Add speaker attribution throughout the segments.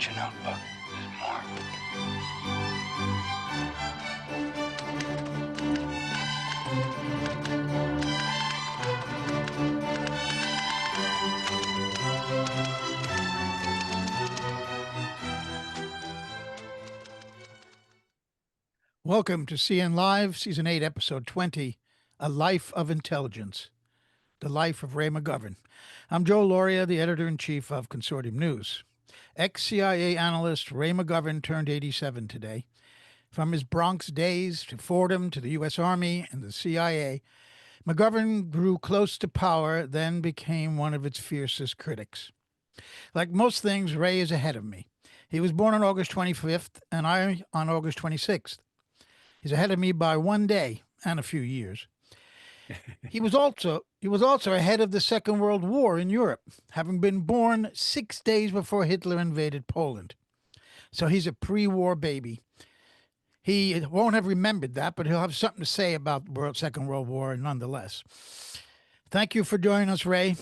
Speaker 1: Get your notebook. There's more.
Speaker 2: Welcome to CN Live, Season 8, Episode 20, A Life of Intelligence, The Life of Ray McGovern. I'm Joe Lauria, the Editor-in-Chief of Consortium News. Ex-CIA analyst Ray McGovern turned 87 today. From his Bronx days to Fordham to the U.S. Army and the CIA, McGovern grew close to power, then became one of its fiercest critics. Like most things, Ray is ahead of me. He was born on August 25th, and I on August 26th. He's ahead of me by 1 day and a few years. He was also ahead of the Second World War in Europe, having been born 6 days before Hitler invaded Poland. So he's a pre-war baby. He won't have remembered that, but he'll have something to say about the Second World War nonetheless. Thank you for joining us, Ray.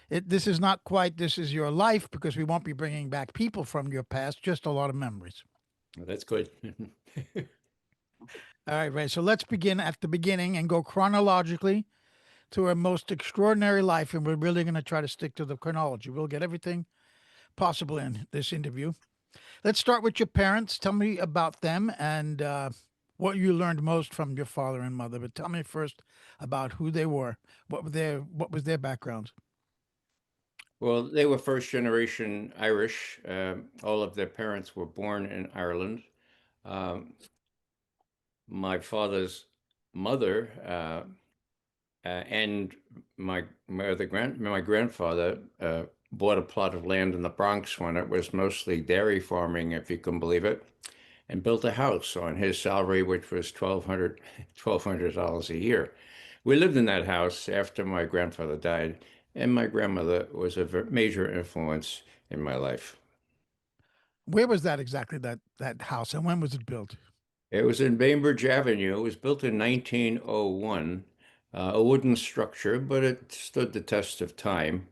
Speaker 2: This is not quite This Is Your Life, because we won't be bringing back people from your past, just a lot of memories.
Speaker 3: Well, that's good.
Speaker 2: All right, Ray. So let's begin at the beginning and go chronologically to a most extraordinary life. And we're really going to try to stick to the chronology. We'll get everything possible in this interview. Let's start with your parents. Tell me about them and what you learned most from your father and mother. But tell me first about who they were. What was their background?
Speaker 3: Well, they were first generation Irish. All of their parents were born in Ireland. My father's mother and my grandfather bought a plot of land in the Bronx when it was mostly dairy farming, if you can believe it, and built a house on his salary, which was $1,200 a year. We lived in that house after my grandfather died, and my grandmother was a major influence in my life.
Speaker 2: Where was that exactly, that house, and when was it built?
Speaker 3: It was in Bainbridge Avenue. It was built in 1901, a wooden structure, but it stood the test of time.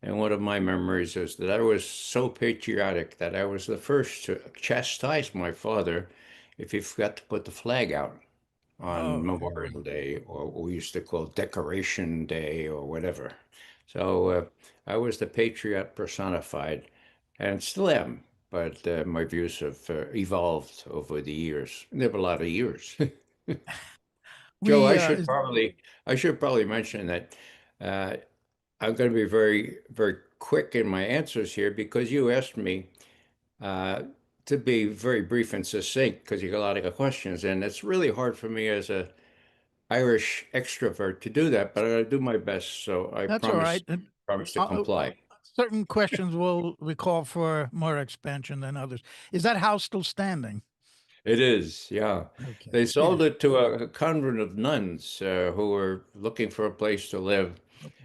Speaker 3: And one of my memories is that I was so patriotic that I was the first to chastise my father if he forgot to put the flag out on
Speaker 2: Oh,
Speaker 3: Memorial Day, or what we used to call Decoration Day, or whatever. So I was the patriot personified, and still am. But my views have evolved over the years. There were a lot of years. Joe,
Speaker 2: we
Speaker 3: I should probably mention that uh, I'm going to be very, very quick in my answers here because you asked me uh, to be very brief and succinct because you got a lot of questions, and it's really hard for me as a Irish extrovert to do that, but I'm going to do my best. So I
Speaker 2: That's all right.
Speaker 3: promise to
Speaker 2: Uh,
Speaker 3: comply.
Speaker 2: Certain questions will recall for more expansion than others. Is that house still standing?
Speaker 3: It is, yeah.
Speaker 2: Okay.
Speaker 3: They
Speaker 2: Yeah.
Speaker 3: sold it to a convent of nuns who were looking for a place to live.
Speaker 2: Okay.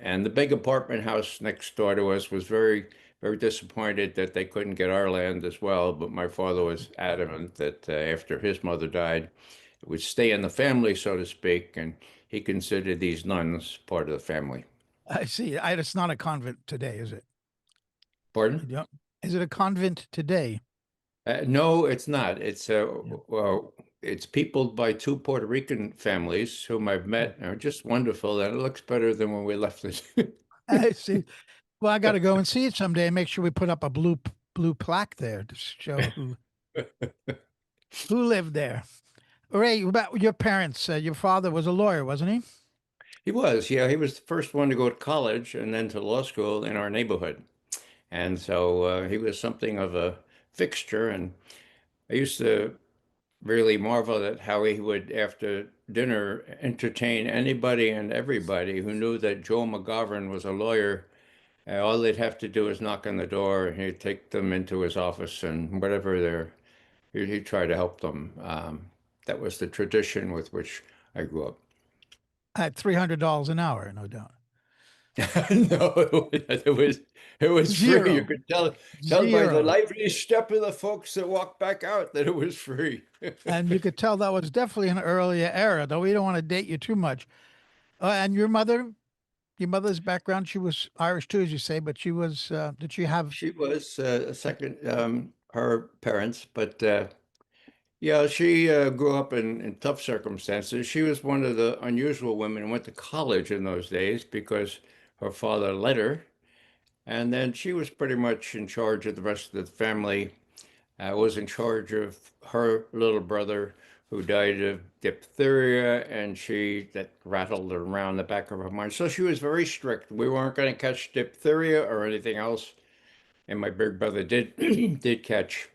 Speaker 3: And the big apartment house next door to us was very, very disappointed that they couldn't get our land as well. But my father was adamant that after his mother died, it would stay in the family, so to speak. And he considered these nuns part of the family.
Speaker 2: I see. It's not a convent today, is it?
Speaker 3: Pardon?
Speaker 2: You don't, is it a convent today?
Speaker 3: No, it's not. Well, it's peopled by two Puerto Rican families whom I've met and are just wonderful, and it looks better than when we left it.
Speaker 2: I see. Well, I got to go and see it someday and make sure we put up a blue plaque there to show who lived there. Ray, about your parents, your father was a lawyer, wasn't he?
Speaker 3: He was, yeah, he was the first one to go to college and then to law school in our neighborhood. And so he was something of a fixture. And I used to really marvel at how he would, after dinner, entertain anybody and everybody who knew that Joe McGovern was a lawyer. All they'd have to do is knock on the door, and he'd take them into his office, and whatever he'd try to help them. That was the tradition with which I grew up.
Speaker 2: At $300 an hour, no doubt.
Speaker 3: No, it was free. You
Speaker 2: Zero.
Speaker 3: could tell by the
Speaker 2: Zero.
Speaker 3: lively step of the folks that walked back out that it was free.
Speaker 2: And you could tell that was definitely an earlier era, though we don't want to date you too much. And your mother? Your mother's background, she was Irish too, as you say, but she was, did she have,
Speaker 3: She was a second, her parents, but yeah, she grew up in tough circumstances. She was one of the unusual women who went to college in those days because her father let her. And then she was pretty much in charge of the rest of the family. Was in charge of her little brother who died of diphtheria, and she that rattled around the back of her mind. So she was very strict. We weren't going to catch diphtheria or anything else. And my big brother did did catch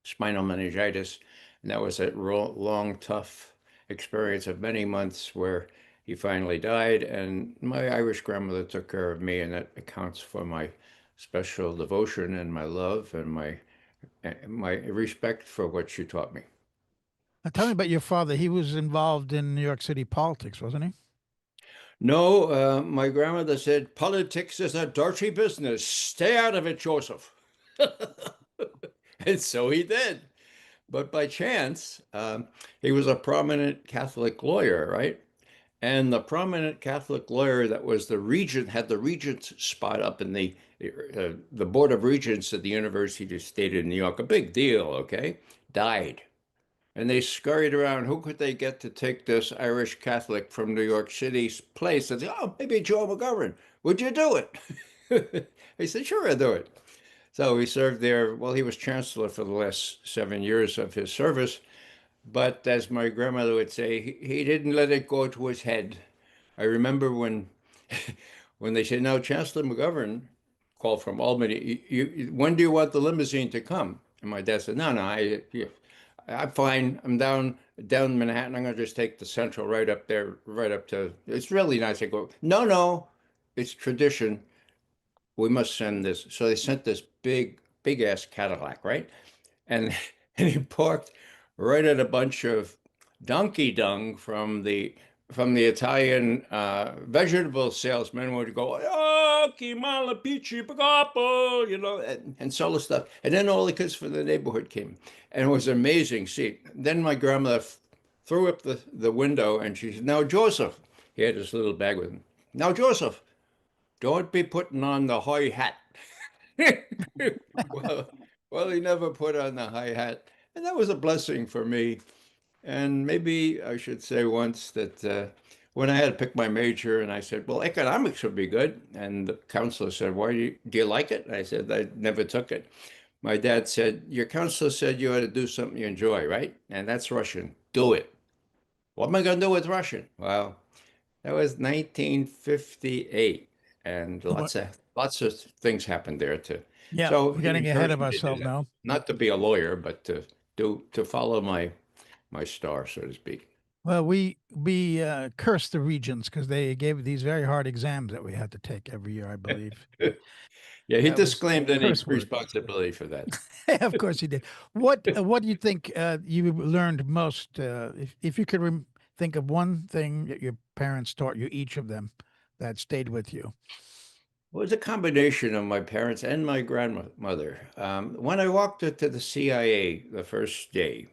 Speaker 3: spinal meningitis, and that was a long, tough experience of many months where he finally died. And my Irish grandmother took care of me, and that accounts for my special devotion and my love and my respect for what she taught me.
Speaker 2: tell me about your father. He was involved in New York City politics, wasn't he?
Speaker 3: No, my grandmother said, politics is a dirty business. Stay out of it, Joseph. And so he did. But by chance, he was a prominent Catholic lawyer, right? And the prominent Catholic lawyer that was the regent had the regent's spot up in the Board of Regents at the University of State of New York. A big deal, okay? Died. And they scurried around. Who could they get to take this Irish Catholic from New York City's place? And said, oh, maybe Joe McGovern. Would you do it? He said, sure, I'll do it. So he served there. Well, he was chancellor for the last 7 years of his service. But as my grandmother would say, he didn't let it go to his head. I remember when when they said, "Now, Chancellor McGovern called from Albany. When do you want the limousine to come?" And my dad said, "No, no, I'm fine. I'm down Manhattan. I'm gonna just take the Central right up there, right up to. It's really nice." I go, "No, no, it's tradition. We must send this." So they sent this big ass Cadillac, right? And and he parked right at a bunch of donkey dung from the Italian vegetable salesman would go, oh, chi malapici pagapo, and sell the stuff. And then all the kids from the neighborhood came. And it was an amazing seat. Then my grandmother threw up the window and she said, now, Joseph, he had his little bag with him. Now, Joseph, don't be putting on the high hat. well, well, he never put on the high hat. And that was a blessing for me. And maybe I should say once that when I had to pick my major, and I said, well, economics would be good. And the counselor said, why do you like it? And I said, I never took it. My dad said, your counselor said you ought to do something you enjoy, right? And that's Russian. Do it. What am I going to do with Russian? Well, that was 1958, and
Speaker 2: What?
Speaker 3: lots of things happened there too.
Speaker 2: Yeah,
Speaker 3: So
Speaker 2: we're
Speaker 3: he
Speaker 2: getting ahead
Speaker 3: encouraged
Speaker 2: of
Speaker 3: me to do
Speaker 2: ourselves
Speaker 3: that,
Speaker 2: now.
Speaker 3: not to be a lawyer, but to follow my star, so to speak.
Speaker 2: Well, we cursed the regions because they gave these very hard exams that we had to take every year, I believe.
Speaker 3: Yeah, he
Speaker 2: That was
Speaker 3: disclaimed any
Speaker 2: curse word.
Speaker 3: responsibility for that.
Speaker 2: Of course he did. What do you think you learned most? If you could think of one thing that your parents taught you, each of them, that stayed with you.
Speaker 3: It was a combination of my parents and my grandmother. When I walked into the CIA the first day,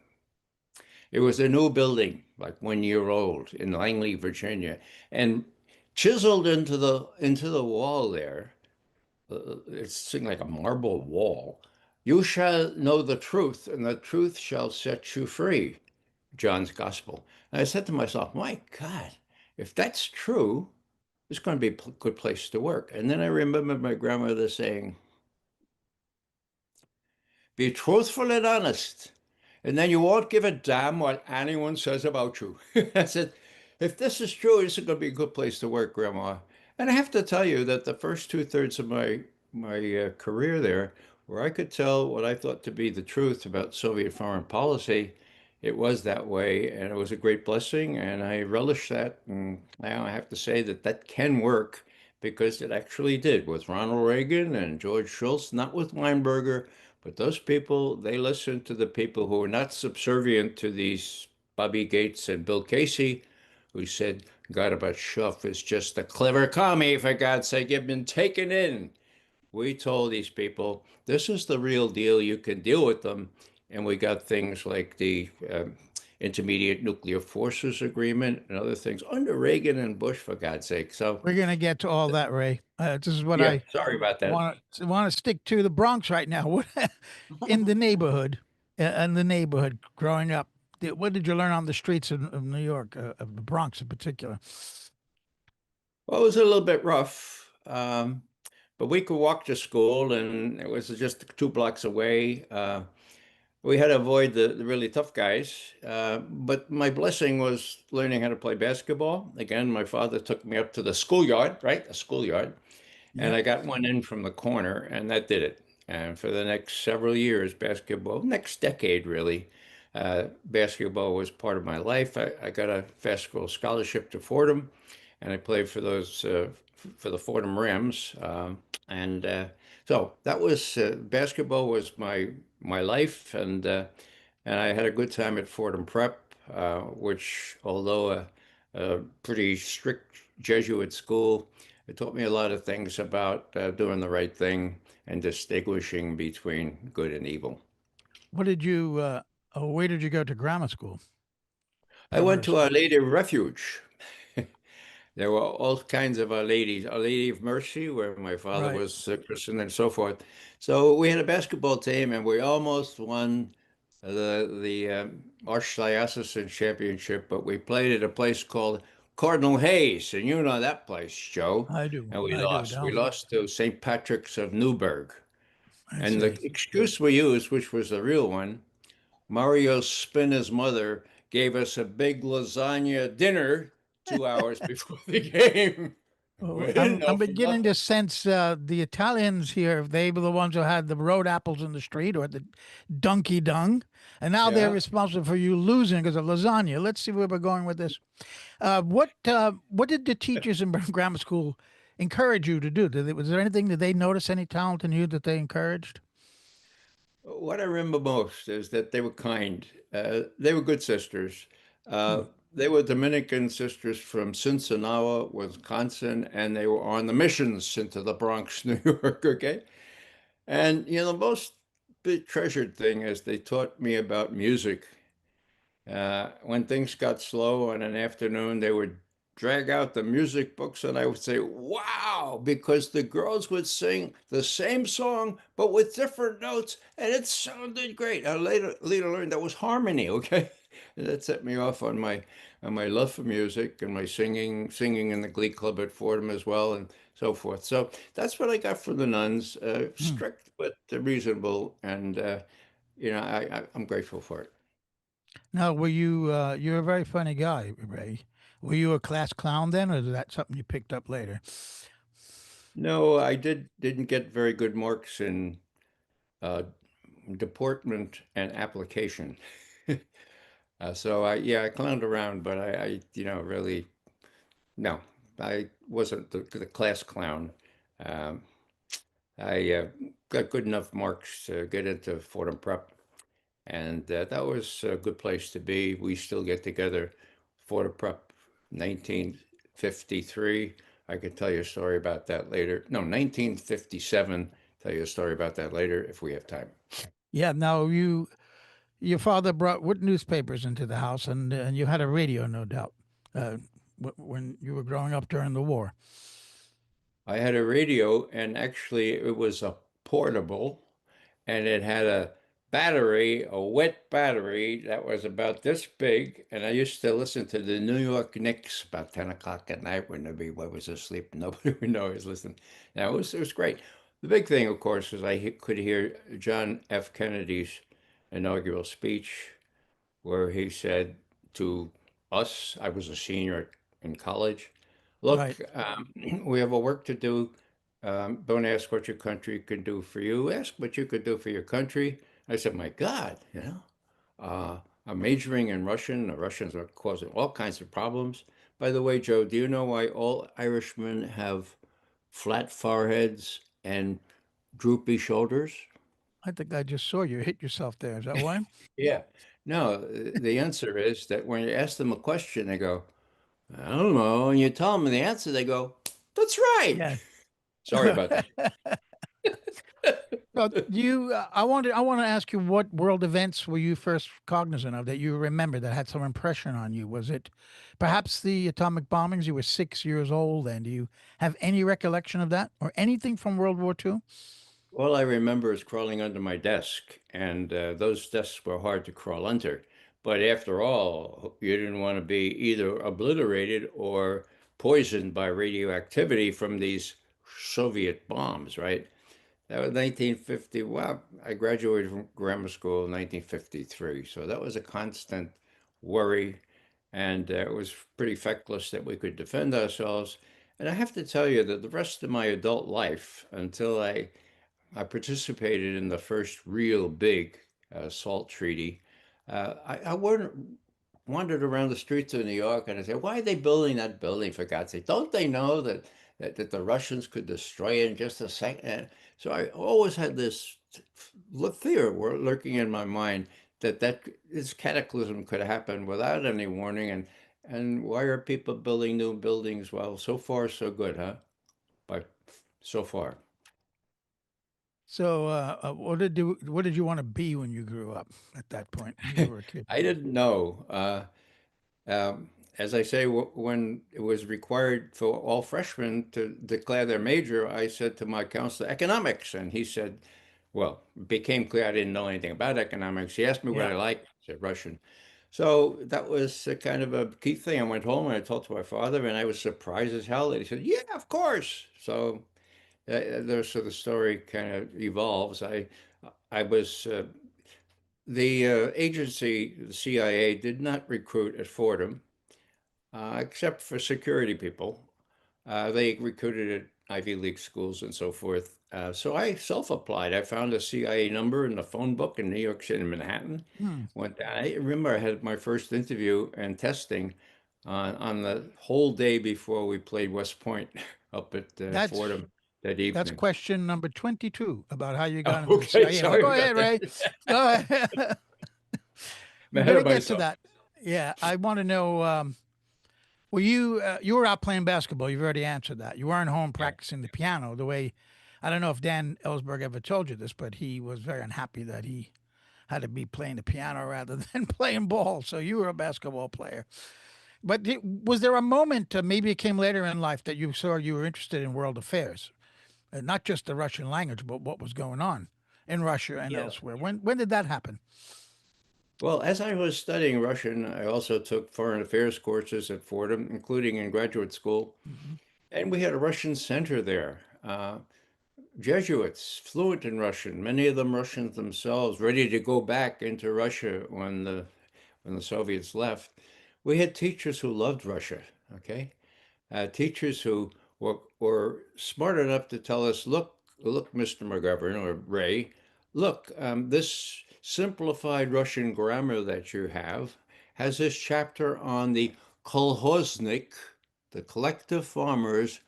Speaker 3: it was a new building, like 1 year old in Langley, Virginia, and chiseled into the wall there. It's something like a marble wall. You shall know the truth, and the truth shall set you free. John's Gospel. And I said to myself, my God, if that's true, it's going to be a good place to work. And then I remembered my grandmother saying, be truthful and honest, and then you won't give a damn what anyone says about you. I said, if this is true, this is going to be a good place to work, Grandma. And I have to tell you that the first two-thirds of my career there, where I could tell what I thought to be the truth about Soviet foreign policy, it was that way, and it was a great blessing, and I relish that. And now I have to say that that can work because it actually did with Ronald Reagan and George Shultz, not with Weinberger, but those people, they listen to the people who are not subservient to these Bobby Gates and Bill Casey, who said Gorbachev is just a clever commie, for God's sake, you've been taken in. We told these people, this is the real deal. You can deal with them. And we got things like the Intermediate Nuclear Forces Agreement and other things under Reagan and Bush, for God's sake. So,
Speaker 2: We're gonna get to all that, Ray. This is what
Speaker 3: yeah,
Speaker 2: I
Speaker 3: sorry about that.
Speaker 2: want to stick to the Bronx right now. What in the neighborhood, growing up? What did you learn on the streets of New York, of the Bronx in particular?
Speaker 3: Well, it was a little bit rough, but we could walk to school, and it was just 2 blocks away. We had to avoid the really tough guys. But my blessing was learning how to play basketball. Again, my father took me up to the schoolyard, right? The schoolyard. And
Speaker 2: Yep.
Speaker 3: I got one in from the corner, and that did it. And for the next several years, basketball, next decade really, basketball was part of my life. I got a fast school scholarship to Fordham, and I played for those for the Fordham Rams. And so that was basketball was my life, and I had a good time at Fordham Prep, which although a pretty strict Jesuit school. It taught me a lot of things about doing the right thing and distinguishing between good and evil.
Speaker 2: What did you? Where did you go to grammar school?
Speaker 3: I went
Speaker 2: Grammar
Speaker 3: to
Speaker 2: school.
Speaker 3: Our Lady of Refuge. There were all kinds of Our Ladies, Our Lady of Mercy, where my father
Speaker 2: Right.
Speaker 3: was christened and so forth. So we had a basketball team, and we almost won the Archdiocesan Championship, but we played at a place called Cardinal Hayes, and you know that place, Joe.
Speaker 2: I do.
Speaker 3: And we
Speaker 2: I do.
Speaker 3: lost. We
Speaker 2: Now
Speaker 3: lost to St. Patrick's of Newburgh.
Speaker 2: I
Speaker 3: And the
Speaker 2: see.
Speaker 3: excuse we used, which was the real one, Mario Spina's mother gave us a big lasagna dinner 2 hours before the game. We
Speaker 2: Oh,
Speaker 3: didn't
Speaker 2: I'm
Speaker 3: know for
Speaker 2: beginning
Speaker 3: nothing.
Speaker 2: to sense the Italians here. They were the ones who had the road apples in the street or the donkey dung, and now they're
Speaker 3: Yeah.
Speaker 2: responsible for you losing because of lasagna. Let's see where we're going with this. What did the teachers in grammar school encourage you to do? Was there anything that they notice any talent in you that they encouraged?
Speaker 3: What I remember most is that they were kind. They were good sisters.
Speaker 2: Hmm.
Speaker 3: Uh, they were Dominican sisters from Cincinnati, Wisconsin, and they were on the missions into the Bronx, New York. Okay. And, the most big treasured thing is they taught me about music. When things got slow on an afternoon, they would drag out the music books, and I would say, "Wow!" Because the girls would sing the same song but with different notes, and it sounded great. I later learned that was harmony. Okay, and that set me off on my love for music and my singing in the Glee Club at Fordham as well, and so forth. So that's what I got from the nuns.
Speaker 2: Hmm.
Speaker 3: Strict but reasonable, and I'm grateful for it.
Speaker 2: Now, were you? You're a very funny guy, Ray. Were you a class clown then, or is that something you picked up later?
Speaker 3: No, I didn't get very good marks in uh, deportment and application. So I clowned around, but really no, I wasn't the class clown. Um, I got good enough marks to get into Fordham Prep, and that was a good place to be. We still get together, Fordham Prep, 1953. I could tell you a story about that later. No, 1957. Tell you a story about that later if we have time.
Speaker 2: Yeah. Now your father brought what newspapers into the house, and you had a radio, no doubt, uh, when you were growing up during the war.
Speaker 3: I had a radio, and actually, it was a portable, and it had a battery, a wet battery that was about this big. And I used to listen to the New York Knicks about 10 o'clock at night when everybody was asleep. Nobody would know I was listening. Now, it was great. The big thing, of course, is could hear John F. Kennedy's inaugural speech, where he said to us, I was a senior in college, look,
Speaker 2: Right.
Speaker 3: we have a work to do. Don't ask what your country can do for you. Ask what you could do for your country. I said, my God, I'm majoring in Russian. The Russians are causing all kinds of problems. By the way, Joe, do you know why all Irishmen have flat foreheads and droopy shoulders?
Speaker 2: I think I just saw you hit yourself there. Is that why?
Speaker 3: Yeah. No, the answer is that when you ask them a question, they go, I don't know. And you tell them the answer, they go, that's right.
Speaker 2: Yeah.
Speaker 3: Sorry about that.
Speaker 2: Well, I want to ask you, what world events were you first cognizant of that you remember that had some impression on you? Was it perhaps the atomic bombings? You were 6 years old, and do you have any recollection of that or anything from World War II?
Speaker 3: All I remember is crawling under my desk, and those desks were hard to crawl under. But after all, you didn't want to be either obliterated or poisoned by radioactivity from these Soviet bombs, right? That was 1950. Well, I graduated from grammar school in 1953, so that was a constant worry, and it was pretty feckless that we could defend ourselves. And I have to tell you that the rest of my adult life, until I participated in the first real big SALT treaty. I wandered around the streets of New York and I said, why are they building that building, for God's sake? Don't they know that the Russians could destroy it in just a second? So I always had this fear lurking in my mind that this cataclysm could happen without any warning. And why are people building new buildings? Well, so far, so good, huh? But so far.
Speaker 2: So, what did you want to be when you grew up at that point when you were a kid?
Speaker 3: I didn't know. As I say, when it was required for all freshmen to declare their major, I said to my counselor, economics. And he said, well, it became clear I didn't know anything about economics. He asked me what
Speaker 2: Yeah.
Speaker 3: I liked. I said Russian. So that was a kind of a key thing. I went home and I told to my father, and I was surprised as hell that he said, yeah, of course. So so the story kind of evolves. I was the agency, the CIA, did not recruit at Fordham, except for security people. They recruited at Ivy League schools and so forth. So I self-applied. I found a CIA number in the phone book in New York City, Manhattan.
Speaker 2: Hmm.
Speaker 3: Went down. I remember I had my first interview and testing on the whole day before we played West Point up at
Speaker 2: That's
Speaker 3: Fordham that
Speaker 2: that's
Speaker 3: evening.
Speaker 2: question number 22 about how you got into the
Speaker 3: Okay,
Speaker 2: CIA. But
Speaker 3: sorry
Speaker 2: go
Speaker 3: about
Speaker 2: ahead, Ray. Go
Speaker 3: that.
Speaker 2: ahead. We're
Speaker 3: Ahead
Speaker 2: gonna
Speaker 3: of
Speaker 2: get to
Speaker 3: myself.
Speaker 2: that. Yeah, I want to know. Were you were out playing basketball? You've already answered that. You weren't home
Speaker 3: Yeah.
Speaker 2: practicing the piano the way. I don't know if Dan Ellsberg ever told you this, but he was very unhappy that he had to be playing the piano rather than playing ball. So you were a basketball player. But was there a moment, maybe it came later in life, that you saw you were interested in world affairs, not just the Russian language, but what was going on in Russia and
Speaker 3: Yeah.
Speaker 2: elsewhere? When did that happen?
Speaker 3: Well, as I was studying Russian, I also took foreign affairs courses at Fordham, including in graduate school.
Speaker 2: Hmm.
Speaker 3: And we had a Russian center there. Jesuits, fluent in Russian, many of them Russians themselves, ready to go back into Russia when the Soviets left. We had teachers who loved Russia, okay? Teachers who were smart enough to tell us, look, Mr. McGovern or Ray, look, this simplified Russian grammar that you have has this chapter on the kolhoznik, the collective farmers,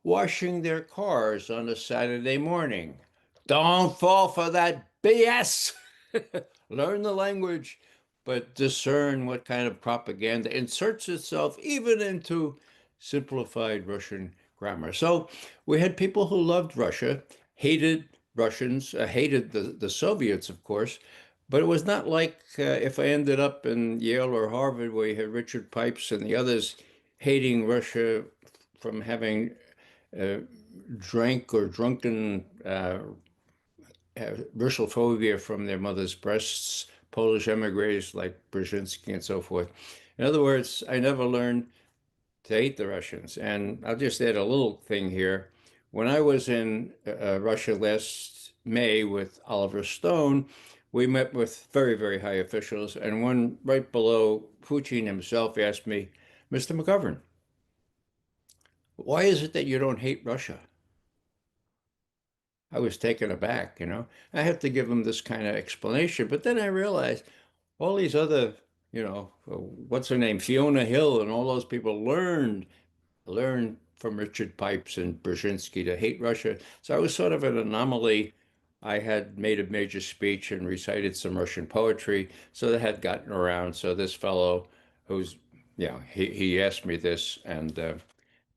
Speaker 3: washing their cars on a Saturday morning. Don't fall for that BS. Learn the language, but discern what kind of propaganda inserts itself even into simplified Russian grammar. So we had people who loved Russia, hated Russians, hated the Soviets, of course, but it was not like if I ended up in Yale or Harvard, where you had Richard Pipes and the others hating Russia from having uh, drank or drunken Russophobia from their mother's breasts, Polish emigres like Brzezinski and so forth. In other words, I never learned to hate the Russians. And I'll just add a little thing here. When I was in Russia last May with Oliver Stone, we met with very, very high officials. And one right below Putin himself asked me, Mr. McGovern, why is it that you don't hate Russia? I was taken aback, you know. I have to give him this kind of explanation. But then I realized all these other, what's her name, Fiona Hill, and all those people learned from Richard Pipes and Brzezinski to hate Russia. So I was sort of an anomaly. I had made a major speech and recited some Russian poetry, so that had gotten around. So this fellow, who's, he asked me this, and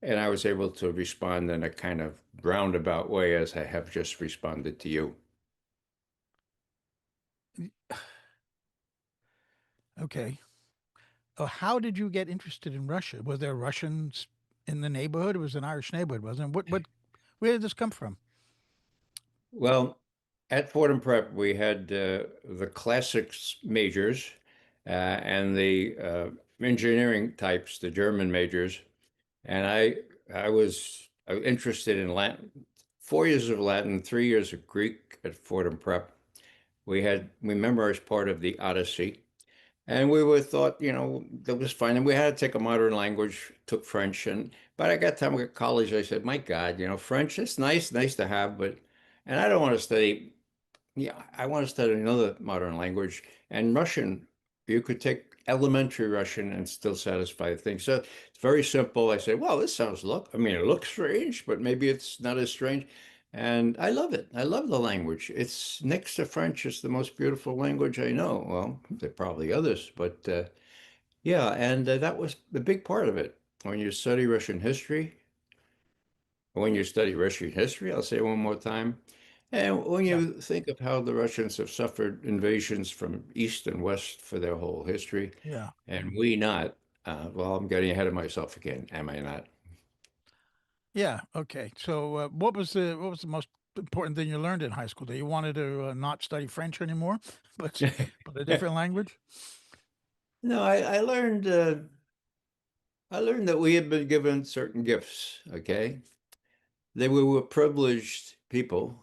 Speaker 3: and I was able to respond in a kind of roundabout way as I have just responded to you.
Speaker 2: Okay. How did you get interested in Russia? Was there Russians in the neighborhood? It was an Irish neighborhood, wasn't it? Where did this come from?
Speaker 3: Well, at Fordham Prep, we had the classics majors and the engineering types, the German majors, and I was interested in Latin. 4 years of Latin, 3 years of Greek at Fordham Prep. We memorized part of the Odyssey, and we were thought, that was fine. And we had to take a modern language, took French, and but I got time at college. I said, my God, French, it's nice to have, but and I don't want to study. Yeah, I want to study another modern language. And Russian, you could take elementary Russian and still satisfy the thing. So it's very simple. I said, well, this sounds I mean, it looks strange, but maybe it's not as strange. And I love it. I love the language. It's next to French, it's the most beautiful language I know. Well, there are probably others, but yeah, and that was the big part of it. When you study Russian history, when you study Russian history, I'll say it one more time, and when
Speaker 2: Yeah.
Speaker 3: you think of how the Russians have suffered invasions from east and west for their whole history,
Speaker 2: Yeah.
Speaker 3: and we not, well, I'm getting ahead of myself again, am I not?
Speaker 2: Yeah. Okay. So, what was the most important thing you learned in high school? That you wanted to not study French anymore, but but a different language?
Speaker 3: No, I learned that we had been given certain gifts, okay? That we were privileged people,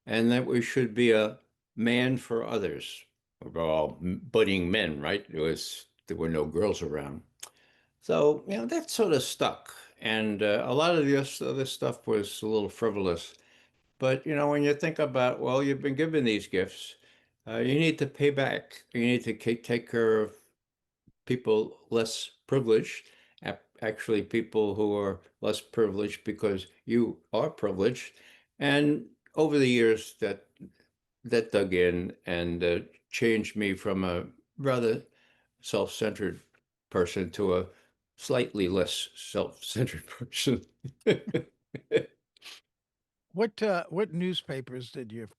Speaker 3: and that we should be a man for others. We were all budding men, right? There were no girls around. So, that sort of stuck. And a lot of this other stuff was a little frivolous. But, when you think about, well, you've been given these gifts, you need to pay back. You need to take care of people less privileged, actually, people who are less privileged because you are privileged. And over the years, that dug in and changed me from a rather self-centered person to a slightly less self-centered person.
Speaker 2: What newspapers did your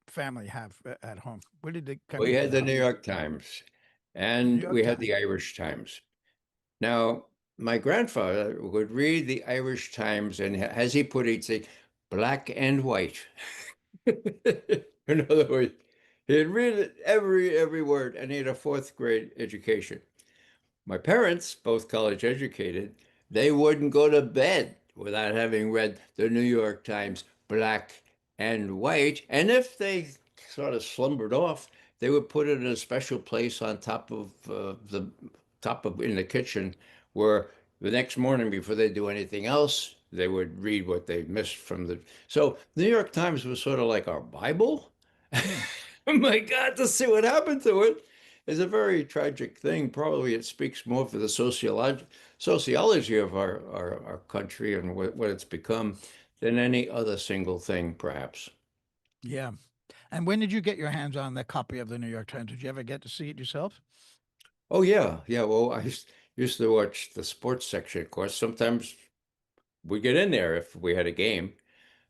Speaker 2: family have at home? Where did they come
Speaker 3: We
Speaker 2: into
Speaker 3: had
Speaker 2: the
Speaker 3: the New
Speaker 2: house?
Speaker 3: York Times
Speaker 2: The New
Speaker 3: and
Speaker 2: York
Speaker 3: we had
Speaker 2: Times.
Speaker 3: the Irish Times. Now, my grandfather would read the Irish Times, and as he put it, he'd say, black and white. In other words, he'd read it every word, and he had a fourth grade education. My parents, both college educated, they wouldn't go to bed without having read the New York Times black and white. And if they sort of slumbered off, they would put it in a special place on top of the top of in the kitchen where the next morning before they do anything else, they would read what they missed from the. So the New York Times was sort of like our Bible.
Speaker 2: Hmm.
Speaker 3: Oh my God, to see what happened to it is a very tragic thing. Probably it speaks more for the sociology of our country and what it's become than any other single thing, perhaps.
Speaker 2: Yeah. And when did you get your hands on that copy of the New York Times? Did you ever get to see it yourself?
Speaker 3: Oh yeah, yeah. Well, used to watch the sports section, of course. Sometimes we get in there if we had a game.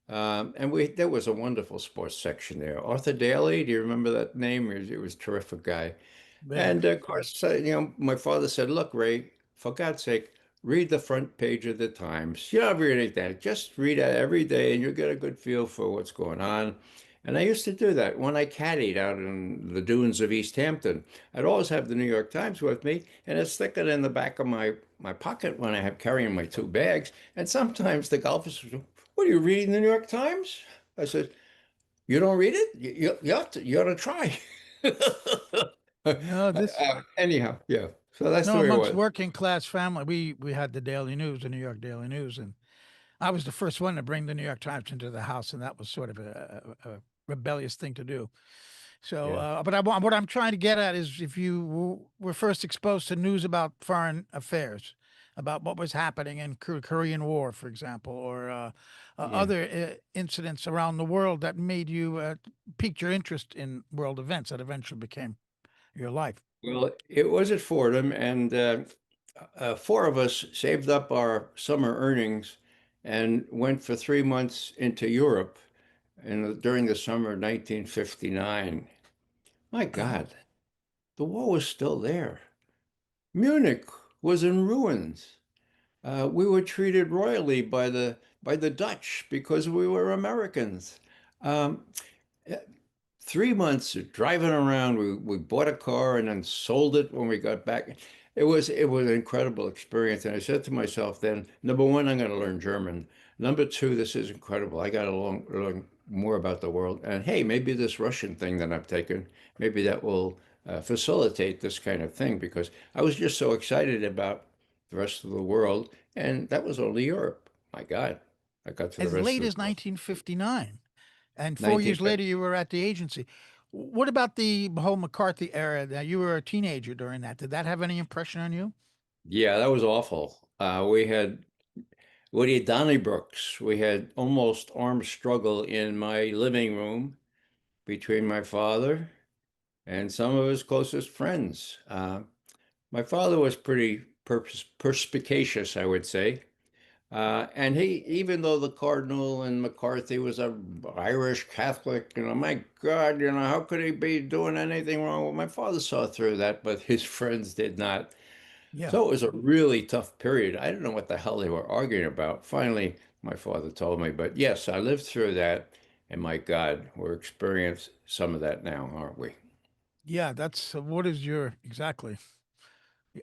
Speaker 3: And there was a wonderful sports section there. Arthur Daly, do you remember that name? He was a terrific guy.
Speaker 2: Yeah.
Speaker 3: And of course, my father said, look, Ray, for God's sake, read the front page of the Times. You don't read anything. Just read it every day and you'll get a good feel for what's going on. And I used to do that when I caddied out in the dunes of East Hampton. I'd always have the New York Times with me, and I'd stick it in the back of my pocket when I have carrying my two bags. And sometimes the golfers would, what are you reading the New York Times? I said, you don't read it? You ought to try.
Speaker 2: No, this
Speaker 3: Anyhow, yeah. So that's the
Speaker 2: no
Speaker 3: way it
Speaker 2: amongst
Speaker 3: was.
Speaker 2: working class family. We had the Daily News, the New York Daily News, and I was the first one to bring the New York Times into the house, and that was sort of a rebellious thing to do. So,
Speaker 3: Yeah.
Speaker 2: what I'm trying to get at is if you were first exposed to news about foreign affairs, about what was happening in Korean War, for example, or
Speaker 3: Yeah.
Speaker 2: other incidents around the world that made you piqued your interest in world events that eventually became your life.
Speaker 3: Well, it was at Fordham, and four of us saved up our summer earnings and went for 3 months into Europe during the summer of 1959. My
Speaker 2: Uh,
Speaker 3: God, the war was still there. Munich was in ruins. We were treated royally by the Dutch because we were Americans. Um, 3 months of driving around. We bought a car and then sold it when we got back. It was an incredible experience. And I said to myself then, number one, I'm going to learn German. Number two, this is incredible. I got to learn more about the world. And hey, maybe this Russian thing that I've taken, maybe that will facilitate this kind of thing because I was just so excited about the rest of the world. And that was only Europe. My God, I got to the
Speaker 2: as
Speaker 3: rest
Speaker 2: late
Speaker 3: of
Speaker 2: as
Speaker 3: the world.
Speaker 2: 1959. And 4 years later,
Speaker 3: 1950.
Speaker 2: you were at the agency. What about the whole McCarthy era? Now, you were a teenager during that. Did that have any impression on you?
Speaker 3: Yeah, that was awful. We had Woody Donnybrooks. We had almost armed struggle in my living room between my father and some of his closest friends. My father was pretty perspicacious, I would say. And he, even though the Cardinal and McCarthy was a Irish Catholic, my God, how could he be doing anything wrong? Well, my father saw through that, but his friends did not.
Speaker 2: Yeah.
Speaker 3: So it was a really tough period. I didn't know what the hell they were arguing about. Finally, my father told me, but yes, I lived through that. And my God, we're experiencing some of that now, aren't we?
Speaker 2: Yeah, that's what is your exactly.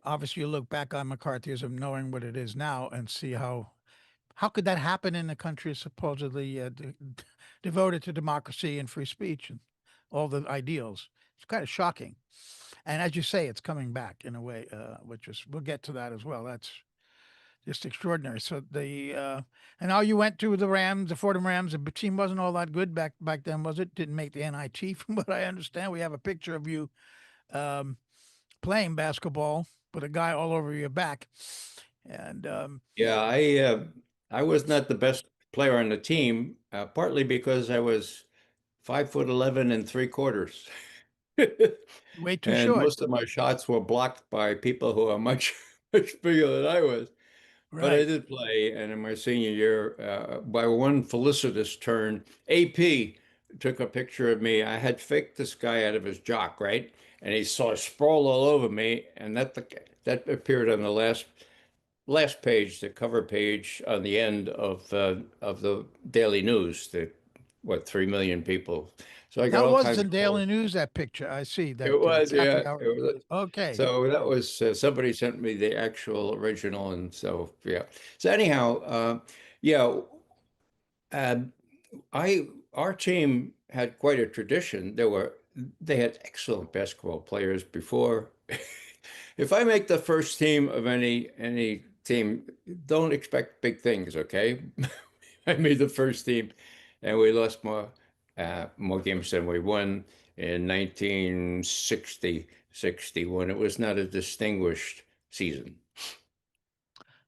Speaker 2: Obviously, you look back on McCarthyism knowing what it is now and see how could that happen in a country supposedly devoted to democracy and free speech and all the ideals. It's kind of shocking. And as you say, it's coming back in a way, which is we'll get to that as well. That's just extraordinary. So and now you went to the Rams, the Fordham Rams. The team wasn't all that good back then, was it? Didn't make the NIT, from what I understand. We have a picture of you um, playing basketball with a guy all over your back, and
Speaker 3: Yeah, I was not the best player on the team, partly because I was 5'11" and 3/4.
Speaker 2: way too
Speaker 3: And
Speaker 2: short.
Speaker 3: most of my shots were blocked by people who are much, much bigger than I was. But I
Speaker 2: Right.
Speaker 3: did play, and in my senior year, by one felicitous turn, AP took a picture of me. I had faked this guy out of his jock, right? And he saw a sprawl all over me, and that appeared on the last page, the cover page on the end of the Daily News. The what 3 million people. So I got
Speaker 2: That
Speaker 3: all
Speaker 2: was
Speaker 3: kinds
Speaker 2: the
Speaker 3: of
Speaker 2: Daily
Speaker 3: calls.
Speaker 2: News. That picture. I see
Speaker 3: It
Speaker 2: that
Speaker 3: was,
Speaker 2: happy
Speaker 3: yeah,
Speaker 2: hour.
Speaker 3: it was.
Speaker 2: Okay.
Speaker 3: So that was somebody sent me the actual original, and so yeah. So anyhow, yeah, um, I our team had quite a tradition. They had excellent basketball players before. If I make the first team of any team, don't expect big things, okay? I made the first team, and we lost more games than we won in 1960, 61. It was not a distinguished season.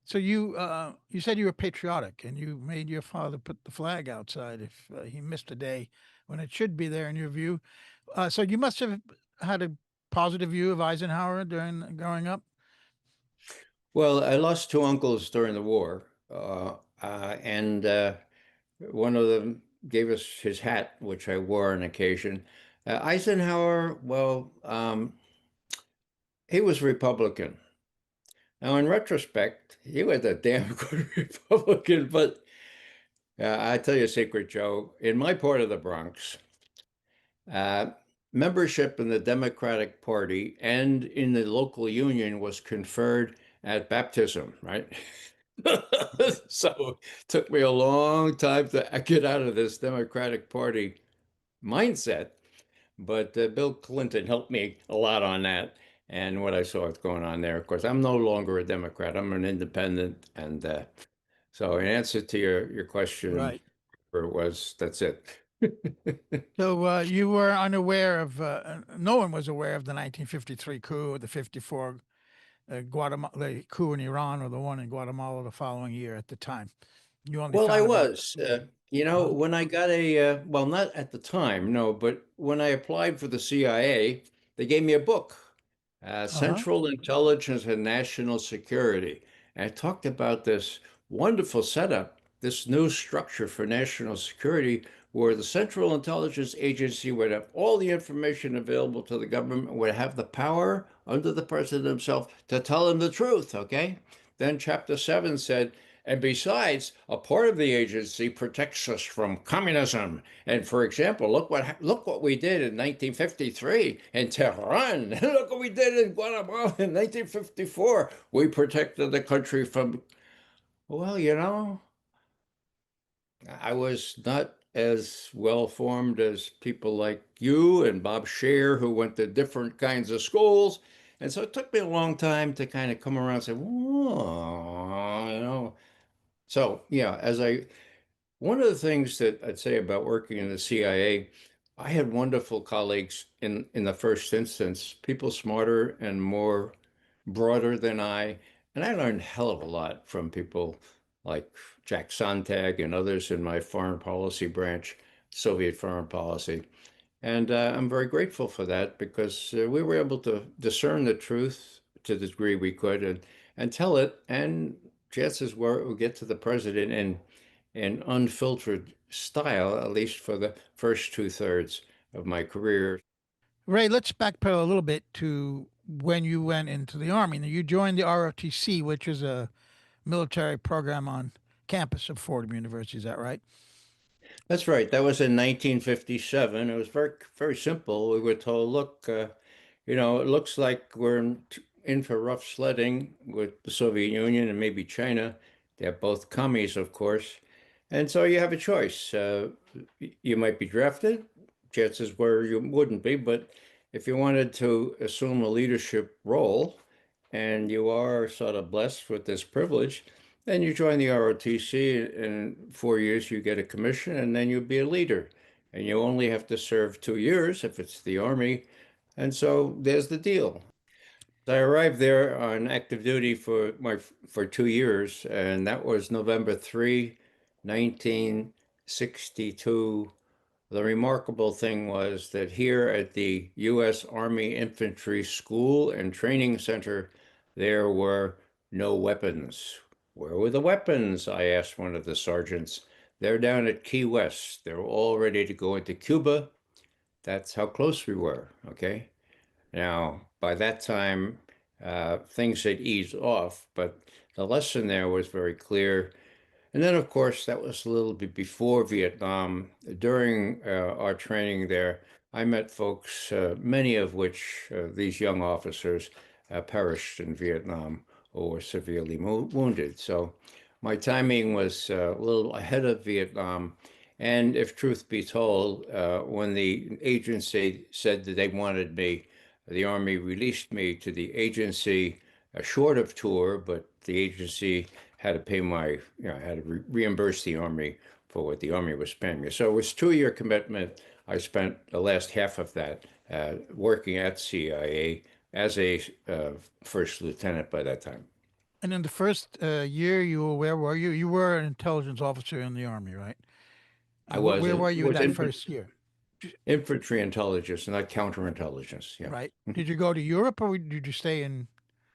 Speaker 2: So you said you were patriotic and you made your father put the flag outside if he missed a day when it should be there in your view. So you must have had a positive view of Eisenhower during growing up.
Speaker 3: Well, I lost two uncles during the war, and one of them gave us his hat, which I wore on occasion. Eisenhower, well, he was Republican. Now, in retrospect, he was a damn good Republican. But I tell you a secret, Joe. In my part of the Bronx, uh, membership in the Democratic Party and in the local union was conferred at baptism, right? So it took me a long time to get out of this Democratic Party mindset. But Bill Clinton helped me a lot on that and what I saw was going on there. Of course, I'm no longer a Democrat. I'm an independent. And so in answer to your question,
Speaker 2: Right.
Speaker 3: it was that's it.
Speaker 2: So you were unaware of, no one was aware of the 1953 coup or the 54 Guatemala, the coup in Iran or the one in Guatemala the following year at the time. You only
Speaker 3: Well, I
Speaker 2: found about,
Speaker 3: was,
Speaker 2: uh,
Speaker 3: when I got well, not at the time, no, but when I applied for the CIA, they gave me a book.
Speaker 2: Uh-huh.
Speaker 3: Central Intelligence and National Security. And I talked about this wonderful setup, this new structure for national security, where the Central Intelligence Agency would have all the information available to the government, would have the power under the president himself to tell him the truth, okay? Then Chapter 7 said, and besides, a part of the agency protects us from communism. And for example, look what we did in 1953 in Tehran. Look what we did in Guatemala in 1954. We protected the country from, well, I was not as well formed as people like you and Bob Scher, who went to different kinds of schools. And so it took me a long time to kind of come around and say, whoa. So, yeah, one of the things that I'd say about working in the CIA, I had wonderful colleagues in the first instance, people smarter and more broader than and I learned a hell of a lot from people like Jack Sontag and others in my foreign policy branch, Soviet foreign policy. And I'm very grateful for that because we were able to discern the truth to the degree we could and tell it. And chances were it would get to the president in unfiltered style, at least for the first two-thirds of my career.
Speaker 2: Ray, let's backpedal a little bit to when you went into the Army. Now, you joined the ROTC, which is a military program on campus of Fordham University. Is that right?
Speaker 3: That's right. That was in 1957. It was very, very simple. We were told, look, it looks like we're in for rough sledding with the Soviet Union and maybe China. They're both commies, of course. And so you have a choice. You might be drafted. Chances were you wouldn't be, but if you wanted to assume a leadership role and you are sort of blessed with this privilege, then you join the ROTC. In 4 years, you get a commission and then you'll be a leader. And you only have to serve 2 years if it's the Army. And so there's the deal. I arrived there on active duty for 2 years, and that was November 3, 1962. The remarkable thing was that here at the U.S. Army Infantry School and Training Center, there were no weapons. Where were the weapons? I asked one of the sergeants. They're down at Key West. They're all ready to go into Cuba. That's how close we were, okay? Now, by that time, things had eased off, but the lesson there was very clear. And then, of course, that was a little bit before Vietnam. During our training there, I met folks, many of which these young officers perished in Vietnam or were severely wounded. So my timing was a little ahead of Vietnam. And if truth be told, when the agency said that they wanted me, the Army released me to the agency, short of tour, but the agency had to pay I had to reimburse the Army for what the Army was paying me. So it was 2 year commitment. I spent the last half of that working at CIA as a first lieutenant by that time.
Speaker 2: And in the first year, where were you? You were an intelligence officer in the Army, right?
Speaker 3: I
Speaker 2: And
Speaker 3: was
Speaker 2: where
Speaker 3: it
Speaker 2: were you in
Speaker 3: was
Speaker 2: that first year?
Speaker 3: infantry intelligence, not counterintelligence. Yeah.
Speaker 2: Right? Did you go to Europe or did you stay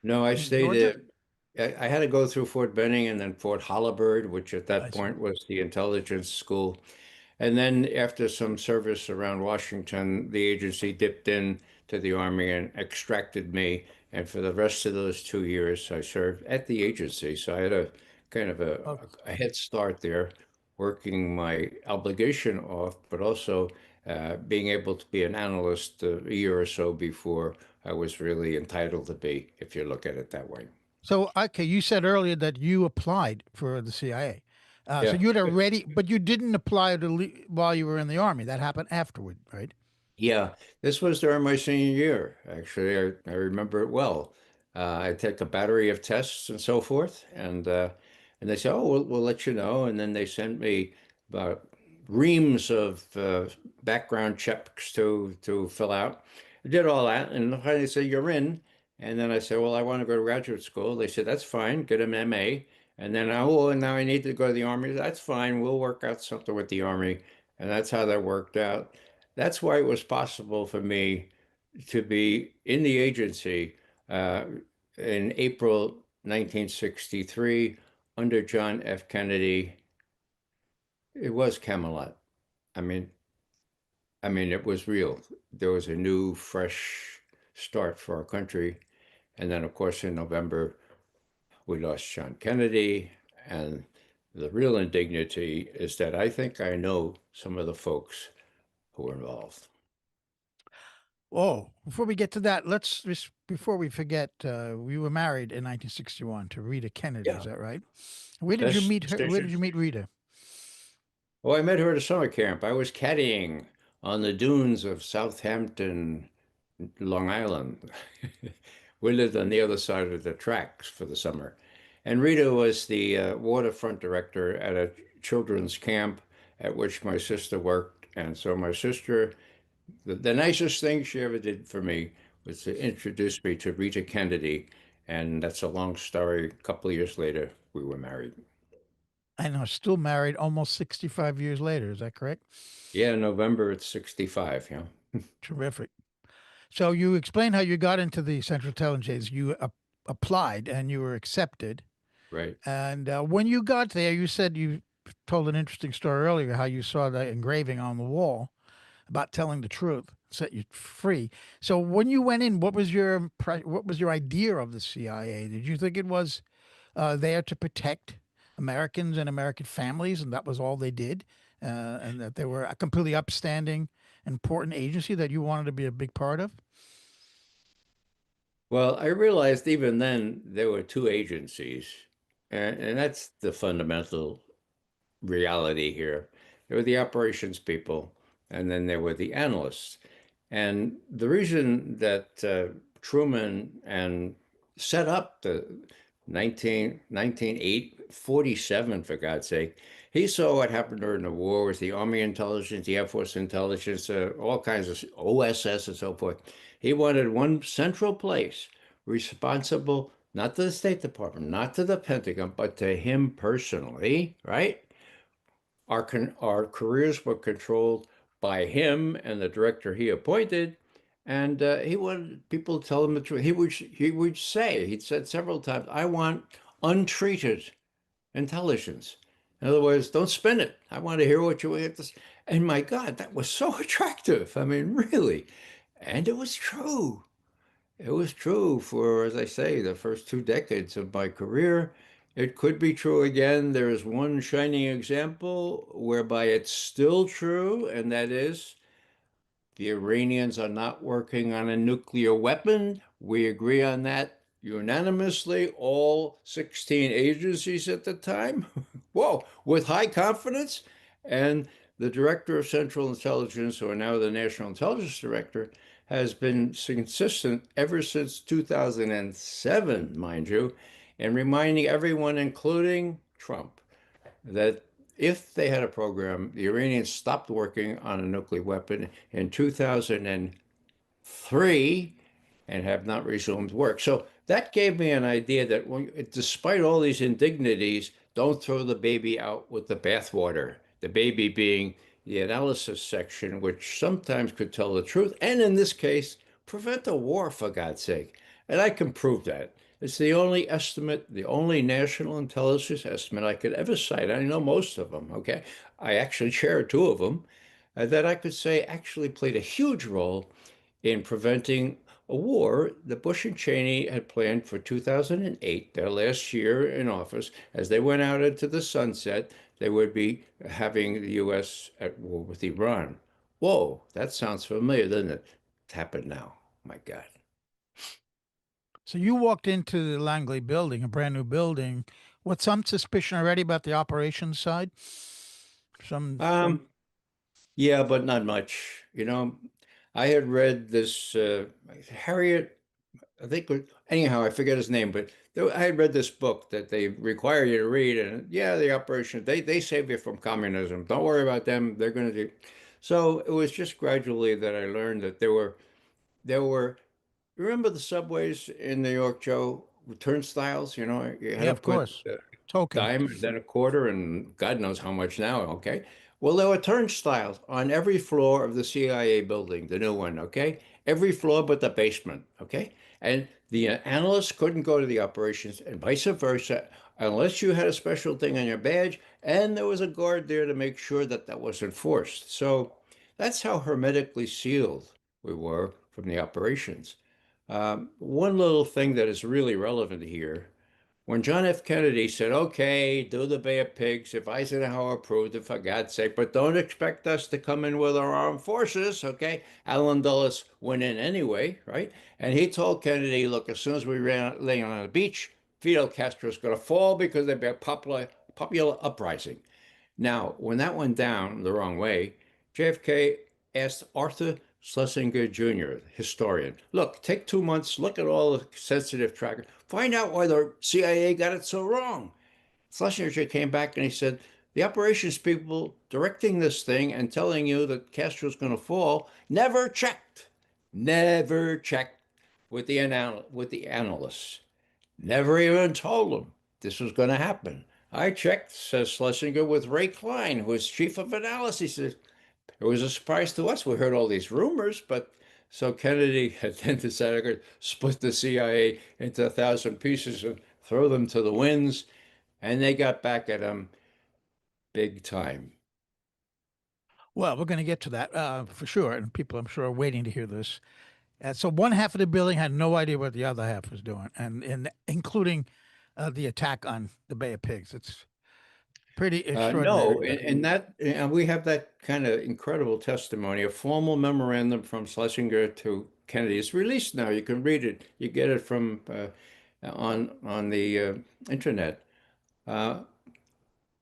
Speaker 3: No, I
Speaker 2: in
Speaker 3: stayed
Speaker 2: Georgia?
Speaker 3: there. I had to go through Fort Benning and then Fort Holabird, which at
Speaker 2: I
Speaker 3: that
Speaker 2: see.
Speaker 3: point was the intelligence school. And then after some service around Washington, the agency dipped in to the Army and extracted me. And for the rest of those 2 years, I served at the agency. So I had a kind of
Speaker 2: Oh,
Speaker 3: a head start there, working my obligation off, but also being able to be an analyst a year or so before I was really entitled to be, if you look at it that way.
Speaker 2: so okay, you said earlier that you applied for the CIA. So
Speaker 3: Yeah.
Speaker 2: you'd already, but you didn't apply while you were in the Army. That happened afterward, right?
Speaker 3: Yeah, this was during my senior year. Actually, I remember it well. I take a battery of tests and so forth, and they say, "Oh, we'll let you know." And then they sent me about reams of background checks to fill out. I did all that, and finally they say you're in. And then I said, "Well, I want to go to graduate school." They said, "That's fine. Get an MA." And then, oh, and now I need to go to the Army. That's fine. We'll work out something with the Army. And that's how that worked out. That's why it was possible for me to be in the agency uh, in April 1963 under John F. Kennedy. It was Camelot. I mean, it was real. There was a new, fresh start for our country. And then, of course, in November, we lost John Kennedy. And the real indignity is that I think I know some of the folks who were involved.
Speaker 2: Oh, before we get to that, let's just before we forget, we were married in 1961 to Rita Kennedy. Is
Speaker 3: Yeah,
Speaker 2: that right? Where did you
Speaker 3: best
Speaker 2: meet her? Where did
Speaker 3: decision.
Speaker 2: you meet Rita?
Speaker 3: Oh, I met her at a summer camp. I was caddying on the dunes of Southampton, Long Island. We lived on the other side of the tracks for the summer. And Rita was the waterfront director at a children's camp at which my sister worked. And so my sister, the nicest thing she ever did for me was to introduce me to Rita Kennedy. And that's a long story. A couple of years later, we were married.
Speaker 2: And are still married almost 65 years later. Is that correct?
Speaker 3: Yeah, November, it's 65, yeah.
Speaker 2: Terrific. So you explained how you got into the Central Intelligence. You applied and you were accepted.
Speaker 3: Right.
Speaker 2: And when you got there, you said you told an interesting story earlier how you saw the engraving on the wall about telling the truth, set you free. So when you went in, what was your idea of the CIA? Did you think it was there to protect Americans and American families, and that was all they did, and that they were a completely upstanding, important agency that you wanted to be a big part of?
Speaker 3: Well, I realized even then there were two agencies, and that's the fundamental reality here. There were the operations people, and then there were the analysts. And the reason that Truman and set up the 1947, for God's sake, he saw what happened during the war with the Army intelligence, the Air Force intelligence, all kinds of OSS and so forth. He wanted one central place responsible, not to the State Department, not to the Pentagon, but to him personally, right? Our careers were controlled by him and the director he appointed, and he wanted people to tell him the truth. He'd said several times, "I want untreated intelligence." In other words, don't spin it. I want to hear what you have to say. And my God, that was so attractive. I mean, really. And it was true. It was true for, as I say, the first 2 decades of my career. It could be true again. There is one shining example whereby it's still true, and that is the Iranians are not working on a nuclear weapon. We agree on that unanimously, all 16 agencies at the time. Whoa, with high confidence. And the director of Central Intelligence, or now the National Intelligence Director, has been consistent ever since 2007, mind you, and reminding everyone, including Trump, that if they had a program, the Iranians stopped working on a nuclear weapon in 2003 and have not resumed work. So that gave me an idea that despite all these indignities, don't throw the baby out with the bathwater. The baby being the analysis section, which sometimes could tell the truth, and in this case, prevent a war, for God's sake. And I can prove that. It's the only estimate, the only national intelligence estimate I could ever cite. I know most of them, okay? I actually share two of them that I could say actually played a huge role in preventing a war that Bush and Cheney had planned for 2008, their last year in office. As they went out into the sunset, they would be having the U.S. at war with Iran. Whoa, that sounds familiar, doesn't it? It's happened now. My God.
Speaker 2: So you walked into the Langley building, a brand new building, with some suspicion already about the operations side. Some,
Speaker 3: Um, yeah, but not much. I had read this Harriet, I think, anyhow, I forget his name, but I had read this book that they require you to read, and yeah, the operation, they save you from communism. Don't worry about them. They're going to do. So it was just gradually that I learned that there were, remember the subways in New York, Joe, with turnstiles, you had
Speaker 2: yeah,
Speaker 3: to
Speaker 2: of
Speaker 3: put
Speaker 2: course,
Speaker 3: a
Speaker 2: token.
Speaker 3: dime and then a quarter and God knows how much now, okay? Well, there were turnstiles on every floor of the CIA building, the new one, okay? Every floor but the basement, okay? And the analysts couldn't go to the operations and vice versa unless you had a special thing on your badge, and there was a guard there to make sure that that was enforced. So that's how hermetically sealed we were from the operations. One little thing that is really relevant here when John F. Kennedy said, okay, do the Bay of Pigs if Eisenhower approved it, for God's sake, but don't expect us to come in with our armed forces, okay? Allen Dulles went in anyway, right? And he told Kennedy, look, as soon as we lay on the beach, Fidel Castro's going to fall because there'll be a popular uprising. Now, when that went down the wrong way, JFK asked Arthur Schlesinger Jr., historian, look, take 2 months, look at all the sensitive trackers, find out why the CIA got it so wrong. Schlesinger came back and he said, the operations people directing this thing and telling you that Castro's going to fall never checked with the analysts. Never even told them this was going to happen. I checked, says Schlesinger, with Ray Klein, who was chief of analysis. He says, it was a surprise to us. We heard all these rumors, but so Kennedy had then decided to split the CIA into 1,000 pieces and throw them to the winds, and they got back at him big time.
Speaker 2: Well, we're going to get to that for sure, and people, I'm sure, are waiting to hear this. So one half of the building had no idea what the other half was doing, and including the attack on the Bay of Pigs. It's pretty extraordinary.
Speaker 3: No, and we have that kind of incredible testimony, a formal memorandum from Schlesinger to Kennedy. It's released now. You can read it. You get it from on the internet. Uh,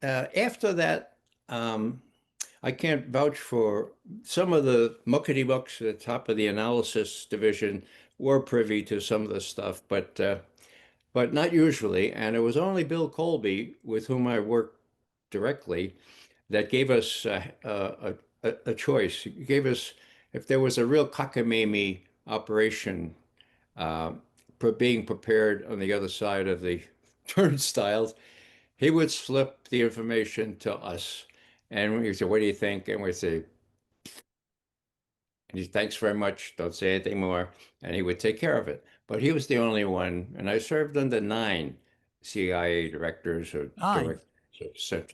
Speaker 3: after that, I can't vouch for some of the muckety mucks at the top of the analysis division were privy to some of the stuff, but not usually. And it was only Bill Colby, with whom I worked directly, that gave us a choice. He gave us, if there was a real cockamamie operation uh, being prepared on the other side of the turnstiles, he would slip the information to us. And we say, what do you think? And we'd say, and he, thanks very much. Don't say anything more. And he would take care of it. But he was the only one. And I served under 9 CIA directors or
Speaker 2: 9.
Speaker 3: directors,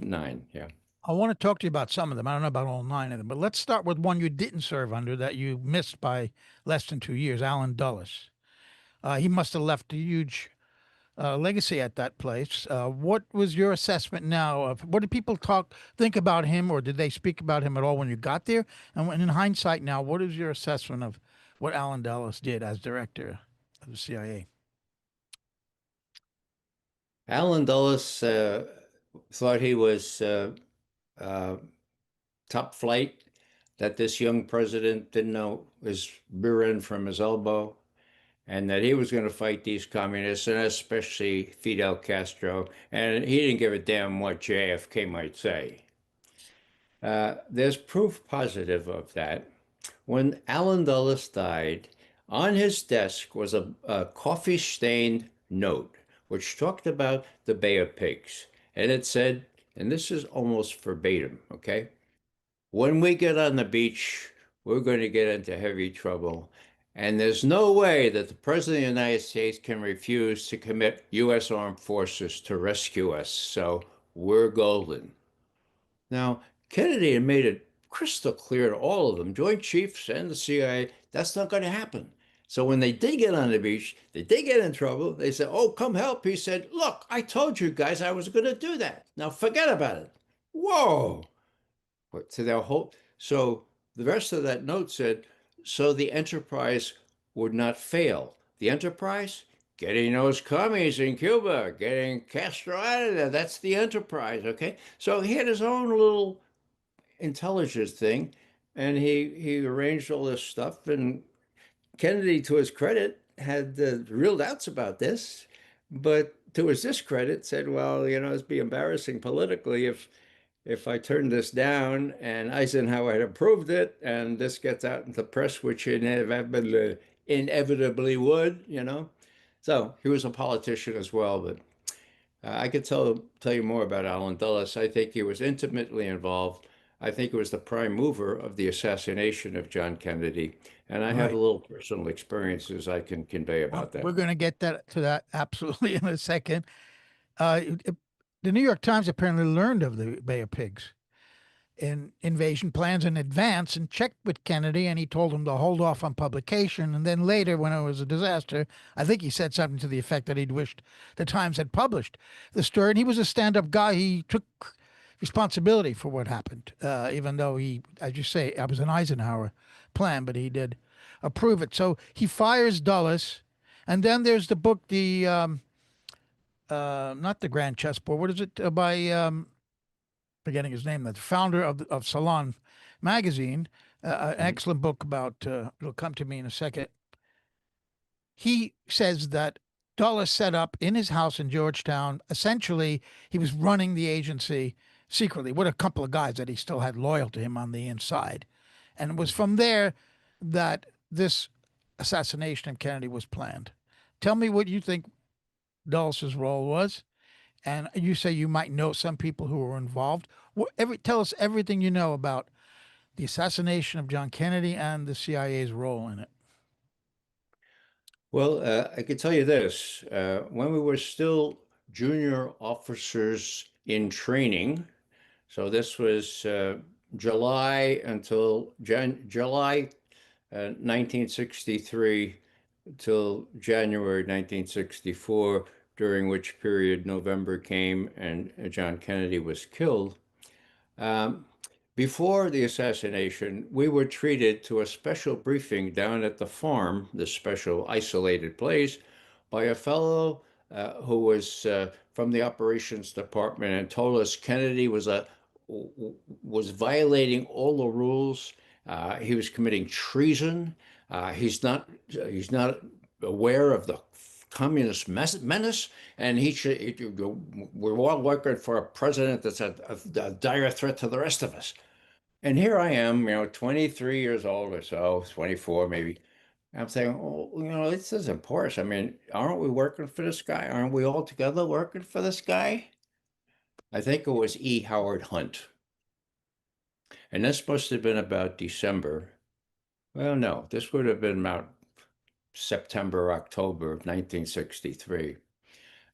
Speaker 3: 9, yeah.
Speaker 2: I want to talk to you about some of them. I don't know about all 9 of them, but let's start with one you didn't serve under that you missed by less than 2 years, Allen Dulles. He must have left a huge legacy at that place. What was your assessment now of what did people think about him, or did they speak about him at all when you got there? And in hindsight now, what is your assessment of what Allen Dulles did as director of the CIA?
Speaker 3: Allen Dulles thought he was uh, top flight, that this young president didn't know his rear end from his elbow, and that he was going to fight these communists, and especially Fidel Castro. And he didn't give a damn what JFK might say. There's proof positive of that. When Allen Dulles died, on his desk was a coffee-stained note which talked about the Bay of Pigs. And it said, and this is almost verbatim, okay? When we get on the beach, we're going to get into heavy trouble. And there's no way that the President of the United States can refuse to commit U.S. armed forces to rescue us. So we're golden. Now, Kennedy had made it crystal clear to all of them, Joint Chiefs and the CIA, that's not going to happen. So when they did get on the beach, they did get in trouble. They said, oh, come help. He said, look, I told you guys I was going to do that. Now forget about it. Whoa. So the rest of that note said, so the enterprise would not fail. The enterprise? Getting those commies in Cuba, getting Castro out of there. That's the enterprise, okay? So he had his own little intelligence thing, and he arranged all this stuff. And Kennedy, to his credit, had real doubts about this, but to his discredit, said, "Well, it'd be embarrassing politically if I turned this down and Eisenhower had approved it, and this gets out into the press, which inevitably would." So he was a politician as well, but I could tell you more about Allen Dulles. I think he was intimately involved. I think it was the prime mover of the assassination of John Kennedy. And I have a
Speaker 2: Right.
Speaker 3: little personal experiences I can convey
Speaker 2: Well,
Speaker 3: about that.
Speaker 2: we're going to get that absolutely in a second. The New York Times apparently learned of the Bay of Pigs invasion plans in advance and checked with Kennedy, and he told him to hold off on publication. And then later, when it was a disaster, I think he said something to the effect that he'd wished the Times had published the story. And he was a stand-up guy. He took responsibility for what happened, even though he, as you say, it was an Eisenhower plan, but he did approve it. So he fires Dulles, and then there's the book, the not the Grand Chessboard. What is it by forgetting his name? The founder of Salon magazine. An
Speaker 3: Mhm.
Speaker 2: excellent book about. It'll come to me in a second. He says that Dulles set up in his house in Georgetown. Essentially, he was running the agency secretly with a couple of guys that he still had loyal to him on the inside. And it was from there that this assassination of Kennedy was planned. Tell me what you think Dulles' role was. And you say you might know some people who were involved. Tell us everything you know about the assassination of John Kennedy and the CIA's role in it.
Speaker 3: Well, I can tell you this. When we were still junior officers in training, so this was July until July 1963 till January 1964, during which period November came and John Kennedy was killed. Um, Before the assassination, we were treated to a special briefing down at the farm, this special isolated place, by a fellow who was from the operations department and told us Kennedy was violating all the rules. He was committing treason. He's not aware of the communist menace, and we're all working for a president that's a dire threat to the rest of us. And here I am, 23 years old or so, 24 maybe. I'm saying, oh, this is important. I mean, aren't we working for this guy? Aren't we all together working for this guy? I think it was E. Howard Hunt. And this must have been about December. Well, no, this would have been about September, October of 1963.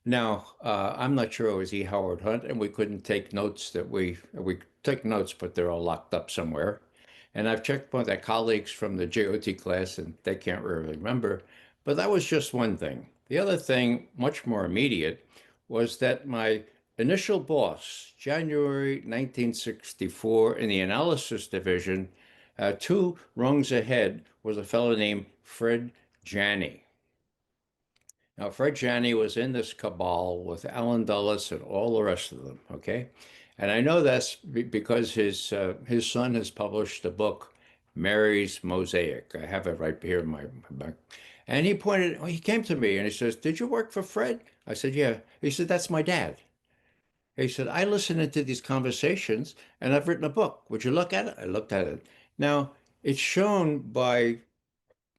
Speaker 3: Now, I'm not sure it was E. Howard Hunt, and we couldn't take notes that we took notes, but they're all locked up somewhere. And I've checked with my colleagues from the GOT class, and they can't really remember. But that was just one thing. The other thing, much more immediate, was that my initial boss, January 1964, in the analysis division, two rungs ahead, was a fellow named Fred Janney. Now, Fred Janney was in this cabal with Alan Dulles and all the rest of them, okay? And I know that's because his son has published a book, Mary's Mosaic. I have it right here in my back. And he came to me and he says, "Did you work for Fred?" I said, "Yeah." He said, "That's my dad." He said, "I listen into these conversations and I've written a book. Would you look at it?" I looked at it. Now, it's shown by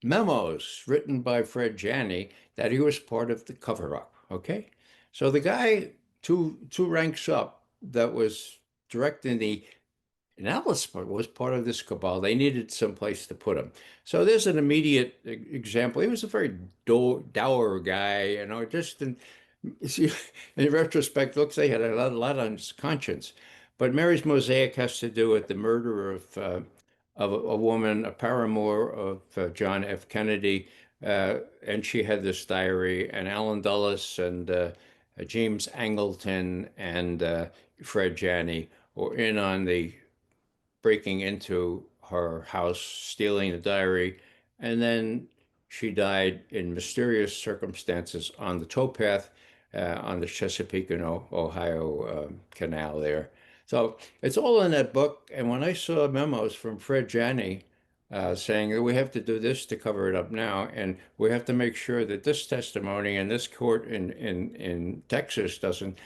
Speaker 3: memos written by Fred Janney that he was part of the cover up. Okay. So the guy two ranks up that was directing the analysis was part of this cabal. They needed some place to put him. So there's an immediate example. He was a very dour guy, just in retrospect, looks like he had a lot on his conscience. But Mary's Mosaic has to do with the murder of a woman, a paramour of John F. Kennedy, and she had this diary, and Alan Dulles and James Angleton and Fred Janney were in on the breaking into her house, stealing the diary, and then she died in mysterious circumstances on the towpath on the Chesapeake and Ohio Canal there. So it's all in that book. And when I saw memos from Fred Janney saying that we have to do this to cover it up now, and we have to make sure that this testimony in this court in Texas doesn't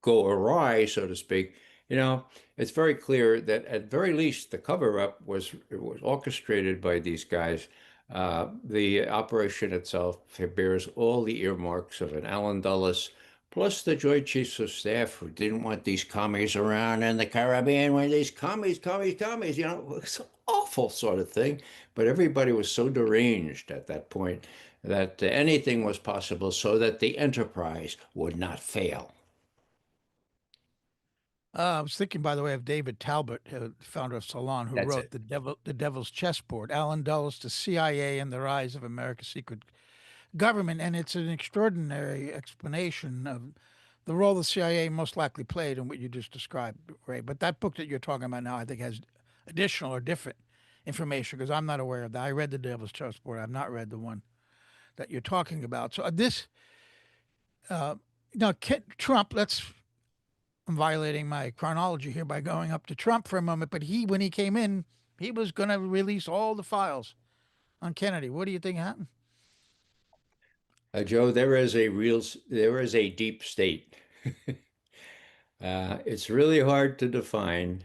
Speaker 3: go awry, so to speak, it's very clear that at very least the cover-up was orchestrated by these guys. The operation itself bears all the earmarks of an Allen Dulles plus the Joint Chiefs of Staff who didn't want these commies around in the Caribbean when these commies, it's an awful sort of thing. But everybody was so deranged at that point that anything was possible so that the enterprise would not fail.
Speaker 2: I was thinking, by the way, of David Talbot, founder of Salon, who
Speaker 3: That's
Speaker 2: wrote
Speaker 3: it.
Speaker 2: The Devil's Chessboard, Alan Dulles, the CIA and the Rise of America's Secret Government. And it's an extraordinary explanation of the role the CIA most likely played in what you just described, Ray. But that book that you're talking about now, I think, has additional or different information because I'm not aware of that. I read The Devil's Chessboard. I've not read the one that you're talking about. So now, Trump, I'm violating my chronology here by going up to Trump for a moment, but when he came in, he was going to release all the files on Kennedy. What do you think happened?
Speaker 3: Joe, there is a deep state. It's really hard to define.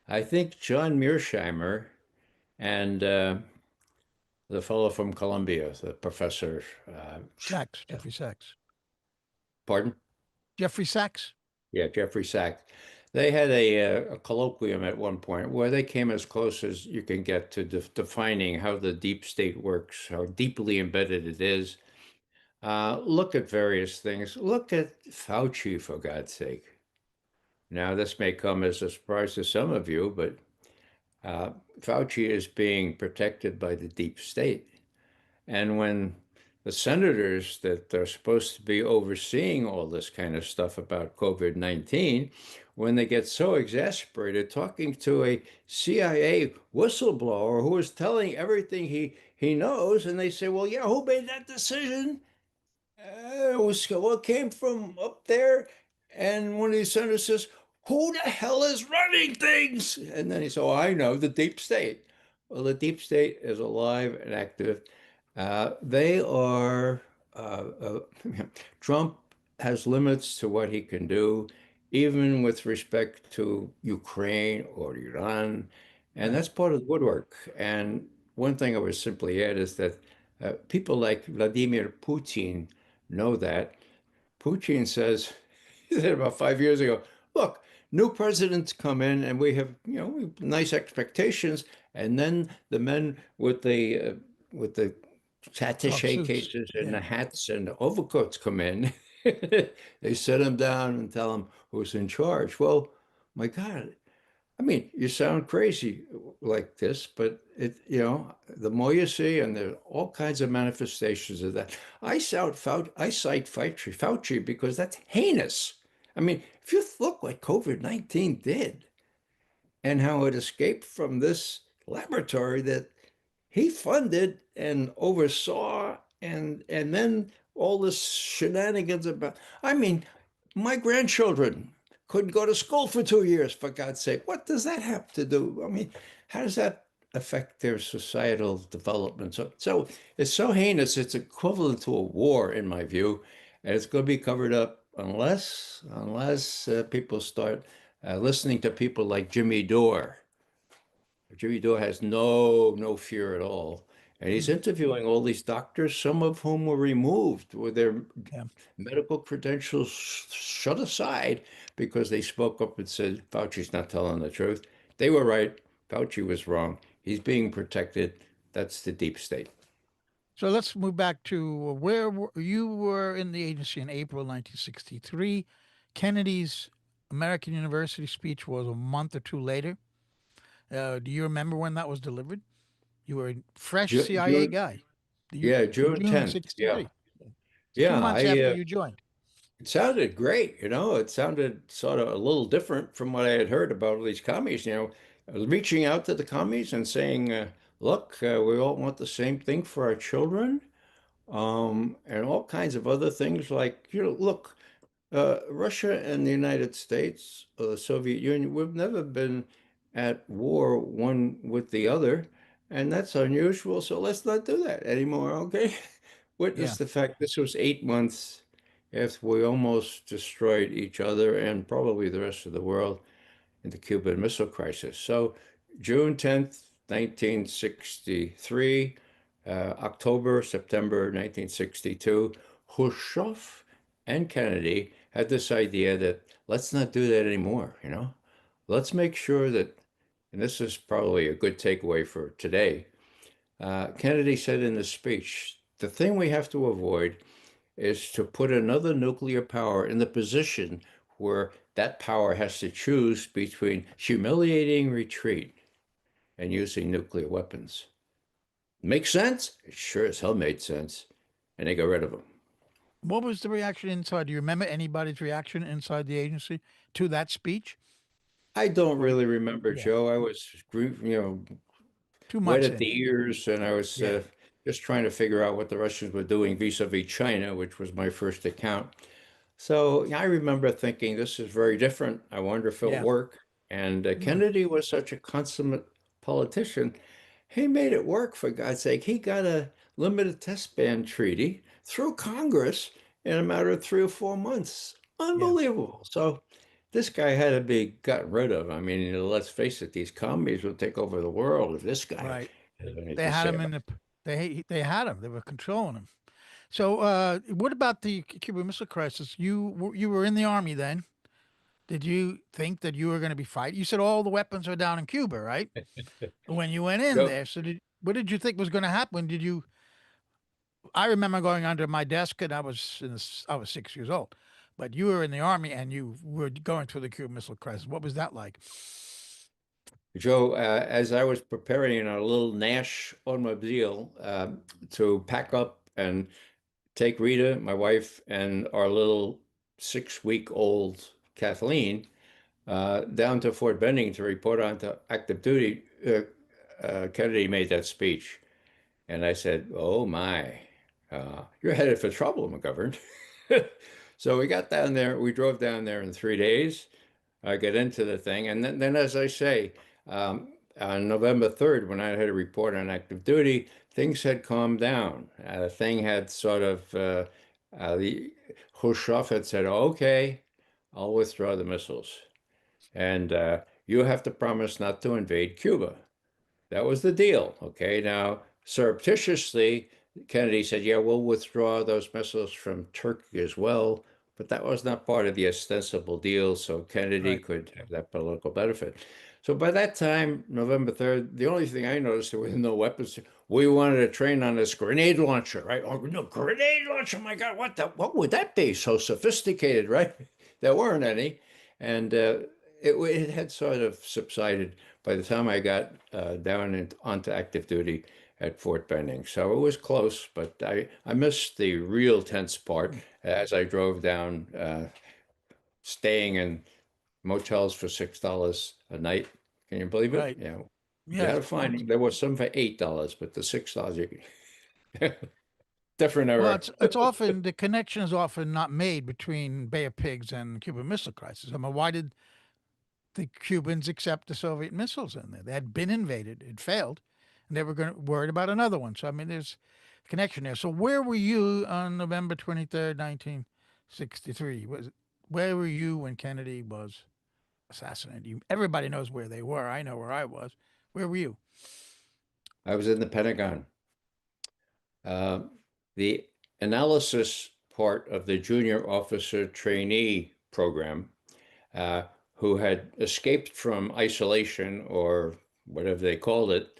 Speaker 3: I think John Mearsheimer and the fellow from Columbia, the professor,
Speaker 2: Jeffrey Sachs.
Speaker 3: pardon?
Speaker 2: Jeffrey Sachs?
Speaker 3: Yeah, Jeffrey Sachs. They had a colloquium at one point where they came as close as you can get to defining how the deep state works, how deeply embedded it is. Look at various things. Look at Fauci, for God's sake. Now, this may come as a surprise to some of you, but Fauci is being protected by the deep state. And when the senators that are supposed to be overseeing all this kind of stuff about COVID-19, when they get so exasperated talking to a CIA whistleblower who is telling everything he knows, and they say, well, yeah, who made that decision? It was what came from up there. And one of these senators says, who the hell is running things? And then he said, oh, I know, the deep state. Well, the deep state is alive and active. They are, Trump has limits to what he can do, even with respect to Ukraine or Iran. And
Speaker 2: Right.
Speaker 3: that's part of the woodwork. And one thing I would simply add is that people like Vladimir Putin know that. Putin says, he said about 5 years ago, look, new presidents come in and we have, nice expectations. And then the men with the
Speaker 2: Dark
Speaker 3: attaché
Speaker 2: suits.
Speaker 3: cases and
Speaker 2: Yeah.
Speaker 3: the hats and the overcoats come in. They sit them down and tell them who's in charge. Well, my God, I mean, you sound crazy like this, but the more you see, and there are all kinds of manifestations of that. I cite Fauci because that's heinous. I mean, if you look what COVID-19 did and how it escaped from this laboratory that he funded and oversaw, and then all this shenanigans about, I mean, my grandchildren couldn't go to school for 2 years, for God's sake. What does that have to do? I mean, how does that affect their societal development? So it's so heinous, it's equivalent to a war, in my view, and it's going to be covered up unless people start listening to people like Jimmy Dore. Jimmy Dore has no fear at all. And he's
Speaker 2: Mm.
Speaker 3: interviewing all these doctors, some of whom were removed with their
Speaker 2: Yeah.
Speaker 3: medical credentials shut aside because they spoke up and said, Fauci's not telling the truth. They were right. Fauci was wrong. He's being protected. That's the deep state.
Speaker 2: So let's move back to you were in the agency in April 1963. Kennedy's American University speech was a month or two later. Do you remember when that was delivered? You were a fresh CIA
Speaker 3: June,
Speaker 2: guy.
Speaker 3: yeah, June
Speaker 2: June
Speaker 3: 10th. Yeah.
Speaker 2: 63. It's two
Speaker 3: Yeah,
Speaker 2: months after you joined.
Speaker 3: it sounded great. It sounded sort of a little different from what I had heard about all these commies, reaching out to the commies and saying, look, we all want the same thing for our children, and all kinds of other things like, look, Russia and the United States, or the Soviet Union, we've never been at war one with the other, and that's unusual. So let's not do that anymore, okay?
Speaker 2: Yeah.
Speaker 3: Witness the fact this was 8 months after we almost destroyed each other and probably the rest of the world in the Cuban Missile Crisis. So June 10th, 1963, September 1962, Khrushchev and Kennedy had this idea that let's not do that anymore, Let's make sure that, and this is probably a good takeaway for today. Kennedy said in his speech, the thing we have to avoid is to put another nuclear power in the position where that power has to choose between humiliating retreat and using nuclear weapons. Makes sense? It sure as hell made sense. And they got rid of him.
Speaker 2: What was the reaction inside? Do you remember anybody's reaction inside the agency to that speech?
Speaker 3: I don't
Speaker 2: Or
Speaker 3: really remember,
Speaker 2: yeah,
Speaker 3: Joe. I was,
Speaker 2: 2 months
Speaker 3: wet at
Speaker 2: in.
Speaker 3: the ears, and I was
Speaker 2: Yeah,
Speaker 3: just trying to figure out what the Russians were doing vis-a-vis China, which was my first account. So yeah, I remember thinking this is very different. I wonder if it'll
Speaker 2: yeah,
Speaker 3: work. And
Speaker 2: yeah,
Speaker 3: Kennedy was such a consummate politician. He made it work, for God's sake. He got a limited test ban treaty through Congress in a matter of 3 or 4 months.
Speaker 2: yeah.
Speaker 3: Unbelievable. So this guy had to be gotten rid of. I mean, let's face it, these commies will take over the world if this guy
Speaker 2: Right.
Speaker 3: has anything
Speaker 2: They
Speaker 3: to
Speaker 2: had
Speaker 3: say
Speaker 2: him in
Speaker 3: about
Speaker 2: the. They had him. They were controlling him. So, what about the Cuban Missile Crisis? You were in the army then. Did you think that you were going to be fighting? You said all the weapons are down in Cuba, right?
Speaker 3: it.
Speaker 2: When you went in
Speaker 3: Joe,
Speaker 2: there, so what did you think was going to happen? Did you? I remember going under my desk, and I was 6 years old, but you were in the army and you were going through the Cuban Missile Crisis. What was that like?
Speaker 3: Joe, as I was preparing in our little Nash automobile to pack up and take Rita, my wife, and our little 6-week-old Kathleen down to Fort Benning to report on to active duty, Kennedy made that speech. And I said, oh my, you're headed for trouble, McGovern. So we got down there, we drove down there in 3 days. I get into the thing. And then as I say, on November 3rd, when I had a report on active duty, things had calmed down. The thing had sort of, the Khrushchev had said, okay, I'll withdraw the missiles. And you have to promise not to invade Cuba. That was the deal. Okay. Now, surreptitiously, Kennedy said, yeah, we'll withdraw those missiles from Turkey as well. But that was not part of the ostensible deal. So Kennedy
Speaker 2: Right.
Speaker 3: could have that political benefit. So by that time, November 3rd, the only thing I noticed there were no weapons. We wanted to train on this grenade launcher, right? Oh, no, grenade launcher. My God, what would that be? So sophisticated, right? There weren't any. And it had sort of subsided by the time I got down onto active duty at Fort Benning. So it was close, but I missed the real tense part as I drove down, staying in motels for $6 a night. Can you believe it?
Speaker 2: Right.
Speaker 3: Yeah. You had
Speaker 2: Yes.
Speaker 3: to find there was some for $8, but the $6 different
Speaker 2: Well,
Speaker 3: era.
Speaker 2: it's often the connection is often not made between Bay of Pigs and Cuban Missile Crisis. I mean, why did the Cubans accept the Soviet missiles in there? They had been invaded, it failed, and they were worried about another one. So I mean, there's a connection there. So where were you on November 23rd, 1963? Where were you when Kennedy was assassinated? Everybody knows where they were. I know where I was. Where were you?
Speaker 3: I was in the Pentagon. Uh, the analysis part of the junior officer trainee program, uh, who had escaped from isolation or whatever they called it.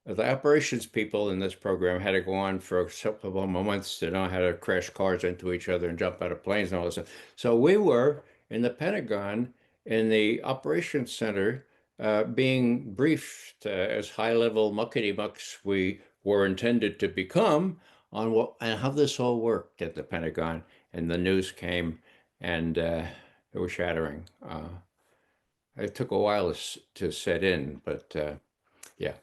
Speaker 3: The operations people in this program had to go on for a couple of months to know how to crash cars into each other and jump out of planes and all this stuff. So we were in the Pentagon in the operations center, being briefed as high-level muckety mucks we were intended to become on what and how this all worked at the Pentagon. And the news came, and it was shattering. It took a while to set in, but yeah,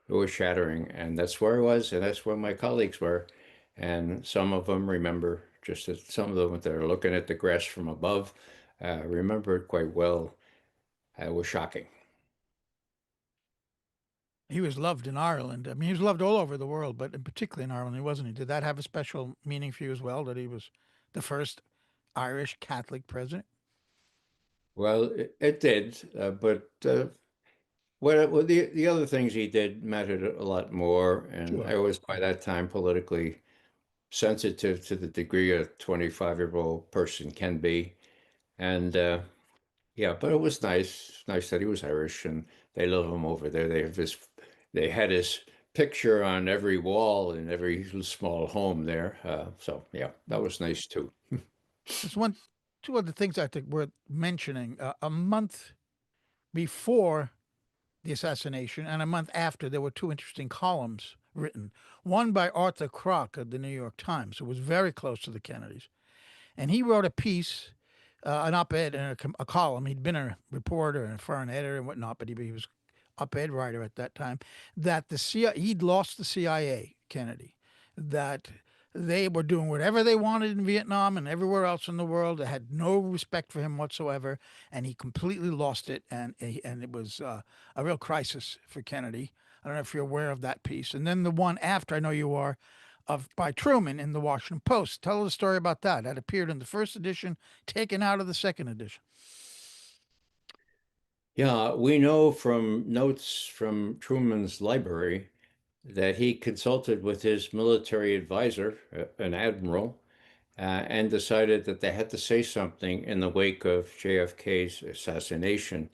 Speaker 3: it was shattering. And that's where I was, and that's where my colleagues were. And some of them remember, just as some of them that are looking at the grass from above, remember it quite well. It was shocking.
Speaker 2: He was loved in Ireland. I mean, he was loved all over the world, but particularly in Ireland, wasn't he? Did that have a special meaning for you as well? That he was the first Irish Catholic president?
Speaker 3: Well, it did, but the other things he did mattered a lot more. And
Speaker 2: Sure.
Speaker 3: I was by that time politically sensitive to the degree a 25-year-old person can be. And yeah, but it was nice. Nice that he was Irish, and they love him over there. They had his picture on every wall in every small home there. So yeah, that was nice too.
Speaker 2: There's two other things I think worth mentioning. A month before the assassination and a month after, there were two interesting columns written. One by Arthur Kroc of the New York Times, who was very close to the Kennedys. And he wrote a piece, an op-ed and a column. He'd been a reporter and a foreign editor and whatnot, but he was op-ed writer at that time, that the CIA, he'd lost the CIA, Kennedy, that they were doing whatever they wanted in Vietnam and everywhere else in the world. They had no respect for him whatsoever, and he completely lost it, and it was a real crisis for Kennedy. I don't know if you're aware of that piece. And then the one after, I know you are, of by Truman in the Washington Post. Tell the story about that. That appeared in the first edition, taken out of the second edition.
Speaker 3: Yeah, we know from notes from Truman's library that he consulted with his military advisor, an admiral, and decided that they had to say something in the wake of JFK's assassination.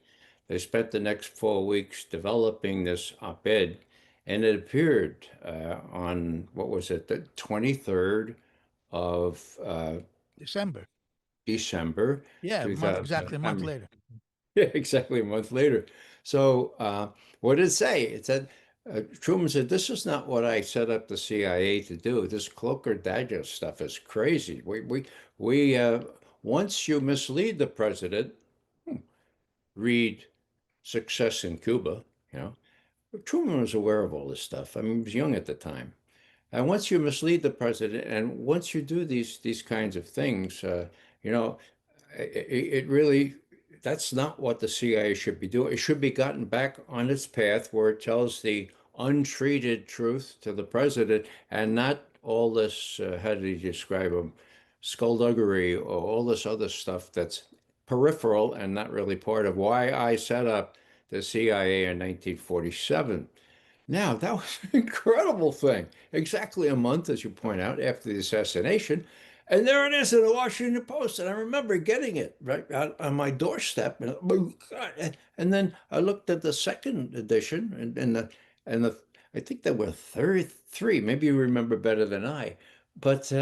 Speaker 3: They spent the next 4 weeks developing this op-ed, and it appeared on, what was it, the 23rd of
Speaker 2: December.
Speaker 3: December
Speaker 2: Yeah, exactly
Speaker 3: 2000.
Speaker 2: a month later.
Speaker 3: Yeah, exactly a month later. So, what did it say? It said, Truman said, "This is not what I set up the CIA to do. This Cloaker Digest stuff is crazy. We once you mislead the president, read Success in Cuba, you know, Truman was aware of all this stuff. I mean, he was young at the time. And once you mislead the president, and once you do these kinds of things, you know, it really, that's not what the CIA should be doing. It should be gotten back on its path where it tells the untreated truth to the president, and not all this, how did he describe them, skullduggery or all this other stuff that's peripheral and not really part of why I set up the CIA in 1947. Now, that was an incredible thing. Exactly a month, as you point out, after the assassination. And there it is in the Washington Post. And I remember getting it right out on my doorstep. And, oh, God. And then I looked at the second edition, and I think there were 33. Maybe you remember better than I. But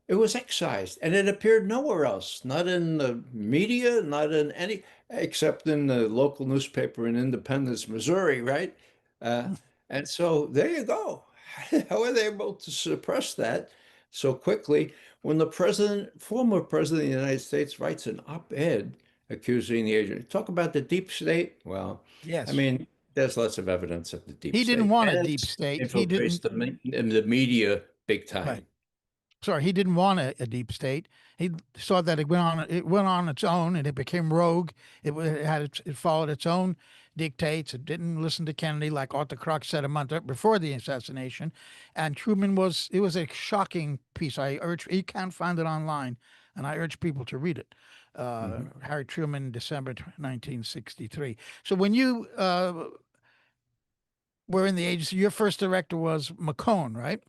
Speaker 3: it was excised, and it appeared nowhere else, not in the media, not in any, except in the local newspaper in Independence, Missouri, right? Uh, and so there you go. How are they able to suppress that so quickly when the president, former president of the United States, writes an op-ed accusing the agent? Talk about the deep state. Well, I
Speaker 2: Yes.
Speaker 3: mean, there's lots of evidence of the deep
Speaker 2: He didn't
Speaker 3: state,
Speaker 2: want a
Speaker 3: and
Speaker 2: deep
Speaker 3: it
Speaker 2: state. He
Speaker 3: infiltrates
Speaker 2: didn't.
Speaker 3: the media big
Speaker 2: Right.
Speaker 3: time.
Speaker 2: Sorry, he didn't want a deep state. He saw that it went on its own, and it became rogue. It followed its own dictates. It didn't listen to Kennedy, like Arthur Kroc said a month before the assassination. And it was a shocking piece. You can't find it online, and I urge people to read it. Harry Truman, December 1963. So when you were in the agency, your first director was McCone, right?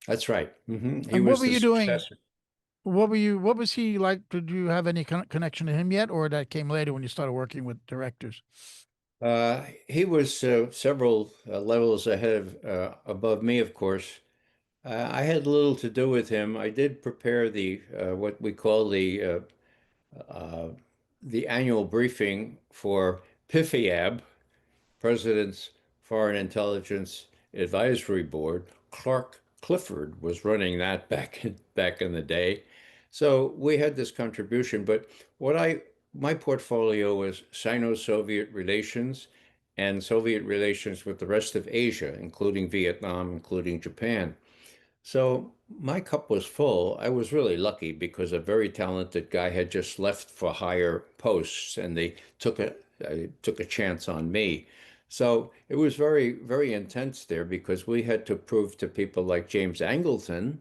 Speaker 3: That's right. He
Speaker 2: And what
Speaker 3: was
Speaker 2: were
Speaker 3: the
Speaker 2: you doing?
Speaker 3: successor.
Speaker 2: What was he like? Did you have any connection to him yet, or that came later when you started working with directors?
Speaker 3: He was several levels above me, of course. I had little to do with him. I did prepare the what we call uh, the annual briefing for PIFIAB, President's Foreign Intelligence Advisory Board. Clark Clifford was running that back in the day. So we had this contribution, but what I my portfolio was Sino-Soviet relations and Soviet relations with the rest of Asia, including Vietnam, including Japan. So my cup was full. I was really lucky because a very talented guy had just left for higher posts, and they took a chance on me. So it was very, very intense there because we had to prove to people like James Angleton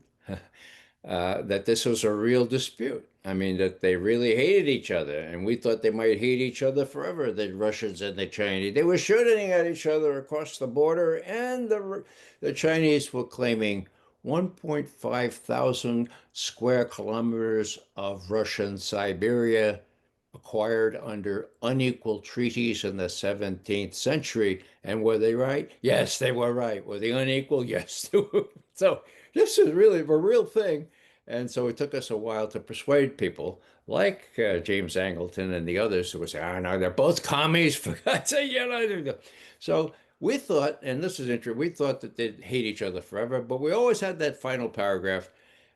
Speaker 3: that this was a real dispute. I mean, that they really hated each other, and we thought they might hate each other forever, the Russians and the Chinese. They were shooting at each other across the border, and the Chinese were claiming 1.5 thousand square kilometers of Russian Siberia acquired under unequal treaties in the 17th century. And were they right? Yes, they were right. Were they unequal? Yes, they were. So this is really a real thing. And so it took us a while to persuade people like James Angleton and the others who would say, oh, no, they're both commies. For God's sake, you know. So we thought, and this is interesting, we thought that they'd hate each other forever, but we always had that final paragraph.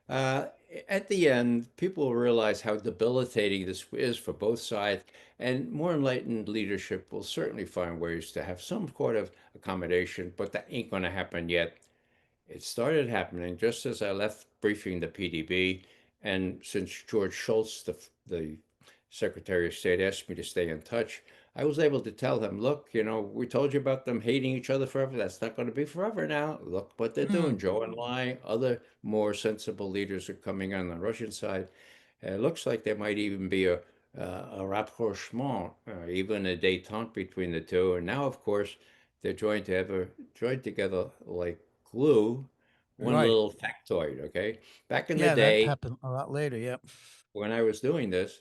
Speaker 3: Uh, at the end, people realize how debilitating this is for both sides, and more enlightened leadership will certainly find ways to have some sort of accommodation, but that ain't going to happen yet. It started happening just as I left briefing the PDB, and since George Shultz, the Secretary of State, asked me to stay in touch, I was able to tell him, look, we told you about them hating each other forever. That's not going to be forever now. Look what they're
Speaker 2: Hmm.
Speaker 3: doing. Joe and Lai, other more sensible leaders are coming on the Russian side. It looks like there might even be a rapprochement, even a détente between the two. And now, of course, they're joined together like glue. One
Speaker 2: Right.
Speaker 3: little factoid, okay? Back in the
Speaker 2: Yeah, that
Speaker 3: day,
Speaker 2: happened a lot later. Yep.
Speaker 3: when I was doing this,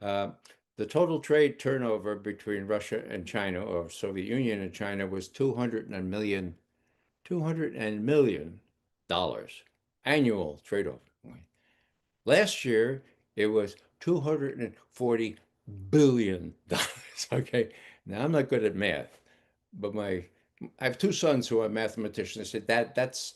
Speaker 3: uh, the total trade turnover between Russia and China, or Soviet Union and China, was 200 million dollars annual trade off. Last year, it was $240 billion. Okay. Now, I'm not good at math, but I have two sons who are mathematicians. They said, that's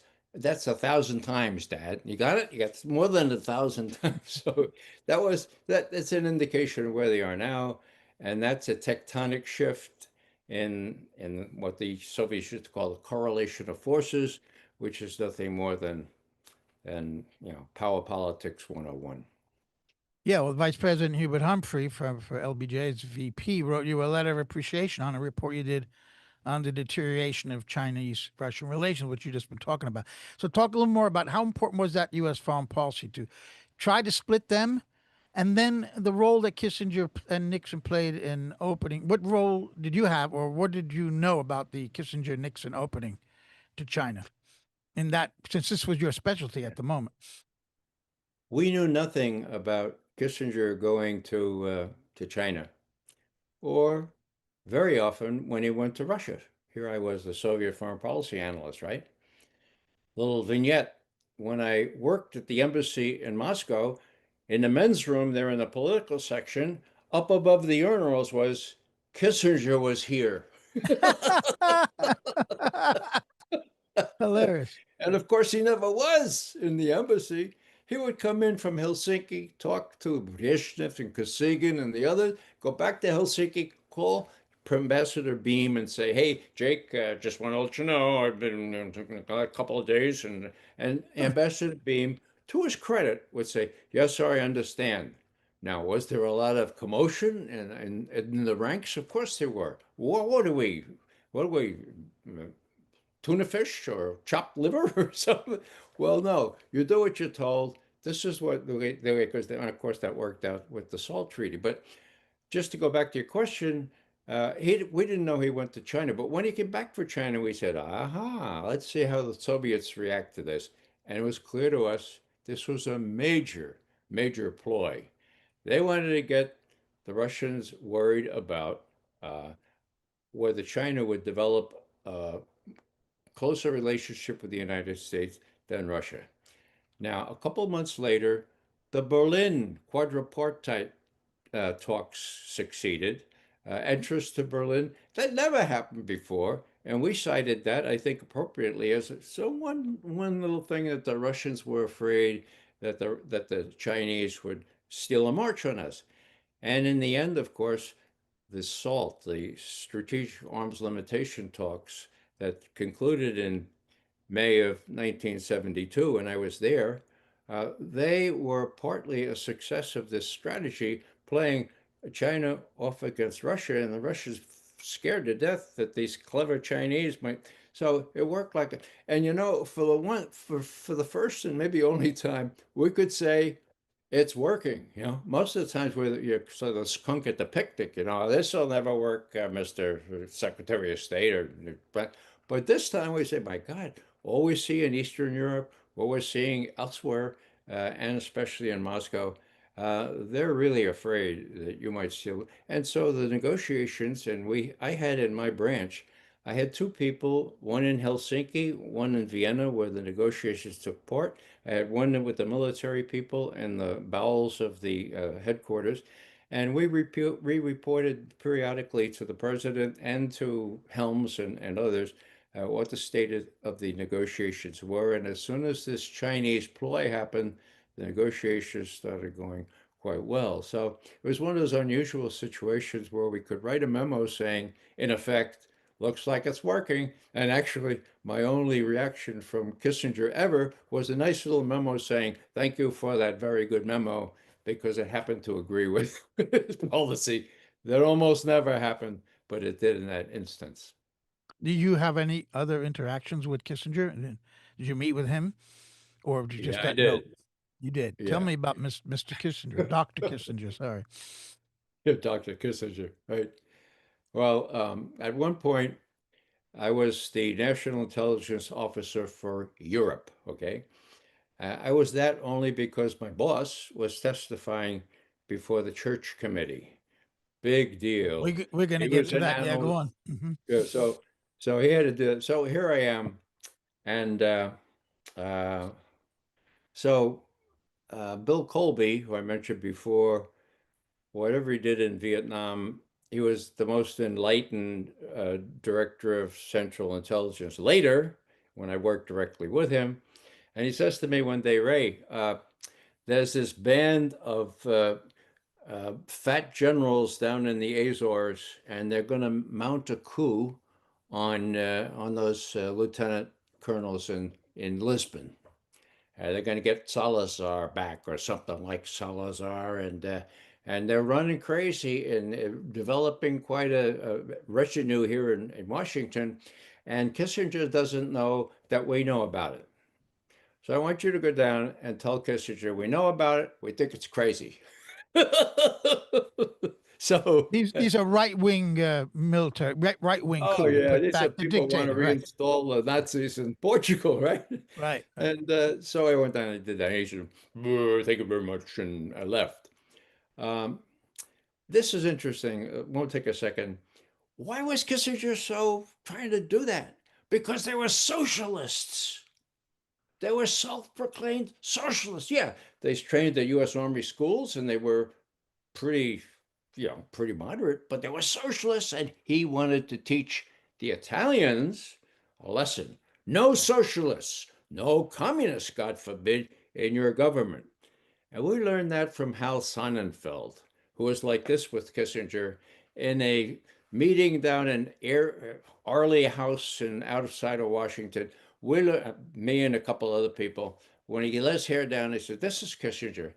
Speaker 3: 1,000 times, Dad. You got it? You got more than 1,000 times. So that's an indication of where they are now. And that's a tectonic shift in what the Soviets used to call the correlation of forces, which is nothing more than power politics 101.
Speaker 2: Yeah, well, Vice President Hubert Humphrey for LBJ's VP wrote you a letter of appreciation on a report you did on the deterioration of Chinese-Russian relations, which you just been talking about. So talk a little more about how important was that U.S. foreign policy to try to split them, and then the role that Kissinger and Nixon played in opening. What role did you have, or what did you know about the Kissinger-Nixon opening to China in that, since this was your specialty at the moment?
Speaker 3: We knew nothing about Kissinger going to China, or very often when he went to Russia. Here I was, the Soviet foreign policy analyst, right? Little vignette. When I worked at the embassy in Moscow, in the men's room there in the political section, up above the urinals was Kissinger was here.
Speaker 2: Hilarious.
Speaker 3: And of course, he never was in the embassy. He would come in from Helsinki, talk to Brezhnev and Kosygin and the others, go back to Helsinki, call Ambassador Beam and say, "Hey, Jake, just want to let you know I've been a couple of days," and Ambassador Beam, to his credit, would say, "Yes, sir, I understand." Now, was there a lot of commotion in the ranks? Of course there were. What do we tuna fish or chopped liver or something? Well, no, you do what you're told. This is what the way, because of course that worked out with the SALT treaty. But just to go back to your question, we didn't know he went to China, but when he came back for China, we said, aha, let's see how the Soviets react to this. And it was clear to us this was a major, major ploy. They wanted to get the Russians worried about whether China would develop closer relationship with the United States than Russia. Now, a couple of months later, the Berlin quadripartite talks succeeded. Entrance to Berlin, that never happened before. And we cited that, I think, appropriately as one little thing that the Russians were afraid that the Chinese would steal a march on us. And in the end, of course, the SALT, the Strategic Arms Limitation talks that concluded in May of 1972, and I was there, they were partly a success of this strategy, playing China off against Russia, and the Russians scared to death that these clever Chinese might. So it worked like it. And for the first and maybe only time, we could say it's working. Most of the times you're sort of skunk at the picnic. This will never work, Mr. Secretary of State, but this time we say, my God, all we see in Eastern Europe, what we're seeing elsewhere, and especially in Moscow, they're really afraid that you might steal. And so the negotiations, and I had in my branch, I had two people, one in Helsinki, one in Vienna, where the negotiations took part. I had one with the military people in the bowels of the headquarters. And we reported periodically to the president and to Helms and others what the state of the negotiations were. And as soon as this Chinese ploy happened, the negotiations started going quite well. So it was one of those unusual situations where we could write a memo saying, in effect, looks like it's working. And actually, my only reaction from Kissinger ever was a nice little memo saying, thank you for that very good memo, because it happened to agree with his policy. That almost never happened, but it did in that instance.
Speaker 2: Do you have any other interactions with Kissinger? Did you meet with him, or did you just
Speaker 3: Yeah, I
Speaker 2: that note?
Speaker 3: did.
Speaker 2: You did. Tell
Speaker 3: Yeah.
Speaker 2: me about Mr. Kissinger, Dr. Kissinger. Sorry.
Speaker 3: Dr. Kissinger, right? Well, at one point, I was the National Intelligence Officer for Europe, okay? I was that only because my boss was testifying before the church committee. Big deal.
Speaker 2: We're going to
Speaker 3: He
Speaker 2: get
Speaker 3: was
Speaker 2: to
Speaker 3: an
Speaker 2: that. Yeah, go
Speaker 3: analyst.
Speaker 2: on.
Speaker 3: Yeah, so he had to do it. So here I am. And uh, so Bill Colby, who I mentioned before, whatever he did in Vietnam, he was the most enlightened director of Central Intelligence. Later, when I worked directly with him, and he says to me one day, Ray, there's this band of fat generals down in the Azores, and they're going to mount a coup on those lieutenant colonels in Lisbon. They're going to get Salazar back or something like Salazar, and they're running crazy and developing quite a retinue here in Washington. And Kissinger doesn't know that we know about it. So I want you to go down and tell Kissinger we know about it. We think it's crazy. So,
Speaker 2: These are right wing military, right wing
Speaker 3: oh
Speaker 2: coup to
Speaker 3: yeah,
Speaker 2: put
Speaker 3: these are
Speaker 2: back the
Speaker 3: people who want to
Speaker 2: dictator. Right.
Speaker 3: reinstall the Nazis in Portugal, right?
Speaker 2: Right. Right.
Speaker 3: And so I went down and did that. And he said, "Thank you very much," and I left. Um, this is interesting. It won't take a second. Why was Kissinger so trying to do that? Because they were socialists. They were self-proclaimed socialists. Yeah, they trained at U.S. Army schools, and they were pretty, pretty moderate, but they were socialists, and he wanted to teach the Italians a lesson. No socialists, no communists, God forbid, in your government. And we learned that from Hal Sonnenfeld, who was like this with Kissinger in a meeting down in Arley House in outside of Washington. Me and a couple other people, when he let his hair down, he said, "This is Kissinger.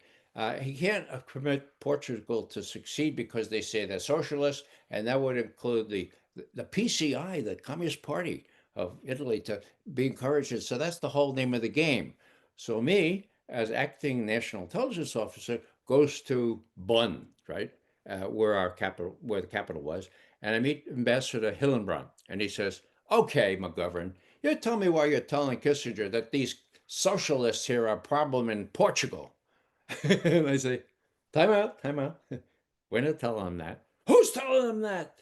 Speaker 3: He can't permit Portugal to succeed because they say they're socialists, and that would include the PCI, the Communist Party of Italy, to be encouraged. And so that's the whole name of the game. So me, as acting national intelligence officer, goes to Bonn, right, where the capital was, and I meet Ambassador Hillenbrand, and he says, "Okay, McGovern, you tell me why you're telling Kissinger that these socialists here are a problem in Portugal." And I say, "Time out, time out. We're not telling him that. Who's telling him that?"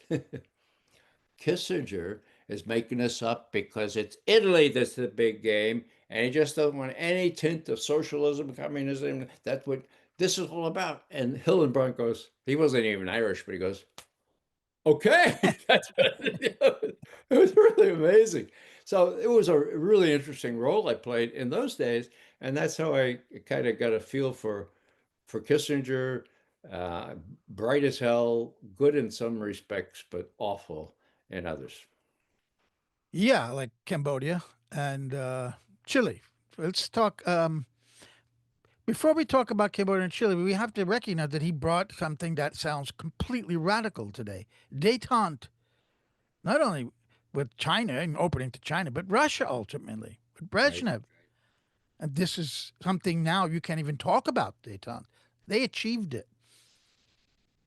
Speaker 3: Kissinger is making this up because it's Italy that's the big game, and he just doesn't want any tint of socialism, communism. That's what this is all about. And Hillenbrand goes, he wasn't even Irish, but he goes, "Okay." That's what it was really amazing. So it was a really interesting role I played in those days, and that's how I kind of got a feel for Kissinger. Uh, Bright as hell, good in some respects, but awful in others.
Speaker 2: Yeah, like Cambodia and Chile. Let's talk. Before we talk about Cambodia and Chile, we have to recognize that he brought something that sounds completely radical today. Détente, not only with China and opening to China, but Russia ultimately, with
Speaker 3: Right.
Speaker 2: Brezhnev. And this is something now you can't even talk about détente. They achieved it.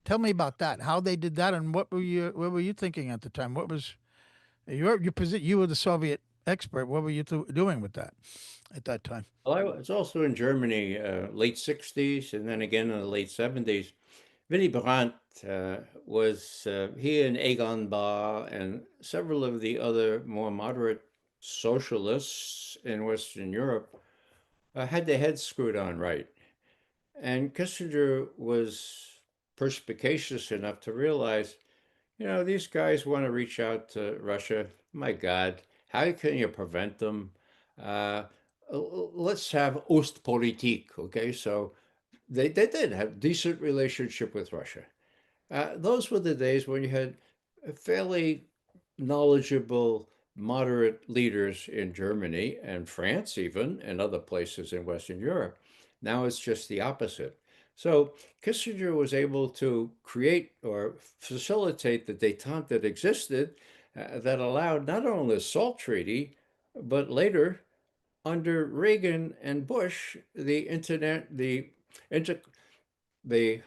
Speaker 2: Tell me about that. How they did that, and what were you thinking at the time? What was your position? You were the Soviet expert. What were you doing with that at that time?
Speaker 3: Well, I was also in Germany, late 60s, and then again in the late 70s. Willy Brandt was, he and Egon Bahr and several of the other more moderate socialists in Western Europe had their heads screwed on right. And Kissinger was perspicacious enough to realize, these guys want to reach out to Russia. My God, how can you prevent them? Uh, let's have Ostpolitik, okay? So they did have decent relationship with Russia. Those were the days when you had fairly knowledgeable, moderate leaders in Germany and France, even, and other places in Western Europe. Now it's just the opposite. So Kissinger was able to create or facilitate the détente that existed that allowed not only the SALT Treaty, but later under Reagan and Bush, inter, the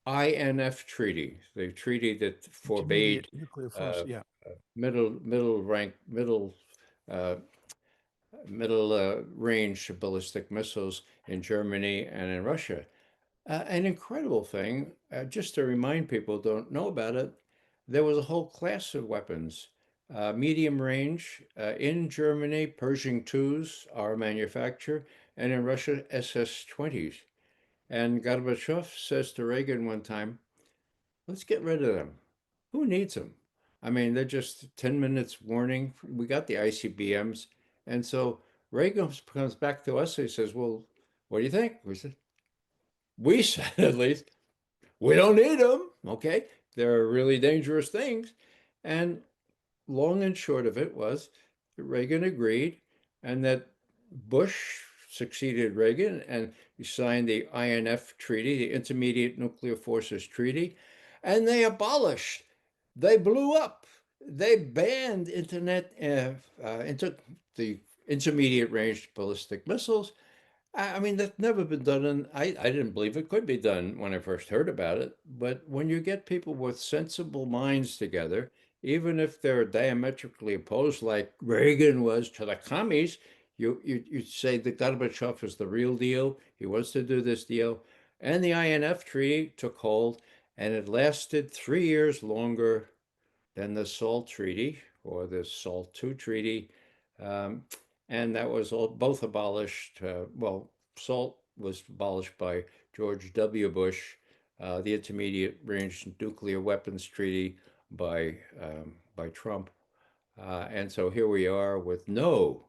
Speaker 3: INF treaty, the treaty that
Speaker 2: Intermediate
Speaker 3: forbade
Speaker 2: nuclear force.
Speaker 3: uh,
Speaker 2: Yeah.
Speaker 3: middle uh, middle range ballistic missiles in Germany and in Russia. An incredible thing, just to remind people who don't know about it, there was a whole class of weapons, medium range in Germany, Pershing 2s are manufactured, and in Russia, SS-20s. And Gorbachev says to Reagan one time, let's get rid of them. Who needs them? I mean, they're just 10 minutes warning. We got the ICBMs. And so Reagan comes back to us and he says, well, what do you think? We said at least, we don't need them. Okay. They're really dangerous things. And long and short of it was that Reagan agreed and that Bush succeeded Reagan and he signed the INF Treaty, the Intermediate Nuclear Forces Treaty, and they abolished, they blew up, they banned the intermediate range ballistic missiles. I mean, that's never been done, and I didn't believe it could be done when I first heard about it. But when you get people with sensible minds together, even if they're diametrically opposed, like Reagan was to the commies, you say that Gorbachev is the real deal. He wants to do this deal. And the INF Treaty took hold, and it lasted 3 years longer than the SALT Treaty or the SALT II Treaty. Um, and that was all both abolished. Well, SALT was abolished by George W. Bush, the Intermediate Range Nuclear Weapons Treaty by Trump. And so here we are with no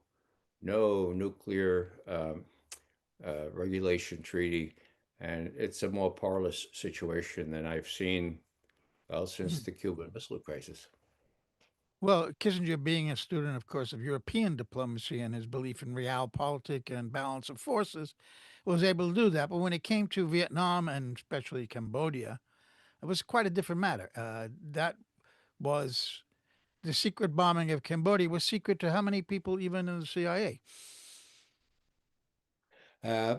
Speaker 3: nuclear regulation treaty. And it's a more parlous situation than I've seen, well, since
Speaker 2: Mhm.
Speaker 3: the Cuban Missile Crisis.
Speaker 2: Well, Kissinger, being a student, of course, of European diplomacy and his belief in realpolitik and balance of forces, was able to do that. But when it came to Vietnam and especially Cambodia, it was quite a different matter. That was the secret bombing of Cambodia was secret to how many people, even in the CIA?
Speaker 3: Uh,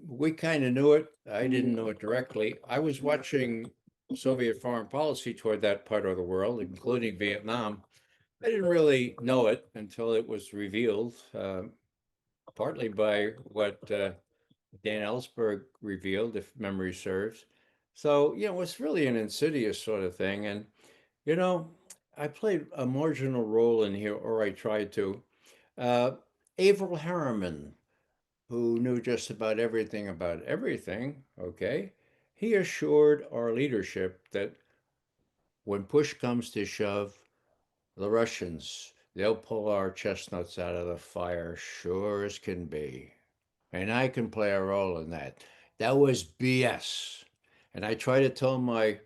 Speaker 3: we kind of knew it. I didn't know it directly. I was watching Soviet foreign policy toward that part of the world, including Vietnam. I didn't really know it until it was revealed, partly by what Dan Ellsberg revealed, if memory serves. So, it's really an insidious sort of thing. And, you know, I played a marginal role in here, or I tried to. Uh, Averell Harriman, who knew just about everything, okay, he assured our leadership that when push comes to shove, the Russians, they'll pull our chestnuts out of the fire sure as can be. And I can play a role in that. That was BS. And I try to tell my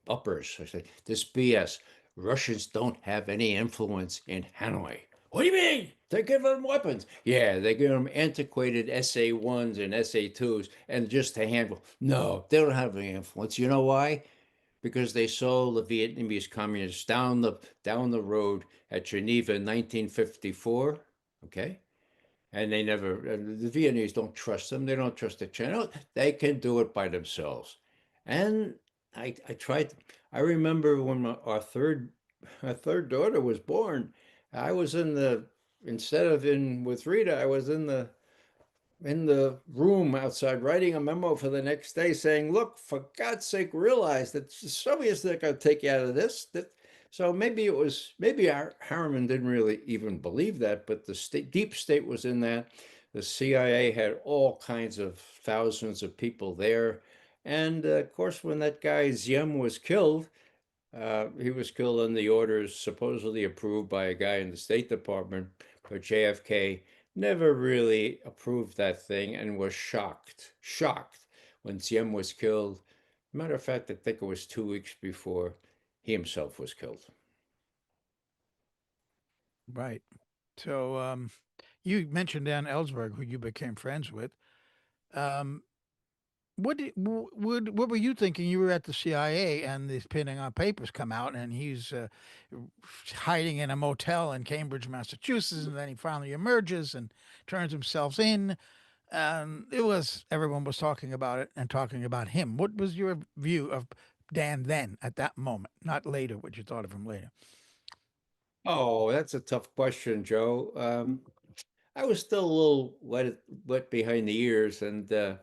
Speaker 3: uppers, I say, this BS. Russians don't have any influence in Hanoi. What do you mean? They give them weapons. Yeah, they give them antiquated SA-1s and SA-2s and just a handful. No, they don't have any influence. You know why? Because they saw the Vietnamese communists down the road at Geneva in 1954. Okay, and they never the Vietnamese don't trust them. They don't trust the China. They can do it by themselves. And I tried. I remember when our third my third daughter was born, I was in the instead of in with Rita, I was in the room outside writing a memo for the next day saying, look, for God's sake, realize that the Soviets are going to take you out of this. So maybe it was, maybe Harriman didn't really even believe that, but the deep state was in that. The CIA had all kinds of thousands of people there. And of course, when that guy Ziem was killed, he was killed on the orders supposedly approved by a guy in the State Department, but JFK never really approved that thing and was shocked when Siem was killed. Matter of fact, I think it was 2 weeks before he himself was killed.
Speaker 2: Right. So you mentioned Dan Ellsberg, who you became friends with. Um, what were you thinking? You were at the CIA, and these Pentagon Papers come out, and he's hiding in a motel in Cambridge, Massachusetts, and then he finally emerges and turns himself in. It was everyone was talking about it and talking about him. What was your view of Dan then at that moment, not later? What you thought of him later?
Speaker 3: Oh, that's a tough question, Joe. I was still a little wet behind the ears, and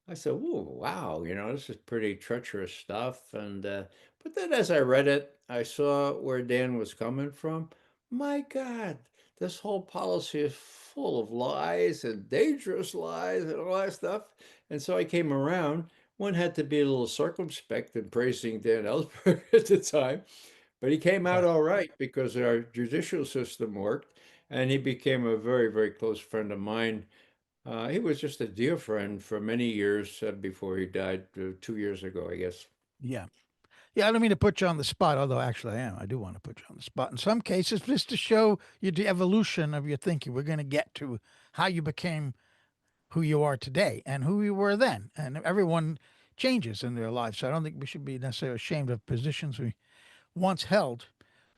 Speaker 3: I said, "Ooh, wow, this is pretty treacherous stuff." And but then as I read it, I saw where Dan was coming from. My God, this whole policy is full of lies and dangerous lies and all that stuff. And so I came around. One had to be a little circumspect in praising Dan Ellsberg at the time, but he came out
Speaker 2: Right.
Speaker 3: all right because our judicial system worked, and he became a very, very close friend of mine. He was just a dear friend for many years before he died 2 years ago, I guess.
Speaker 2: Yeah. Yeah, I don't mean to put you on the spot, although actually I am. I do want to put you on the spot in some cases, just to show you the evolution of your thinking. We're going to get to how you became who you are today and who you were then. And everyone changes in their lives. So I don't think we should be necessarily ashamed of positions we once held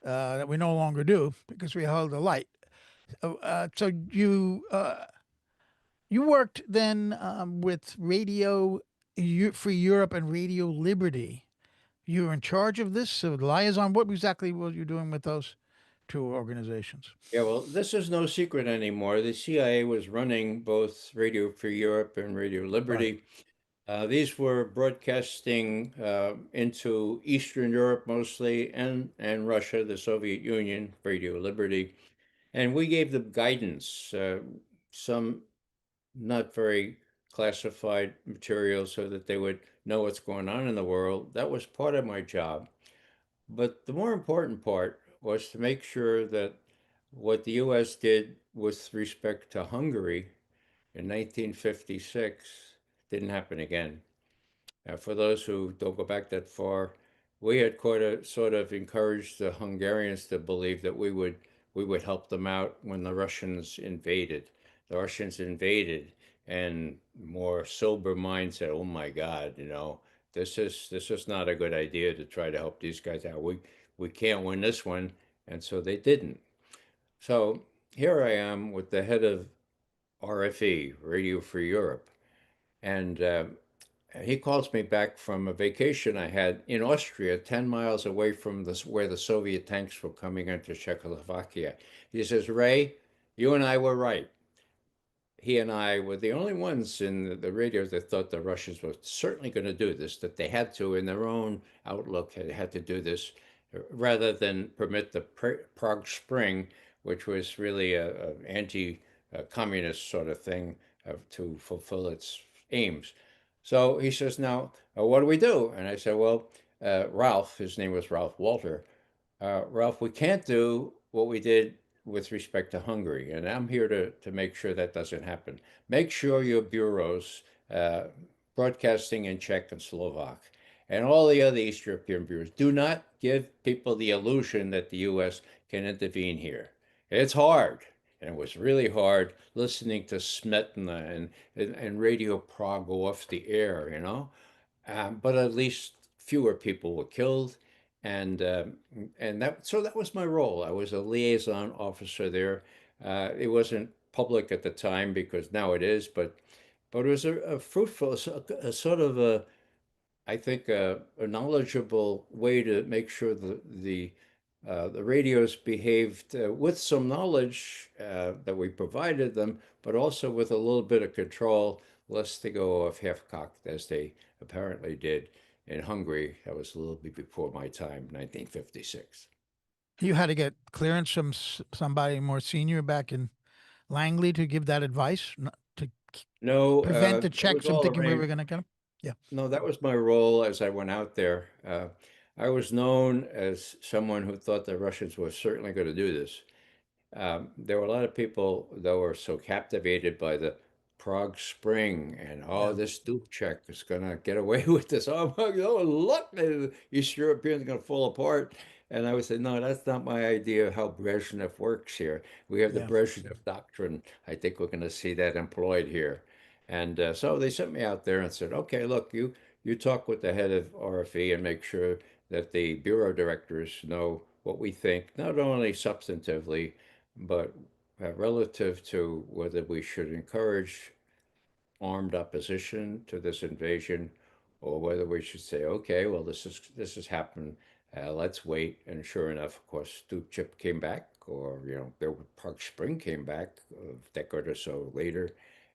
Speaker 2: that we no longer do because we held a light. So you worked then with Radio Free Europe and Radio Liberty. You were in charge of this, so liaison. What exactly were you doing with those two organizations?
Speaker 3: Yeah, well, this is no secret anymore. The CIA was running both Radio Free Europe and Radio
Speaker 2: Right.
Speaker 3: Liberty. These were broadcasting into Eastern Europe mostly and Russia, the Soviet Union, Radio Liberty. And we gave them guidance, some not very classified material so that they would know what's going on in the world. That was part of my job. But the more important part was to make sure that what the US did with respect to Hungary in 1956 didn't happen again. For those who don't go back that far, we had quite a sort of encouraged the Hungarians to believe that we would help them out when the Russians invaded. The Russians invaded, and more sober minds said, "Oh my God, this is not a good idea to try to help these guys out. We can't win this one," and so they didn't. So here I am with the head of RFE, Radio Free Europe, and he calls me back from a vacation I had in Austria, 10 miles away from where the Soviet tanks were coming into Czechoslovakia. He says, Ray, you and I were right. He and I were the only ones in the radios that thought the Russians were certainly going to do this, that they had to, in their own outlook, had to do this rather than permit the Prague Spring, which was really a anti-communist sort of thing to fulfill its aims. So he says, now, what do we do? And I said, well, Ralph, his name was Ralph Walter, Ralph, we can't do what we did with respect to Hungary, and I'm here to make sure that doesn't happen. Make sure your bureaus, uh, broadcasting in Czech and Slovak, and all the other East European bureaus, do not give people the illusion that the U.S. can intervene here. It's hard, and it was really hard listening to Smetana and Radio Prague go off the air. But at least fewer people were killed, and that was my role. I was a liaison officer there. It wasn't public at the time because now it is, but it was a fruitful, a sort of I think a knowledgeable way to make sure the the radios behaved with some knowledge that we provided them, but also with a little bit of control, lest they go off half-cocked as they apparently did in Hungary. That was a little bit before my time, 1956.
Speaker 2: You had to get clearance from somebody more senior back in Langley to give that advice to
Speaker 3: No,
Speaker 2: prevent the
Speaker 3: it was
Speaker 2: Czechs from
Speaker 3: all
Speaker 2: thinking we were
Speaker 3: arranged.
Speaker 2: going to get them. Yeah,
Speaker 3: No, that was my role as I went out there. I was known as someone who thought the Russians were certainly going to do this. There were a lot of people that were so captivated by the Prague Spring and oh,
Speaker 2: yeah,
Speaker 3: this Dubček is going to get away with this. Oh my God, look, the East Europeans are going to fall apart. And I would say, no, that's not my idea of how Brezhnev works here. We have the
Speaker 2: yeah.
Speaker 3: Brezhnev doctrine. I think we're going to see that employed here. And so they sent me out there and said, okay, look, you talk with the head of RFE and make sure that the bureau directors know what we think, not only substantively, but relative to whether we should encourage armed opposition to this invasion, or whether we should say, okay, well, this has happened. Let's wait. And sure enough, of course, Chip came back, or there Park Spring came back a decade or so later.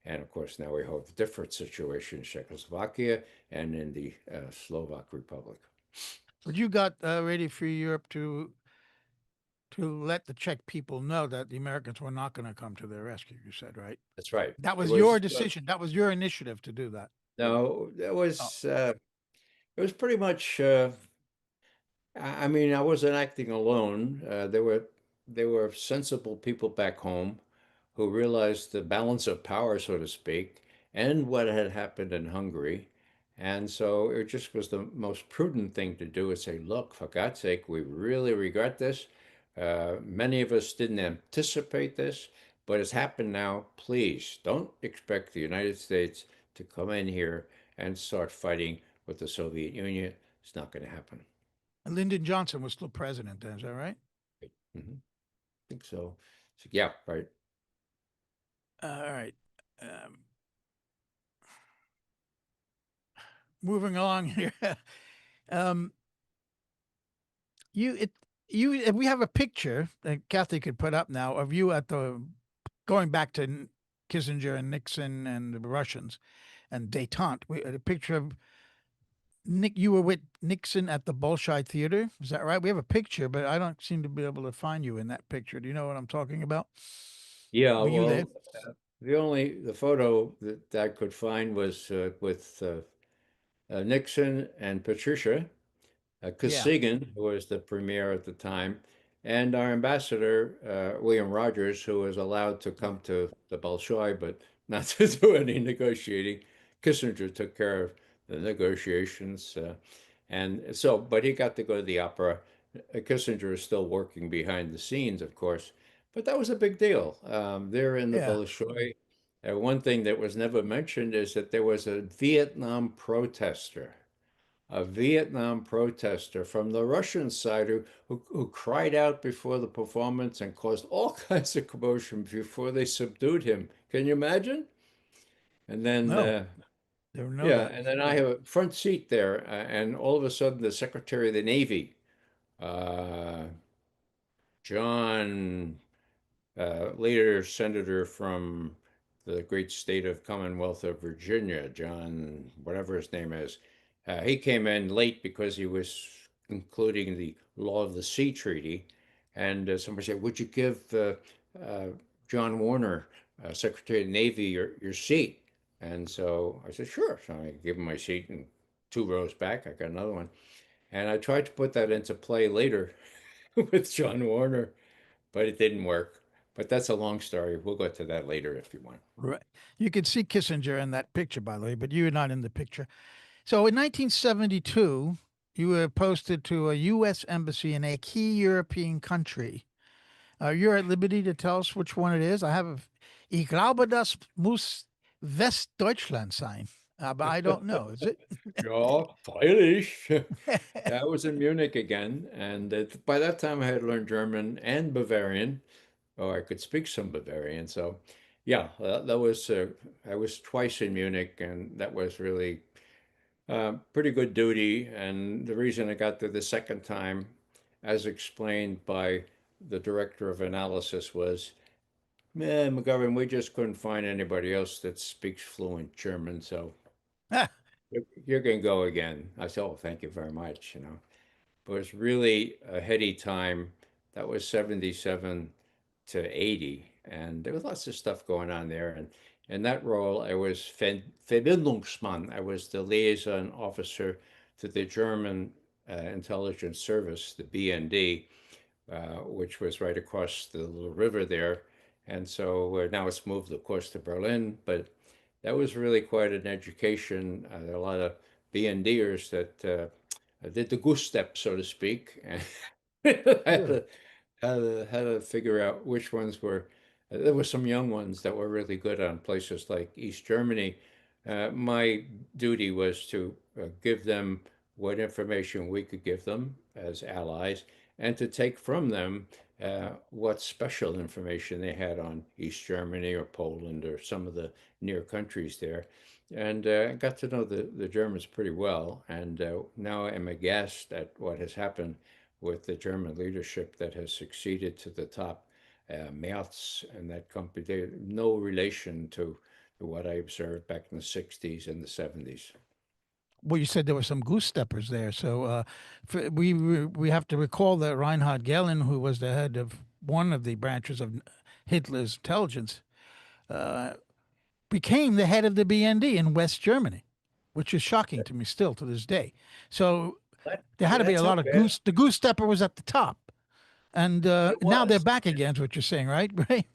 Speaker 3: And of course, now we have a different situation in Czechoslovakia and in the Slovak Republic.
Speaker 2: But you got Radio Free Europe to let the Czech people know that the Americans were not going to come to their rescue. You said, right?
Speaker 3: That's right.
Speaker 2: That
Speaker 3: It
Speaker 2: was your
Speaker 3: was
Speaker 2: decision. That was your initiative to do that.
Speaker 3: no,
Speaker 2: Oh,
Speaker 3: it was pretty much. I mean, I wasn't acting alone. There were sensible people back home who realized the balance of power, so to speak, and what had happened in Hungary. And so it just was the most prudent thing to do is say, look, for God's sake, we really regret this. Many of us didn't anticipate this, but it's happened now. Please don't expect the United States to come in here and start fighting with the Soviet Union. It's not going to happen.
Speaker 2: and Lyndon Johnson was still president then. Is that right?
Speaker 3: Mhm. I think so. So, yeah, right.
Speaker 2: All right. Um, moving along here. um, you it you we have a picture that Kathy could put up now of you at the going back to Kissinger and Nixon and the Russians and détente. A picture of Nick. You were with Nixon at the Bolshoi Theater. Is that right? We have a picture, but I don't seem to be able to find you in that picture. Do you know what I'm talking about?
Speaker 3: Yeah,
Speaker 2: Were you there?
Speaker 3: well, the photo that I could find was with Nixon and Patricia,
Speaker 2: Yeah.
Speaker 3: Kosygin, who was the premier at the time, and our ambassador, William Rogers, who was allowed to come to the Bolshoi, but not to do any negotiating. Kissinger took care of the negotiations. And so, but he got to go to the opera. Kissinger is still working behind the scenes, of course, but that was a big deal. There in the
Speaker 2: Yeah.
Speaker 3: Bolshoi, one thing that was never mentioned is that there was a Vietnam protester from the Russian side who cried out before the performance and caused all kinds of commotion before they subdued him. Can you imagine? And then,
Speaker 2: No, never know
Speaker 3: yeah,
Speaker 2: that.
Speaker 3: and then I have a front seat there, and all of a sudden, the Secretary of the Navy, uh, John later senator from the great state of Commonwealth of Virginia, John, whatever his name is. He came in late because he was concluding the Law of the Sea Treaty. And somebody said, would you give uh, John Warner, Secretary of the Navy, your seat? And so I said, sure. So I gave him my seat, and 2 rows back, I got another one. And I tried to put that into play later with John Warner, but it didn't work. But that's a long story. We'll go to that later if you want.
Speaker 2: Right. You could see Kissinger in that picture, by the way, but you're not in the picture. So in 1972, you were posted to a U.S. embassy in a key European country. You're at liberty to tell us which one it is. I have. Ich glaube, das muss Westdeutschland sein. But I don't know. Is it?
Speaker 3: Ja, freilich. Yeah, I was in Munich again, and by that time I had learned German and Bavarian, or I could speak some Bavarian. So, yeah, that was I was twice in Munich, and that was really pretty good duty. And the reason I got there the second time, as explained by the director of analysis, was, man, McGovern, we just couldn't find anybody else that speaks fluent German, so you're going to go again. I said, oh, thank you very much, you know. But it was really a heady time. That was 77 to 80, and there was lots of stuff going on there. And in that role, I was Verbindungsmann. I was the liaison officer to the German intelligence service, the BND, which was right across the little river there. And so now it's moved, of course, to Berlin. But that was really quite an education. There are a lot of BNDers that did the goose step, so to speak, and had
Speaker 2: Really?
Speaker 3: to, had to figure out which ones were. There were some young ones that were really good on places like East Germany. My duty was to give them what information we could give them as allies, and to take from them what special information they had on East Germany or Poland or some of the near countries there. And I got to know the Germans pretty well. And now I'm aghast at what has happened with the German leadership that has succeeded to the top. Merz and that company, they no relation to what I observed back in the 60s and the 70s.
Speaker 2: Well, you said there were some goose steppers there. So we have to recall that Reinhard Gehlen, who was the head of one of the branches of Hitler's intelligence, became the head of the BND in West Germany, which is shocking to me still to this day. So there had to be a
Speaker 3: That's how
Speaker 2: lot of
Speaker 3: bad
Speaker 2: goose. The goose stepper was at the top, and
Speaker 3: it
Speaker 2: now they're
Speaker 3: was.
Speaker 2: back again. Is what you're saying, right? Right?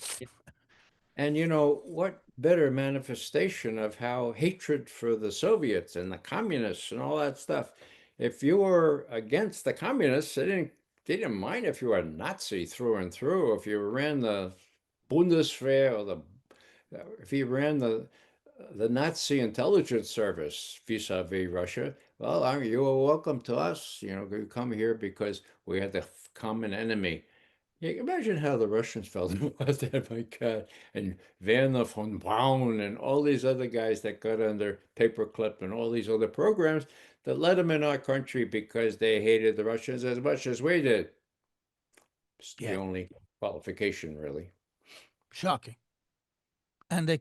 Speaker 3: And you know, what better manifestation of how hatred for the Soviets and the communists and all that stuff. If you were against the communists, they didn't mind if you were a Nazi through and through. If you ran the Bundeswehr or the if you ran the Nazi intelligence service vis-a-vis Russia, well, you were welcome to us. You know, you come here because we had the common enemy. Yeah, imagine how the Russians felt about that, my God. And Werner von Braun and all these other guys that got under paperclip and all these other programs that let them in our country because they hated the Russians as much as we did. It's the
Speaker 2: Yeah,
Speaker 3: only qualification, really.
Speaker 2: shocking. And they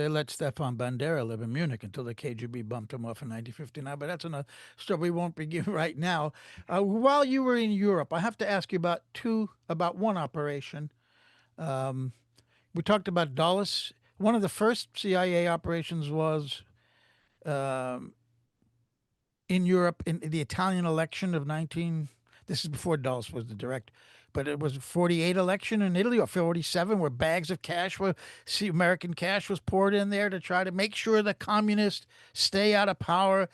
Speaker 2: let Stefan Bandera live in Munich until the KGB bumped him off in 1959. But that's another story we won't begin right now. While you were in Europe, I have to ask you about one operation. Um, we talked about Dulles. One of the first CIA operations was um, in Europe in the Italian election of 19. This is before Dulles was the director, but it was 48 election in Italy or 47 where bags of cash were, see, American cash was poured in there to try to make sure the communists stay out of power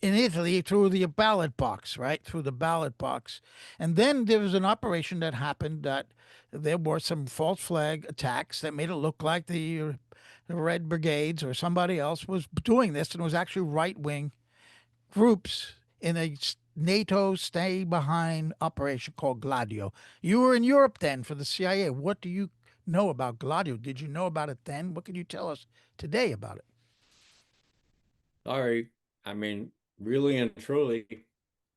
Speaker 2: in Italy through the ballot box, right? Through the ballot box. And then there was an operation that happened that there were some false flag attacks that made it look like the Red Brigades or somebody else was doing this and it was actually right wing groups in a NATO stay behind operation called Gladio. You were in Europe then for the CIA. What do you know about Gladio? Did you know about it then? What can you tell us today about it?
Speaker 3: Sorry. I mean, really and truly,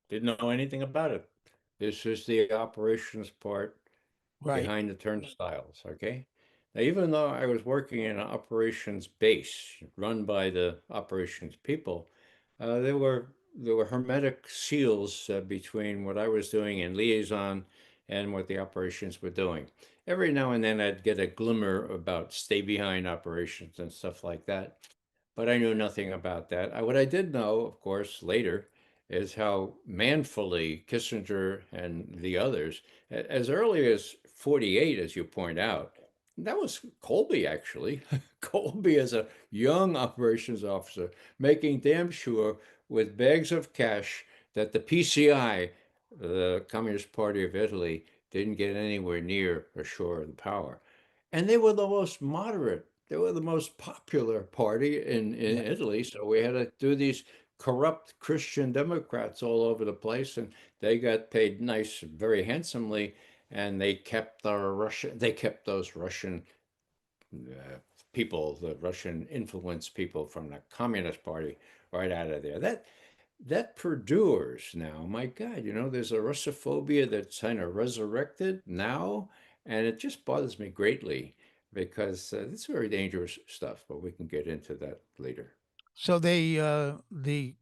Speaker 3: didn't know anything about it. This is the operations part
Speaker 2: Right.
Speaker 3: behind the turnstiles, okay? Now, even though I was working in an operations base run by the operations people, there were hermetic seals between what I was doing in liaison and what the operations were doing. Every now and then I'd get a glimmer about stay behind operations and stuff like that, but I knew nothing about that. What I did know, of course, later is how manfully Kissinger and the others, as early as 48, as you point out, that was Colby actually. Colby as a young operations officer, making damn sure with bags of cash that the PCI, the Communist Party of Italy, didn't get anywhere near a shore of the power. And they were the most moderate. They were the most popular party in
Speaker 2: Yeah.
Speaker 3: Italy. So we had to do these corrupt Christian Democrats all over the place, and they got paid nice, very handsomely, and they kept those Russian uh, people, the Russian influence people from the Communist Party, right out of there. that perdures now. My God, there's a Russophobia that's kind of resurrected now, and it just bothers me greatly because it's very dangerous stuff. But we can get into that later.
Speaker 2: So the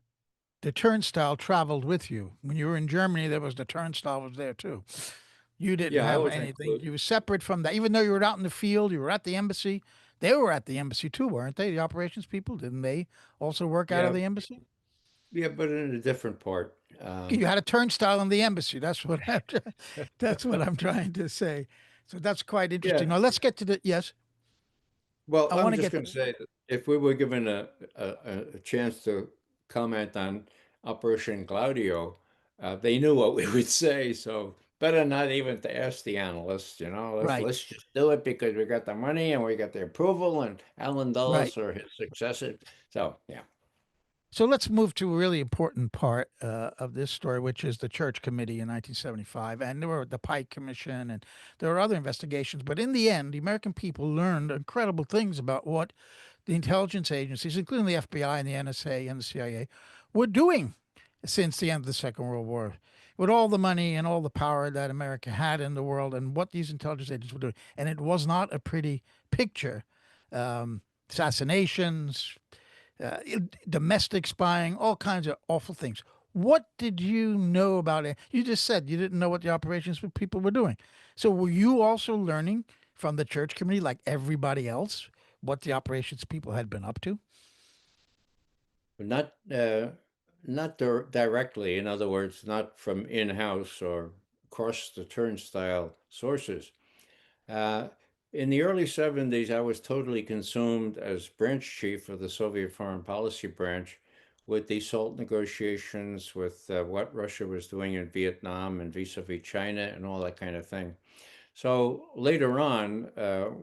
Speaker 2: turnstile traveled with you when you were in Germany. There was the turnstile was there too. You didn't
Speaker 3: Yeah, I
Speaker 2: have
Speaker 3: always
Speaker 2: anything.
Speaker 3: include.
Speaker 2: You were separate from that, even though you were out in the field. You were at the embassy. They were at the embassy too, weren't they? The operations people, didn't they also work out of
Speaker 3: Yeah,
Speaker 2: the embassy?
Speaker 3: yeah, but in a different part.
Speaker 2: You had a turnstile in the embassy. That's what I'm trying to say. So that's quite interesting.
Speaker 3: Yeah.
Speaker 2: Now let's get to the yes.
Speaker 3: Well,
Speaker 2: I
Speaker 3: I'm
Speaker 2: want to
Speaker 3: just
Speaker 2: get
Speaker 3: going to say that if we were given a chance to comment on Operation Gladio, they knew what we would say. So better not even to ask the analysts. Let's
Speaker 2: right,
Speaker 3: let's just do it because we got the money and we got the approval and Alan
Speaker 2: right.
Speaker 3: Dulles or his successor. So yeah.
Speaker 2: So let's move to a really important part of this story, which is the Church Committee in 1975, and there were the Pike Commission, and there were other investigations. But in the end, the American people learned incredible things about what the intelligence agencies, including the FBI and the NSA and the CIA, were doing since the end of the Second World War, with all the money and all the power that America had in the world, and what these intelligence agencies were doing. And it was not a pretty picture. Assassinations, domestic spying, all kinds of awful things. What did you know about it? You just said you didn't know what the operations people were doing. So were you also learning from the church committee, like everybody else, what the operations people had been up to?
Speaker 3: But not directly. In other words, not from in-house or across the turnstile sources. Uh, in the early 70s, I was totally consumed as branch chief of the Soviet Foreign Policy Branch with the SALT negotiations, with what Russia was doing in Vietnam and vis-a-vis China and all that kind of thing. So later on,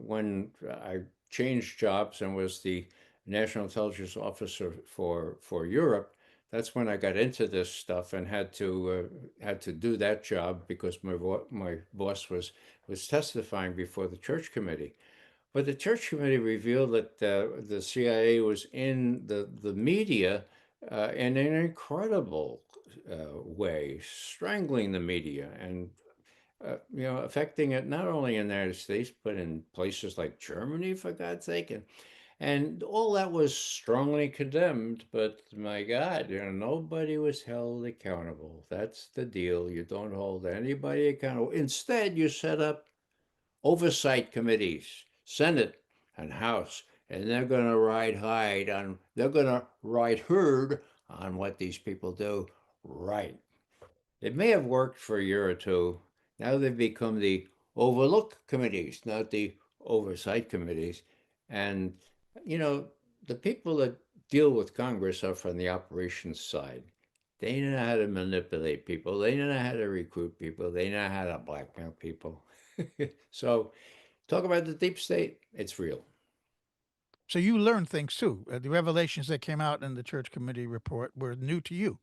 Speaker 3: when I changed jobs and was the National Intelligence Officer for Europe, that's when I got into this stuff and had to do that job because my boss was testifying before the Church Committee. But the Church Committee revealed that the CIA was in the media in an incredible way, strangling the media and affecting it not only in the United States, but in places like Germany, for God's sake. And all that was strongly condemned, but my God, nobody was held accountable. That's the deal. You don't hold anybody accountable. Instead, you set up oversight committees, Senate and House, and they're going to ride herd on what these people do. Right. It may have worked for a year or two. Now they've become the overlook committees, not the oversight committees. And, you know, the people that deal with Congress are from the operations side. They know how to manipulate people. They know how to recruit people. They know how to blackmail people. So, talk about the deep state. It's real.
Speaker 2: So you learned things too. The revelations that came out in the church committee report were new to you.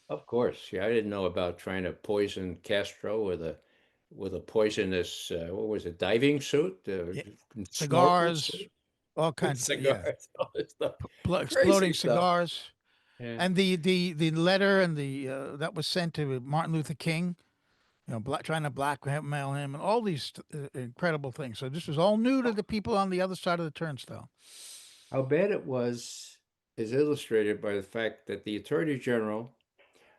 Speaker 3: Of course. Yeah, I didn't know about trying to poison Castro with a poisonous what was it, diving suit,
Speaker 2: Yeah.
Speaker 3: snorkel
Speaker 2: Cigars,
Speaker 3: suit,
Speaker 2: all kinds of, yeah,
Speaker 3: cigars, all this stuff,
Speaker 2: exploding
Speaker 3: crazy stuff.
Speaker 2: cigars.
Speaker 3: Yeah.
Speaker 2: And the letter and the that was sent to Martin Luther King, trying to blackmail him, and all these incredible things. So this was all new to the people on the other side of the turnstile.
Speaker 3: How bad it was is illustrated by the fact that the Attorney General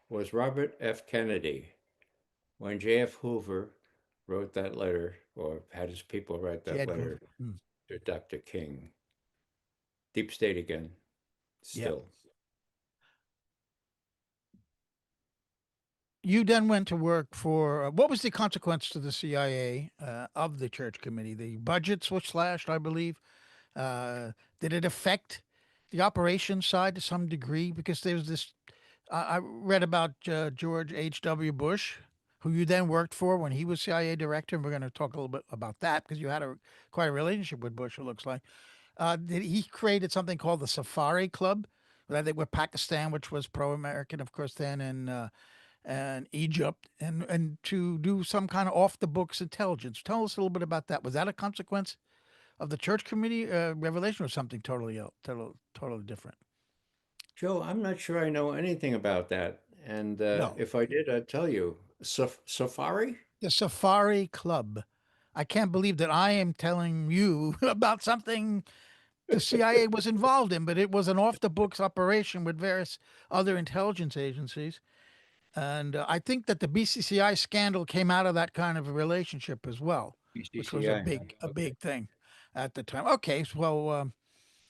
Speaker 3: was Robert F. Kennedy when J.F. Hoover wrote that letter, or had his people write
Speaker 2: J.
Speaker 3: that
Speaker 2: Edgar
Speaker 3: letter
Speaker 2: Hoover. Mm.
Speaker 3: to Dr. King. Deep state again,
Speaker 2: Yeah.
Speaker 3: still.
Speaker 2: You then went to work for what was the consequence to the CIA of the church committee? The budgets were slashed, I believe. Uh, did it affect the operations side to some degree? Because there was this. I read about George H.W. Bush, who you then worked for when he was CIA director, and we're going to talk a little bit about that because you had quite a relationship with Bush. It looks like. He created something called the Safari Club, where they were Pakistan, which was pro-American, of course, then, and Egypt, and to do some kind of off the books intelligence. Tell us a little bit about that. Was that a consequence of the church committee revelation, or something totally different?
Speaker 3: Joe, I'm not sure I know anything about that. And
Speaker 2: No,
Speaker 3: if I did, I'd tell you. Safari?
Speaker 2: the Safari Club. I can't believe that I am telling you about something the CIA was involved in, but it was an off the books operation with various other intelligence agencies. And I think that the BCCI scandal came out of that kind of a relationship as well, which was
Speaker 3: BCCI.
Speaker 2: a
Speaker 3: Okay.
Speaker 2: big thing at the time. Okay, so yeah,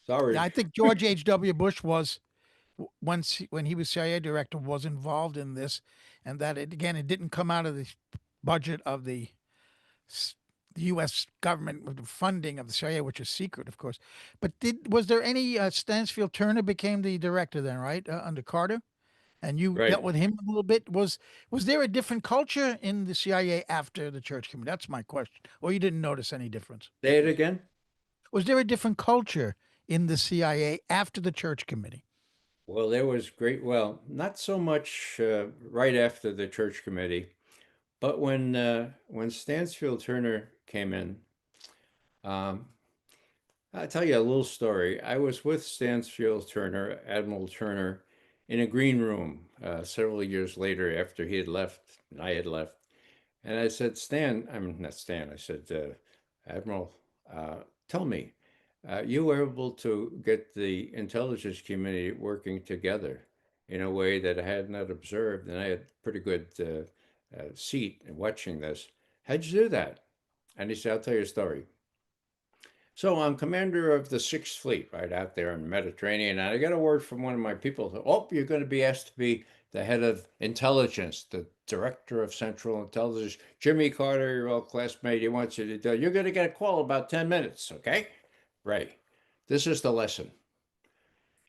Speaker 3: Sorry.
Speaker 2: I think George H.W. Bush was when he was CIA director was involved in this, and that it, again it didn't come out of the budget of the U.S. government with the funding of the CIA, which is secret, of course. But did was there any Stansfield Turner became the director then, right, under Carter? And you
Speaker 3: Right.
Speaker 2: dealt with him a little bit. Was there a different culture in the CIA after the church committee? That's my question. Or you didn't notice any difference?
Speaker 3: Say it again.
Speaker 2: Was there a different culture in the CIA after the church committee?
Speaker 3: Well, there was great. Well, not so much right after the church committee, but when Stansfield Turner came in, um, I'll tell you a little story. I was with Stansfield Turner, Admiral Turner, in a green room several years later after he had left and I had left. And I said, Stan, I mean, not Stan, I said, Admiral, tell me, you were able to get the intelligence community working together in a way that I had not observed, and I had pretty good seat in watching this. How'd you do that? And he said, I'll tell you a story. So I'm commander of the Sixth Fleet right out there in the Mediterranean, and I got a word from one of my people. Oh, you're going to be asked to be the head of intelligence, the director of Central Intelligence. Jimmy Carter, your old classmate, he wants you to do. You're going to get a call about 10 minutes, okay? Right. This is the lesson.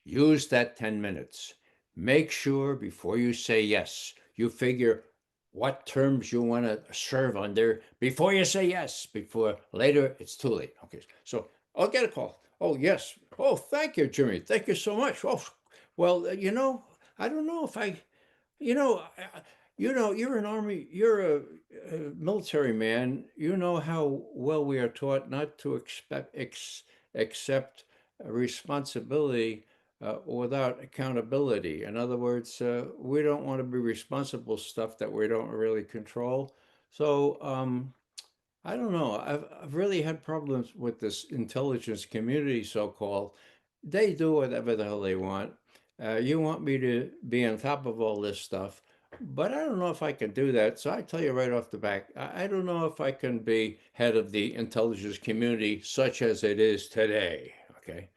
Speaker 3: Use that 10 minutes. Make sure before you say yes, you figure what terms you want to serve under before you say yes, before later it's too late. Okay, so I'll get a call. Oh, yes. Oh, thank you, Jimmy. Thank you so much. Oh, well, I don't know if I, you know, you're an army, you're a military man. You know how well we are taught not to accept responsibility without accountability. In other words, we don't want to be responsible stuff that we don't really control. So I don't know. I've really had problems with this intelligence community, so-called. They do whatever the hell they want. You want me to be on top of all this stuff, but I don't know if I can do that. So I tell you right off the back, I don't know if I can be head of the intelligence community such as it is today. Okay.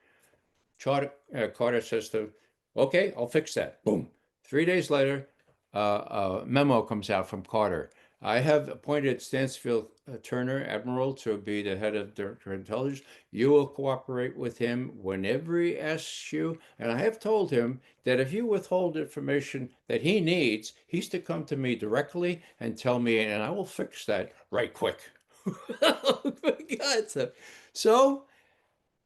Speaker 3: Carter says to, okay, I'll fix that. Boom. 3 days later, a memo comes out from Carter. I have appointed Stansfield Turner, Admiral, to be the head of Director of Intelligence. You will cooperate with him whenever he asks you. And I have told him that if you withhold information that he needs, he's to come to me directly and tell me, and I will fix that right quick. Oh my God. So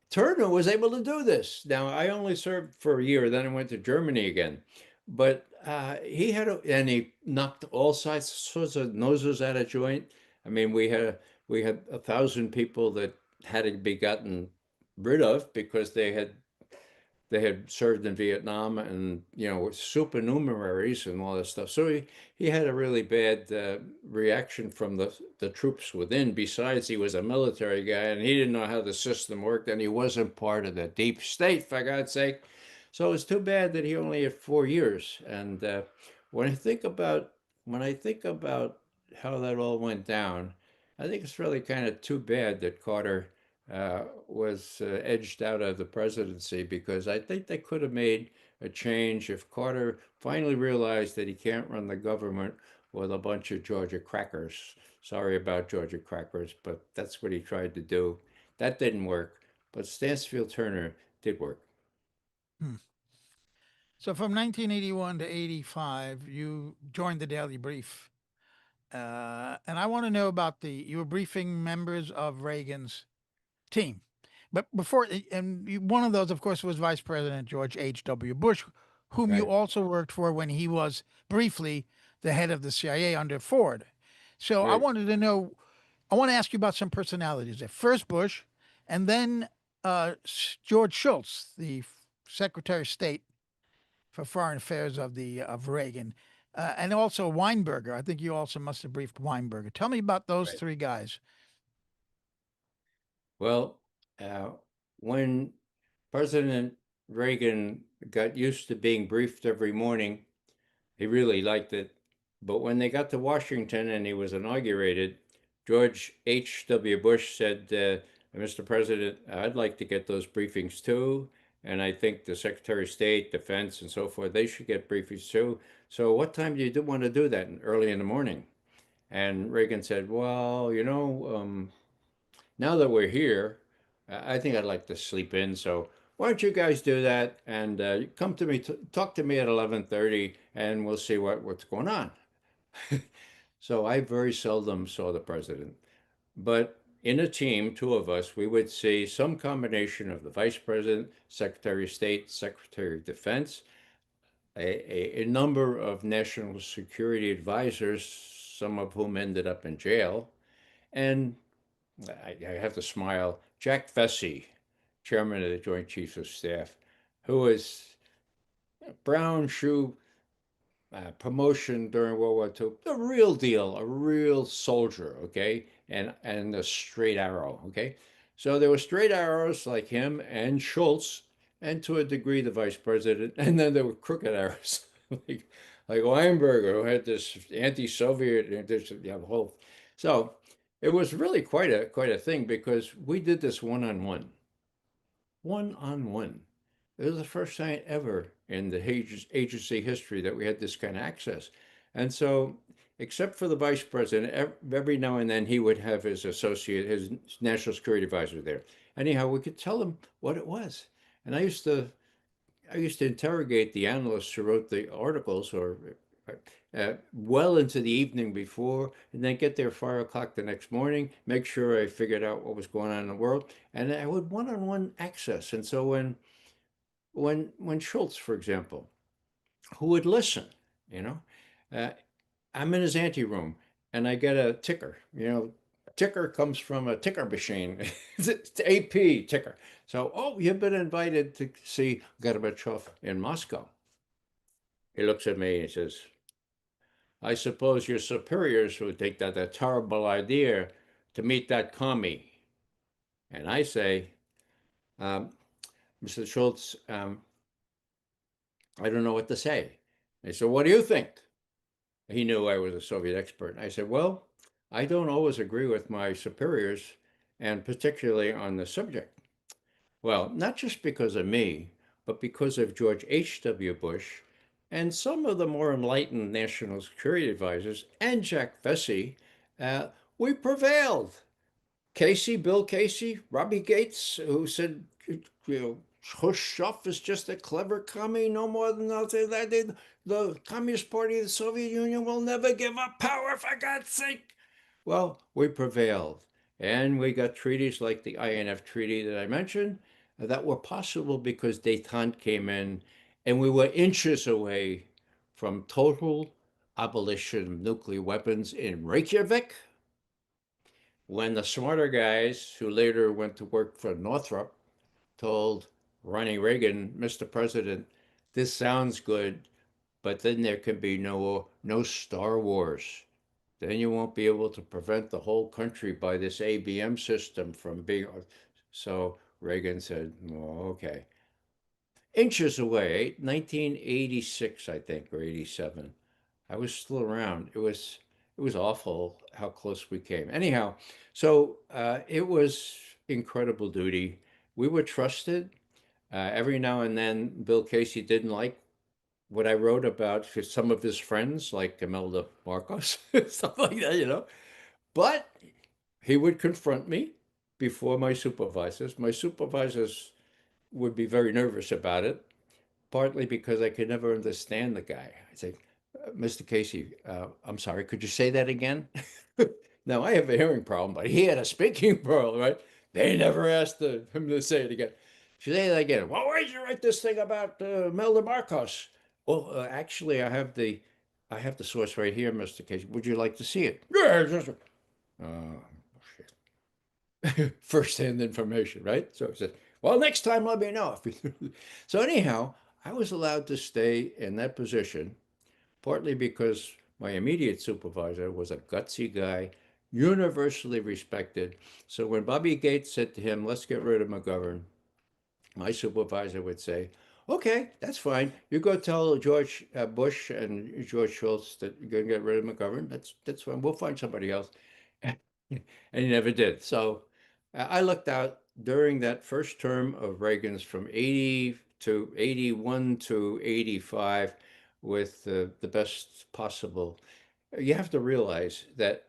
Speaker 3: Turner was able to do this. Now, I only served for a year, then I went to Germany again. But and he knocked all sorts of noses out of joint. I mean, we had 1,000 people that had to be gotten rid of because they had served in Vietnam and were supernumeraries and all this stuff. So he had a really bad reaction from the troops within. Besides, he was a military guy and he didn't know how the system worked, and he wasn't part of the deep state, for God's sake. So it's too bad that he only had 4 years. And when I think about when I think about how that all went down, I think it's really kind of too bad that Carter was edged out of the presidency, because I think they could have made a change if Carter finally realized that he can't run the government with a bunch of Georgia crackers. Sorry about Georgia crackers, but that's what he tried to do. That didn't work, but Stansfield Turner did work.
Speaker 2: Hmm. So from 1981 to 85, you joined the Daily Brief. And I want to know about you were briefing members of Reagan's team. But before, one of those, of course, was Vice President George H.W. Bush, whom you
Speaker 3: Right.
Speaker 2: also worked for when he was briefly the head of the CIA under Ford. So I
Speaker 3: Right.
Speaker 2: wanted to know, I want to ask you about some personalities there. First Bush, and then George Shultz, the Secretary of State for foreign affairs of Reagan, and also Weinberger. I think you also must have briefed Weinberger. Tell me about those
Speaker 3: Right.
Speaker 2: three guys.
Speaker 3: Well, uh, when President Reagan got used to being briefed every morning, he really liked it. But when they got to Washington and he was inaugurated, George H.W. Bush said, Mr. President, I'd like to get those briefings too. And I think the Secretary of State, Defense, and so forth, they should get briefings too. So what time do you want to do that? Early in the morning. And Reagan said, well, now that we're here, I think I'd like to sleep in. So why don't you guys do that and come to me, talk to me at 11:30, and we'll see what's going on. So I very seldom saw the president, but in a team, two of us, we would see some combination of the vice president, secretary of state, secretary of defense, a number of national security advisors, some of whom ended up in jail, and I have to smile. Jack Vesey, chairman of the Joint Chiefs of Staff, who was brown shoe promotion during World War II, the real deal, a real soldier, okay, and a straight arrow, okay. So there were straight arrows like him and Schultz, and to a degree the vice president, and then there were crooked arrows like Weinberger, who had this anti-Soviet, this whole. So it was really quite a thing because we did this one-on-one, one-on-one. It was the first time ever in the agency history that we had this kind of access. And so, except for the vice president, every now and then he would have his associate, his national security advisor there. Anyhow, we could tell him what it was. And I used to interrogate the analysts who wrote the articles, or well into the evening before, and then get there 5 o'clock the next morning, make sure I figured out what was going on in the world, and I would one-on-one access. And so when Schultz, for example, who would listen, you know, uh, I'm in his anteroom and I get a ticker. Ticker comes from a ticker machine. It's AP ticker. So, oh, you've been invited to see Gorbachev in Moscow. He looks at me and says, I suppose your superiors would think that a terrible idea to meet that commie. And I say, Mr. Schultz, I don't know what to say. They said, what do you think? He knew I was a Soviet expert. I said, well, I don't always agree with my superiors, and particularly on the subject. Well, not just because of me, but because of George H.W. Bush and some of the more enlightened national security advisors and Jack Vesey, uh, we prevailed. Bill Casey, Robbie Gates, who said, Khrushchev is just a clever commie, no more than nothing. The Communist Party of the Soviet Union will never give up power, for God's sake. Well, we prevailed. And we got treaties like the INF Treaty that I mentioned that were possible because détente came in, and we were inches away from total abolition of nuclear weapons in Reykjavik, when the smarter guys who later went to work for Northrop told Ronnie Reagan, Mr. President, this sounds good, but then there can be no Star Wars. Then you won't be able to prevent the whole country by this ABM system from being. So Reagan said, well, okay. Inches away, 1986, I think, or 87. I was still around. It was awful how close we came. Anyhow, so it was incredible duty. We were trusted. Every now and then, Bill Casey didn't like what I wrote about some of his friends, like Imelda Marcos, stuff like that. But he would confront me before my supervisors. My supervisors would be very nervous about it, partly because I could never understand the guy. I'd say, Mr. Casey, I'm sorry, could you say that again? Now, I have a hearing problem, but he had a speaking problem, right? They never asked him to say it again. Say that again. Well, why did you write this thing about Melda Marcos? Well, actually, I have the source right here, Mr. Casey. Would you like to see it? Yeah, oh, first-hand information, right? So he said, well, next time let me know. So anyhow, I was allowed to stay in that position partly because my immediate supervisor was a gutsy guy, universally respected. So when Bobby Gates said to him, let's get rid of McGovern, my supervisor would say, okay, that's fine. You go tell George Bush and George Shultz that you're going to get rid of McGovern. That's fine. We'll find somebody else. And he never did. So I looked out during that first term of Reagan's from 80 to 81 to 85 with the best possible. You have to realize that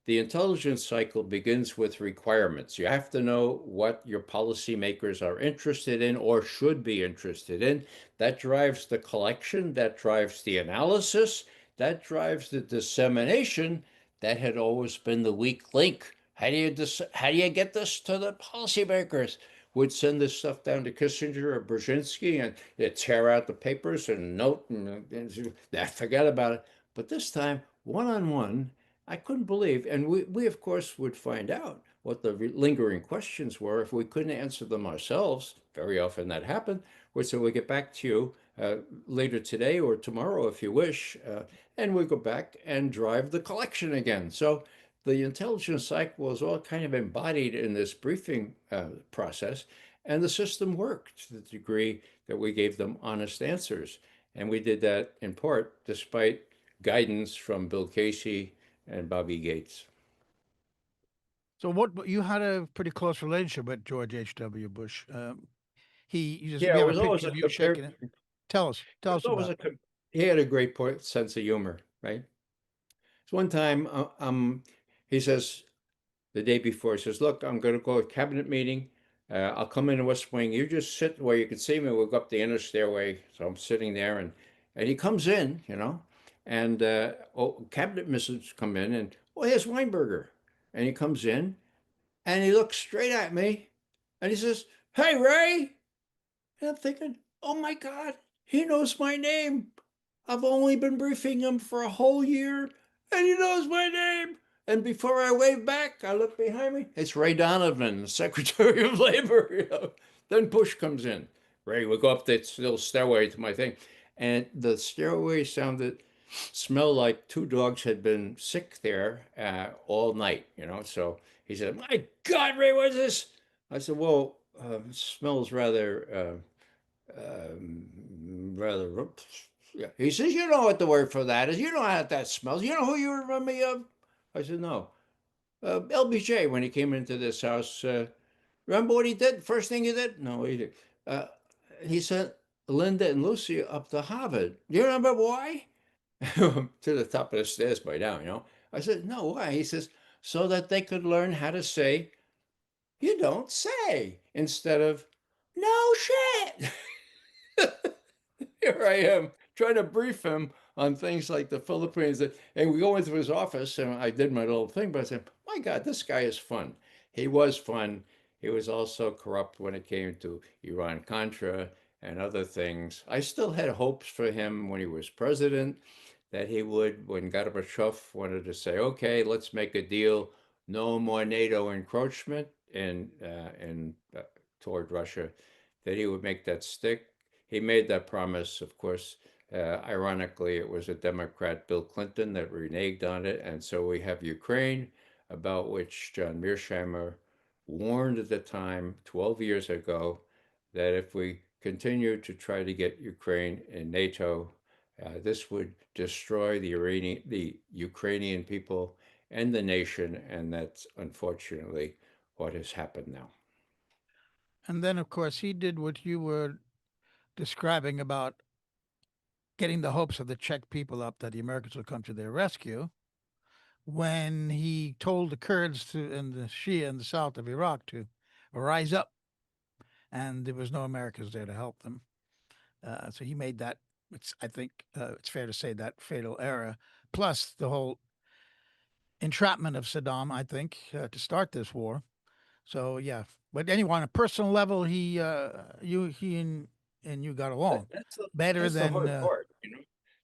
Speaker 3: the intelligence cycle begins with requirements. You have to know what your policymakers are interested in or should be interested in. That drives the collection, that drives the analysis, that drives the dissemination. That had always been the weak link. How do you get this to the policymakers? Would send this stuff down to Kissinger or Brzezinski and they'd tear out the papers and note and forget about it. But this time, one on one, I couldn't believe, and we of course would find out what the lingering questions were if we couldn't answer them ourselves. Very often that happened. We'd say, we'll get back to you later today or tomorrow if you wish. And we go back and drive the collection again. So the intelligence cycle was all kind of embodied in this briefing process. And the system worked to the degree that we gave them honest answers. And we did that in part despite guidance from Bill Casey and Bobby Gates.
Speaker 2: So what you had a pretty close relationship with George H.W. Bush.
Speaker 3: Yeah,
Speaker 2: We
Speaker 3: it
Speaker 2: have a
Speaker 3: was always
Speaker 2: picture
Speaker 3: a
Speaker 2: of you shaking it. Tell
Speaker 3: it was
Speaker 2: us
Speaker 3: always
Speaker 2: about it.
Speaker 3: he had a great sense of humor, right? So one time, he says the day before, he says, "Look, I'm going to go to a cabinet meeting. I'll come in the West Wing. You just sit where you can see me. We'll go up the inner stairway." So I'm sitting there, and he comes in, and cabinet ministers come in, and here's Weinberger, and he comes in, and he looks straight at me, and he says, "Hey, Ray." And I'm thinking, oh my God, he knows my name. I've only been briefing him for a whole year, and he knows my name. And before I wave back, I look behind me. It's Ray Donovan, Secretary of Labor. Then Bush comes in. Ray, we go up that little stairway to my thing. And the stairway smelled like two dogs had been sick there all night, So he said, my God, Ray, what's this? I said, well, it smells rather. Yeah. He says, you know what the word for that is. You know how that smells. You know who you remind me of? I said, no. LBJ, when he came into this house, remember what he did? First thing he did? No, he did. Uh, he sent Linda and Lucy up to Harvard. Do you remember why? To the top of the stairs by now. I said, no, why? He says, so that they could learn how to say, you don't say, instead of, no shit. Here I am trying to brief him on things like the Philippines. And we go into his office, and I did my little thing, but I said, my God, this guy is fun. He was fun. He was also corrupt when it came to Iran Contra and other things. I still had hopes for him when he was president that he would, when Gorbachev wanted to say, okay, let's make a deal, no more NATO encroachment toward Russia, that he would make that stick. He made that promise, of course. Ironically, it was a Democrat, Bill Clinton, that reneged on it. And so we have Ukraine, about which John Mearsheimer warned at the time, 12 years ago, that if we continue to try to get Ukraine in NATO, this would destroy the Ukrainian people and the nation. And that's unfortunately what has happened now.
Speaker 2: And then, of course, he did what you were describing about getting the hopes of the Czech people up that the Americans would come to their rescue when he told the Kurds and the Shia in the south of Iraq to rise up, and there was no Americans there to help them. So he made that. I think it's fair to say that fatal error, plus the whole entrapment of Saddam. I think to start this war. So yeah, but anyway, on a personal level, he and you got
Speaker 3: That,
Speaker 2: along
Speaker 3: that's the
Speaker 2: better
Speaker 3: that's the
Speaker 2: than
Speaker 3: hard part.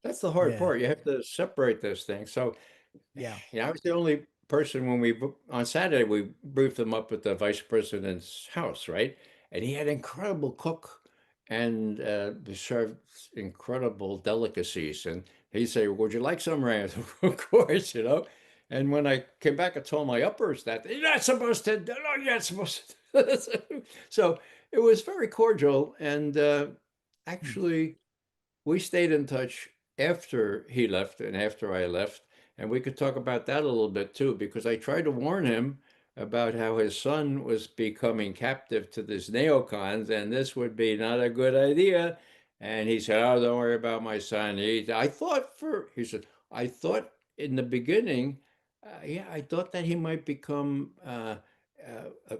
Speaker 3: That's the hard
Speaker 2: yeah,
Speaker 3: part. You have to separate those things. So,
Speaker 2: yeah.
Speaker 3: I was the only person when on Saturday we briefed them up at the vice president's house, right? And he had an incredible cook and they served incredible delicacies. And he'd say, "Would you like some, Ray?" Of course, you know. And when I came back, I told my uppers that you're not supposed to. No, you're not supposed to. So it was very cordial, and
Speaker 2: Hmm.
Speaker 3: actually, we stayed in touch after he left and after I left, and we could talk about that a little bit too, because I tried to warn him about how his son was becoming captive to these neocons, and this would be not a good idea. And he said, "Oh, don't worry about my son." He said, I thought in the beginning, yeah, I thought that he might become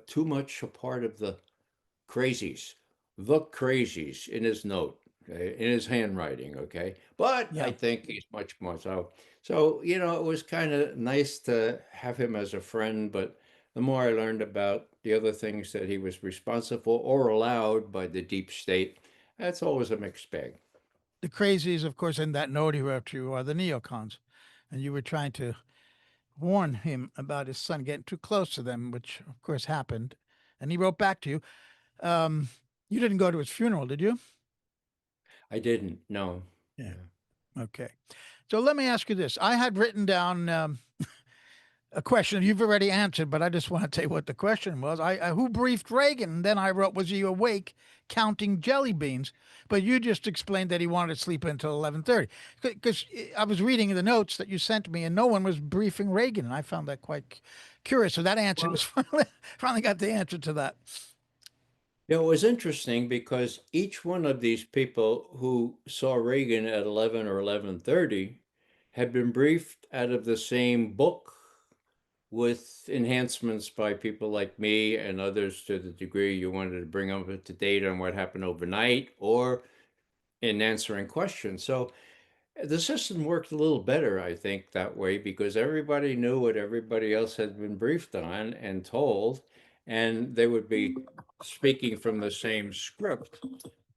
Speaker 3: too much a part of the crazies in his note, okay, in his handwriting, okay? But I
Speaker 2: Yeah.
Speaker 3: think he's much more so. So, you know, it was kind of nice to have him as a friend, but the more I learned about the other things that he was responsible or allowed by the deep state, that's always a mixed bag.
Speaker 2: The crazies, of course, in that note he wrote you are the neocons. And you were trying to warn him about his son getting too close to them, which, of course, happened. And he wrote back to you. Um, you didn't go to his funeral, did you?
Speaker 3: I didn't, no.
Speaker 2: Yeah.
Speaker 3: Yeah.
Speaker 2: Okay. So let me ask you this. I had written down a question you've already answered, but I just want to tell you what the question was. I who briefed Reagan? And then I wrote, was he awake counting jelly beans? But you just explained that he wanted to sleep until 11:30. Because I was reading the notes that you sent me, and no one was briefing Reagan, and I found that quite curious. So that answer was
Speaker 3: Well,
Speaker 2: finally got the answer to that.
Speaker 3: it was interesting because each one of these people who saw Reagan at 11 or 11:30 had been briefed out of the same book with enhancements by people like me and others to the degree you wanted to bring up to date on what happened overnight or in answering questions. So the system worked a little better, I think, that way because everybody knew what everybody else had been briefed on and told, and they would be speaking from the same script.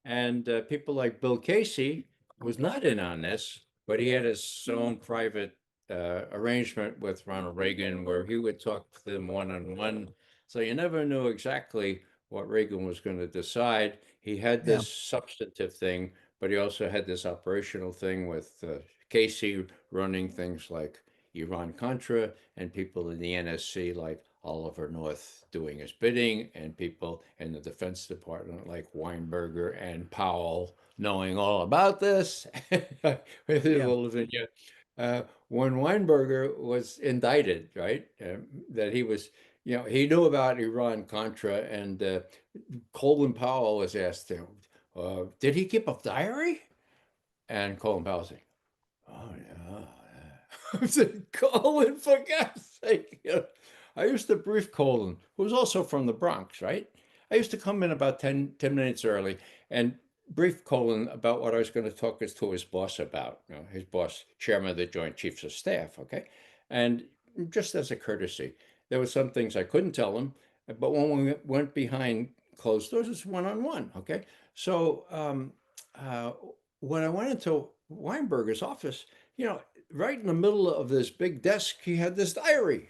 Speaker 3: And people like Bill Casey was not in on this, but he had his own private arrangement with Ronald Reagan where he would talk to them one on one. So you never knew exactly what Reagan was going to decide. He had
Speaker 2: Yeah.
Speaker 3: this substantive thing, but he also had this operational thing with Casey running things like Iran Contra and people in the NSC like Oliver North doing his bidding, and people in the Defense Department like Weinberger and Powell knowing all about this.
Speaker 2: Yeah.
Speaker 3: When Weinberger was indicted, right, that he was, you know, he knew about Iran Contra, and Colin Powell was asked him, did he keep a diary? And Colin Powell said, "Oh yeah." I said, Colin, for God's sake. You know, I used to brief Colin, who's also from the Bronx, right? I used to come in about ten minutes early and brief Colin about what I was going to talk to his boss about, you know, his boss, chairman of the Joint Chiefs of Staff, okay? And just as a courtesy, there were some things I couldn't tell him, but when we went behind closed doors, it's one on one, okay? So uh, when I went into Weinberger's office, you know, right in the middle of this big desk, he had this diary,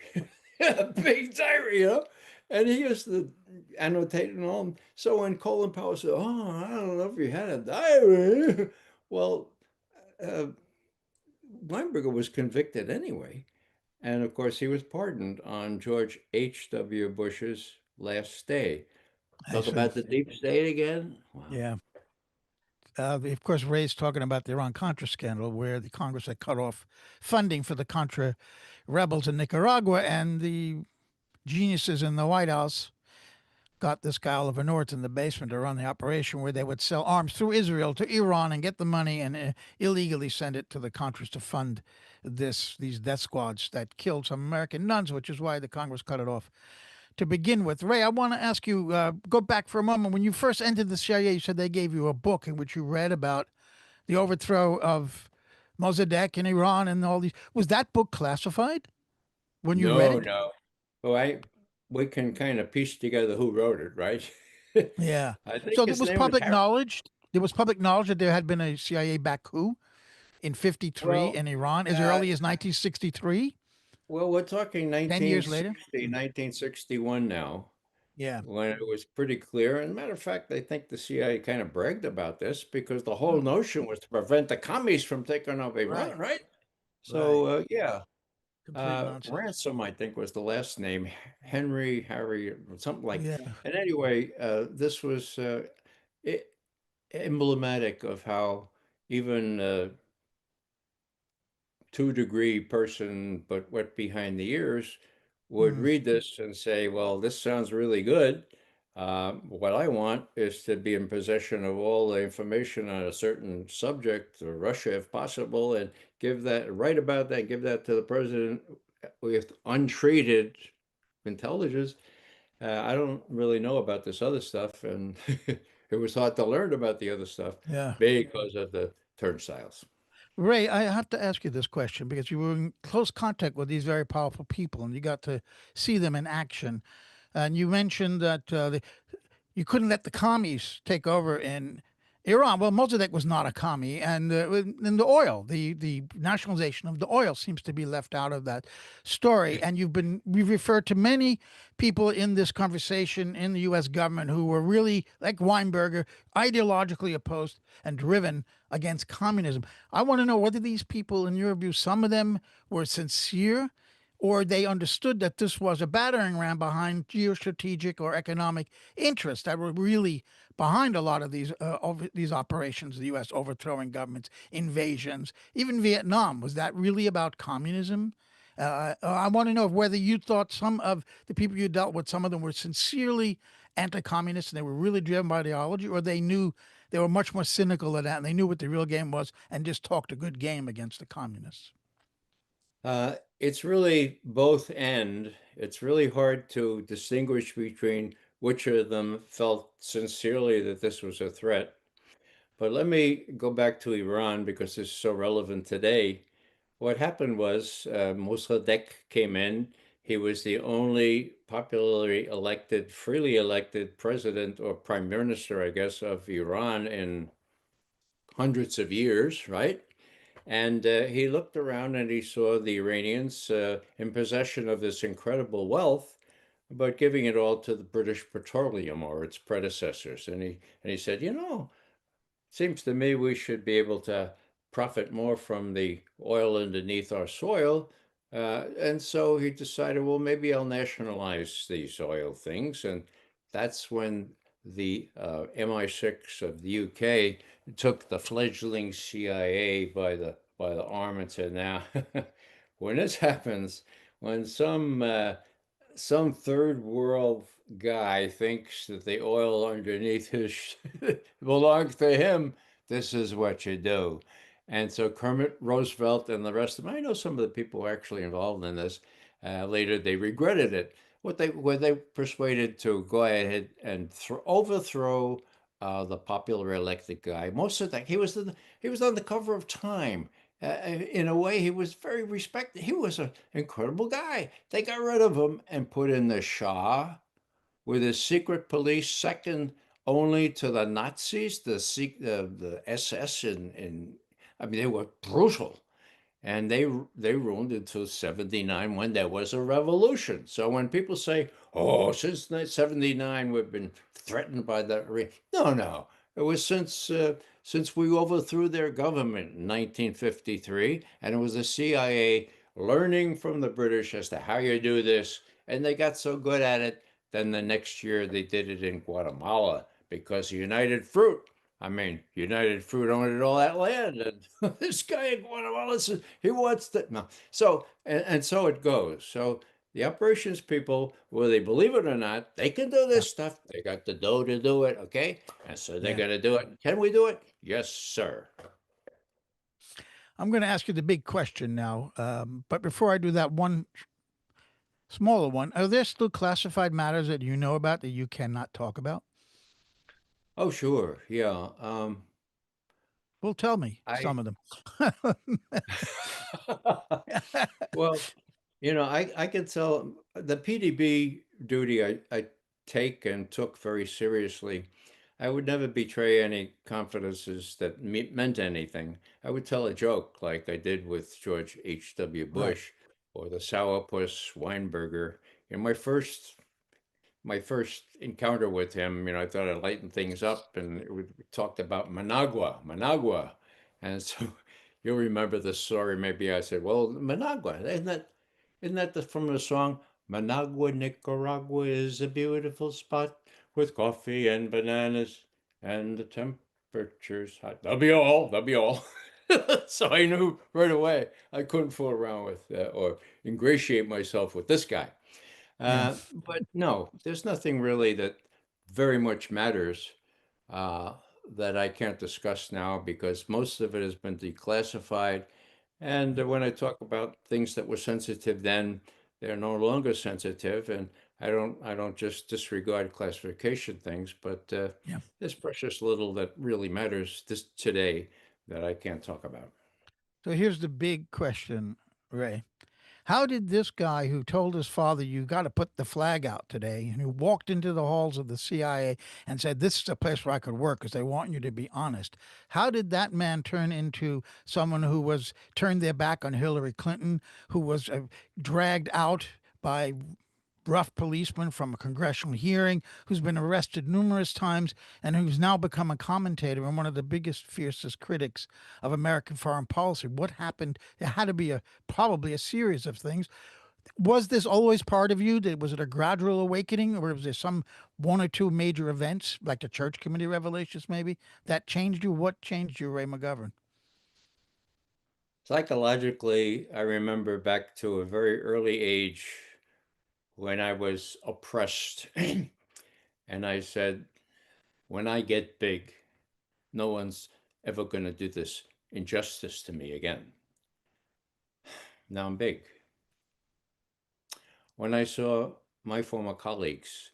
Speaker 3: a big diary, you know, and he used to annotate and all. So when Colin Powell said, "Oh, I don't know if you had a diary," well, uh, Weinberger was convicted anyway, and of course he was pardoned on George H.W. Bush's last day.
Speaker 2: I
Speaker 3: Talk
Speaker 2: see.
Speaker 3: about the deep state again. Wow.
Speaker 2: Yeah. Of course, Ray's talking about the Iran Contra scandal, where the Congress had cut off funding for the Contra rebels in Nicaragua, and the geniuses in the White House got this guy Oliver North in the basement to run the operation where they would sell arms through Israel to Iran and get the money and illegally send it to the Contras to fund these death squads that killed some American nuns, which is why the Congress cut it off to begin with. Ray, I want to ask you, go back for a moment. When you first entered the CIA, you said they gave you a book in which you read about the overthrow of Mossadegh in Iran and all these. Was that book classified when you read
Speaker 3: No,
Speaker 2: it?
Speaker 3: no. Well, we can kind of piece together who wrote it, right?
Speaker 2: Yeah.
Speaker 3: I think
Speaker 2: So there
Speaker 3: his
Speaker 2: was
Speaker 3: name was
Speaker 2: public
Speaker 3: Harry.
Speaker 2: knowledge. There was public knowledge that there had been a CIA back coup in 53
Speaker 3: Well,
Speaker 2: in Iran as
Speaker 3: uh,
Speaker 2: early as 1963,
Speaker 3: we're talking
Speaker 2: 10 years later.
Speaker 3: 1960, 1961 now.
Speaker 2: Yeah.
Speaker 3: when it was pretty clear. And matter of fact, I think the CIA kind of bragged about this because the whole
Speaker 2: Oh,
Speaker 3: notion was to prevent the commies from taking over
Speaker 2: right.
Speaker 3: Iran, right?
Speaker 2: Right.
Speaker 3: So, yeah,
Speaker 2: Complete nonsense.
Speaker 3: Ransom, I think, was the last name, Harry, or something like.
Speaker 2: Yeah.
Speaker 3: And anyway, this was e- emblematic of how even 2-degree person, but wet behind the ears, would
Speaker 2: Mm,
Speaker 3: read this and say, well, this sounds really good. What I want is to be in possession of all the information on a certain subject, or Russia if possible, and write about that, give that to the president with untreated intelligence. I don't really know about this other stuff, and it was hard to learn about the other stuff
Speaker 2: yeah.
Speaker 3: because of the turnstiles.
Speaker 2: Ray, I have to ask you this question because you were in close contact with these very powerful people and you got to see them in action. And you mentioned that you couldn't let the commies take over in Iran. Well, Mossadegh was not a commie, and in the oil, the nationalization of the oil seems to be left out of that story. And we've referred to many people in this conversation in the U.S. government who were really like Weinberger, ideologically opposed and driven against communism. I want to know whether these people, in your view, some of them were sincere or they understood that this was a battering ram behind geostrategic or economic interests that were really behind a lot of these operations, the U.S. overthrowing governments, invasions, even Vietnam. Was that really about communism? I want to know whether you thought some of the people you dealt with, some of them were sincerely anti-communist and they were really driven by ideology, or they knew they were much more cynical than that and they knew what the real game was and just talked a good game against the communists.
Speaker 3: It's really both and. It's really hard to distinguish between which of them felt sincerely that this was a threat. But let me go back to Iran because it's so relevant today. What happened was Mossadegh came in. He was the only popularly elected, freely elected president or prime minister, I guess, of Iran in hundreds of years, right? And he looked around and he saw the Iranians in possession of this incredible wealth, but giving it all to the British Petroleum or its predecessors. And he said, seems to me we should be able to profit more from the oil underneath our soil. And so he decided, well, maybe I'll nationalize these oil things. And that's when the MI6 of the UK took the fledgling CIA by the arm and said, now, when this happens, when some third world guy thinks that the oil underneath his belongs to him, this is what you do. And so Kermit Roosevelt and the rest of them, I know some of the people who are actually involved in this. Later, they regretted it. Were they persuaded to go ahead and overthrow the popular elected guy? Most of that he was on the cover of Time. In a way, he was very respected. He was an incredible guy. They got rid of him and put in the Shah with his secret police, second only to the Nazis, the SS, and I mean, they were brutal. And they ruled until 79 when there was a revolution. So when people say, oh, since 79 we've been threatened by the no, no. It was since we overthrew their government in 1953, and it was the CIA learning from the British as to how you do this, and they got so good at it. Then the next year they did it in Guatemala because United Fruit. I mean, United Fruit owned all that land, and this guy in Guatemala says he wants to. No, so and so it goes. So the operations people, whether they believe it or not, they can do
Speaker 2: Yeah.
Speaker 3: this stuff. They got the dough to do it, okay? And so they're
Speaker 2: Yeah.
Speaker 3: going to do it. Can we do it? Yes, sir.
Speaker 2: I'm going to ask you the big question now. But before I do that, one smaller one. Are there still classified matters that you know about that you cannot talk about?
Speaker 3: Oh, sure, yeah.
Speaker 2: Well, tell me
Speaker 3: I
Speaker 2: some of them.
Speaker 3: well, I can tell the PDB duty I take and took very seriously. I would never betray any confidences that meant anything. I would tell a joke like I did with George H.W.
Speaker 2: Right.
Speaker 3: Bush or the sourpuss Weinberger. In my first my first encounter with him, I thought I'd lighten things up, and we talked about Managua, Managua, and so you'll remember the story. Maybe I said, "Well, Managua, isn't that from the song Managua, Nicaragua is a beautiful spot with coffee and bananas, and the temperature's hot. That'll be all. That'll be all." So I knew right away I couldn't fool around with or ingratiate myself with this guy.
Speaker 2: Yeah.
Speaker 3: But no, there's nothing really that very much matters uh, that I can't discuss now because most of it has been declassified. And when I talk about things that were sensitive then, they're no longer sensitive. And I don't just disregard classification things, but
Speaker 2: Yeah.
Speaker 3: there's precious little that really matters this today that I can't talk about.
Speaker 2: So here's the big question, Ray. How did this guy who told his father, "You got to put the flag out today," and who walked into the halls of the CIA and said, "This is a place where I could work because they want you to be honest," how did that man turn into someone who was turned their back on Hillary Clinton, who was dragged out by rough policeman from a congressional hearing, who's been arrested numerous times, and who's now become a commentator and one of the biggest, fiercest critics of American foreign policy? What happened? There had to be probably a series of things. Was this always part of you? Was it a gradual awakening, or was there some one or two major events, like the church committee revelations, maybe, that changed you? What changed you, Ray McGovern?
Speaker 3: Psychologically, I remember back to a very early age when I was oppressed. And I said, when I get big, no one's ever going to do this injustice to me again. Now I'm big. When I saw my former colleagues,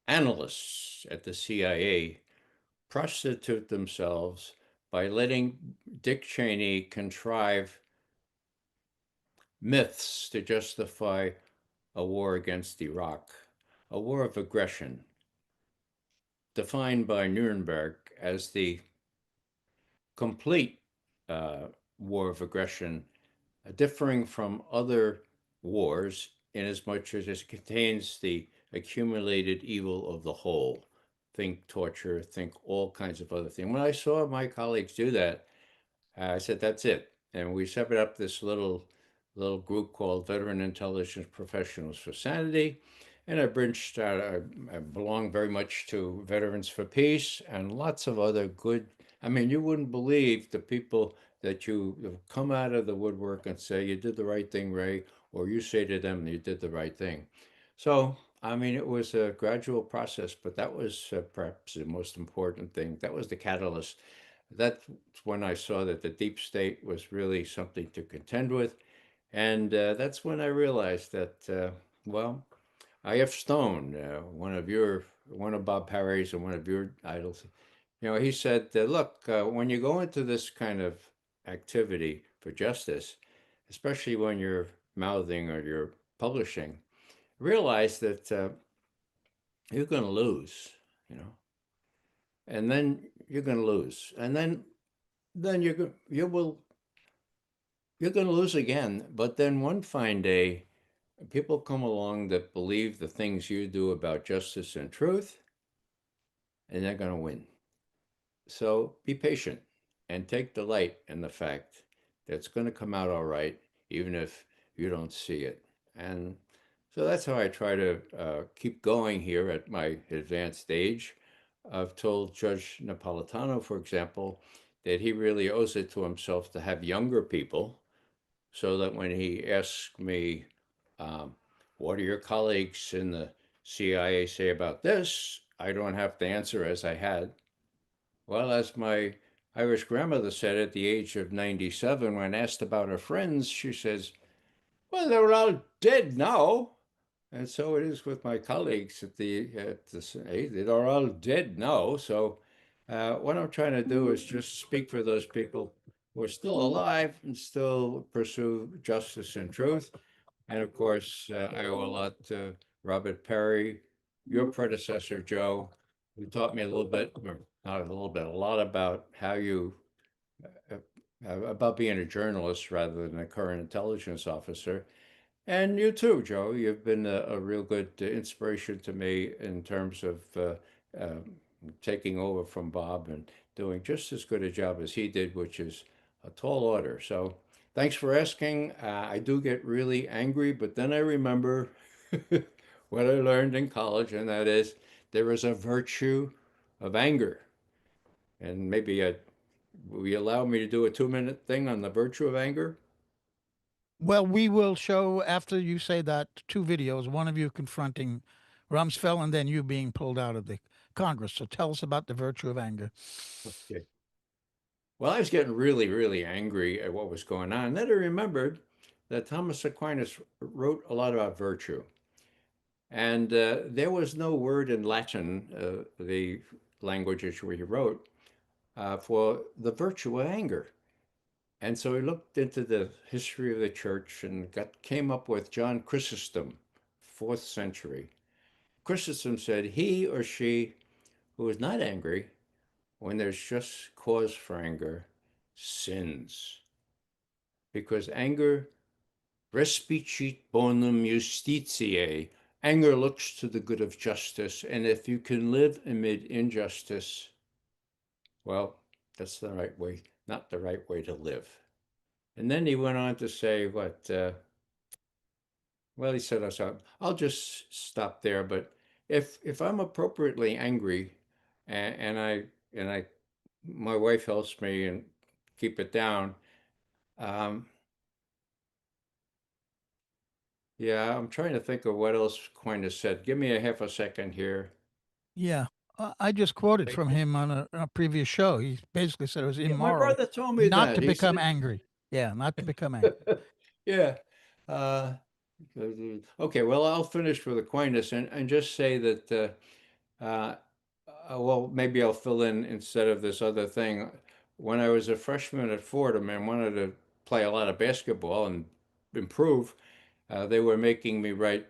Speaker 3: analysts at the CIA, prostitute themselves by letting Dick Cheney contrive myths to justify a war against Iraq, a war of aggression, defined by Nuremberg as the complete uh, war of aggression, differing from other wars in as much as it contains the accumulated evil of the whole. Think torture, think all kinds of other things. When I saw my colleagues do that, I said, "That's it." And we set up this little group called Veteran Intelligence Professionals for Sanity. And I branched out. I belong very much to Veterans for Peace and lots of other good. I mean, you wouldn't believe the people that you come out of the woodwork and say, "You did the right thing, Ray," or you say to them, "You did the right thing." So, I mean, it was a gradual process, but that was perhaps the most important thing. That was the catalyst. That's when I saw that the deep state was really something to contend with. And that's when I realized that, well, I.F. Stone, one of Bob Parry's and one of your idols, he said, look, when you go into this kind of activity for justice, especially when you're mouthing or you're publishing, realize that you're going to lose, you know, and then you're going to lose, and then you're going to lose again. But then one fine day, people come along that believe the things you do about justice and truth, and they're going to win. So be patient and take delight in the fact that it's going to come out all right, even if you don't see it. And so that's how I try to keep going here at my advanced age. I've told Judge Napolitano, for example, that he really owes it to himself to have younger people so that when he asks me, um, what do your colleagues in the CIA say about this? I don't have to answer as I had. Well, as my Irish grandmother said at the age of 97, when asked about her friends, she says, "Well, they're all dead now." And so it is with my colleagues at the age. They're all dead now. So what I'm trying to do is just speak for those people who are still alive and still pursue justice and truth. And of course, I owe a lot to Robert Perry, your predecessor, Joe, who taught me a little bit, or not a little bit, a lot about how uh, about being a journalist rather than a current intelligence officer. And you too, Joe. You've been a real good inspiration to me in terms of taking over from Bob and doing just as good a job as he did, which is a tall order. So thanks for asking. I do get really angry, but then I remember what I learned in college, and that is there is a virtue of anger. And maybe will you allow me to do a 2-minute thing on the virtue of anger?
Speaker 2: Well, we will show after you say that two videos, one of you confronting Rumsfeld and then you being pulled out of the Congress. So tell us about the virtue of anger.
Speaker 3: Okay. Well, I was getting really, really angry at what was going on. And then I remembered that Thomas Aquinas wrote a lot about virtue. And there was no word in Latin, the language which he wrote, for the virtue of anger. And so he looked into the history of the church and came up with John Chrysostom, 4th century. Chrysostom said, he or she who is not angry when there's just cause for anger sins. Because anger respicit bonum justitiae. Anger looks to the good of justice. And if you can live amid injustice, well, that's the right way, not the right way to live. And then he went on to say well, he said, I'll just stop there. But if I'm appropriately angry and I my wife helps me and keep it down, um, yeah, I'm trying to think of what else Aquinas said. Give me a half a second here.
Speaker 2: Yeah. I just quoted from him on a previous show. He basically said it was
Speaker 3: Yeah, my
Speaker 2: immoral
Speaker 3: brother told me
Speaker 2: not
Speaker 3: that.
Speaker 2: to
Speaker 3: He
Speaker 2: become
Speaker 3: said,
Speaker 2: angry. Yeah, not to become angry.
Speaker 3: yeah. Uh, okay, well, I'll finish with Aquinas and just say that, well, maybe I'll fill in instead of this other thing. When I was a freshman at Fordham and wanted to play a lot of basketball and improve, they were making me write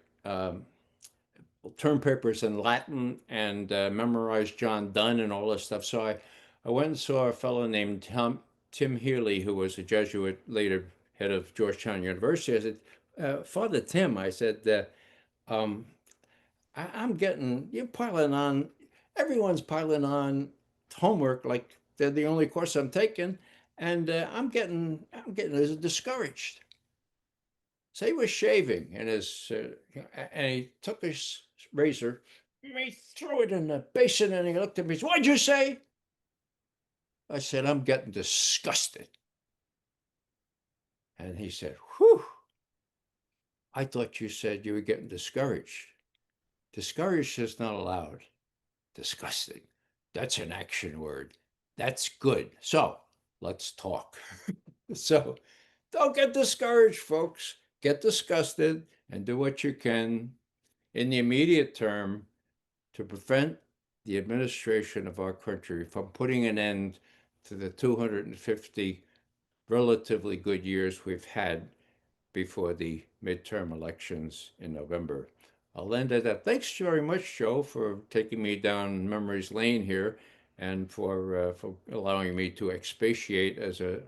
Speaker 3: term papers in Latin and memorize John Donne and all this stuff. So I went and saw a fellow named Tim Healy, who was a Jesuit, later head of Georgetown University. I said, Father Tim, I said, um, I'm getting, you're piling on, everyone's piling on homework like they're the only course I'm taking. And I'm getting discouraged. So he was shaving and and he took his razor, he threw it in the basin and he looked at me and said, what'd you say? I said, I'm getting disgusted. And he said, whew, I thought you said you were getting discouraged. Discouraged is not allowed. Disgusting. That's an action word. That's good. So let's talk. So don't get discouraged, folks. Get disgusted and do what you can in the immediate term to prevent the administration of our country from putting an end to the 250 relatively good years we've had before the midterm elections in November. I'll end at that. Thanks very much, Joe, for taking me down memory's lane here and for allowing me to expatiate as a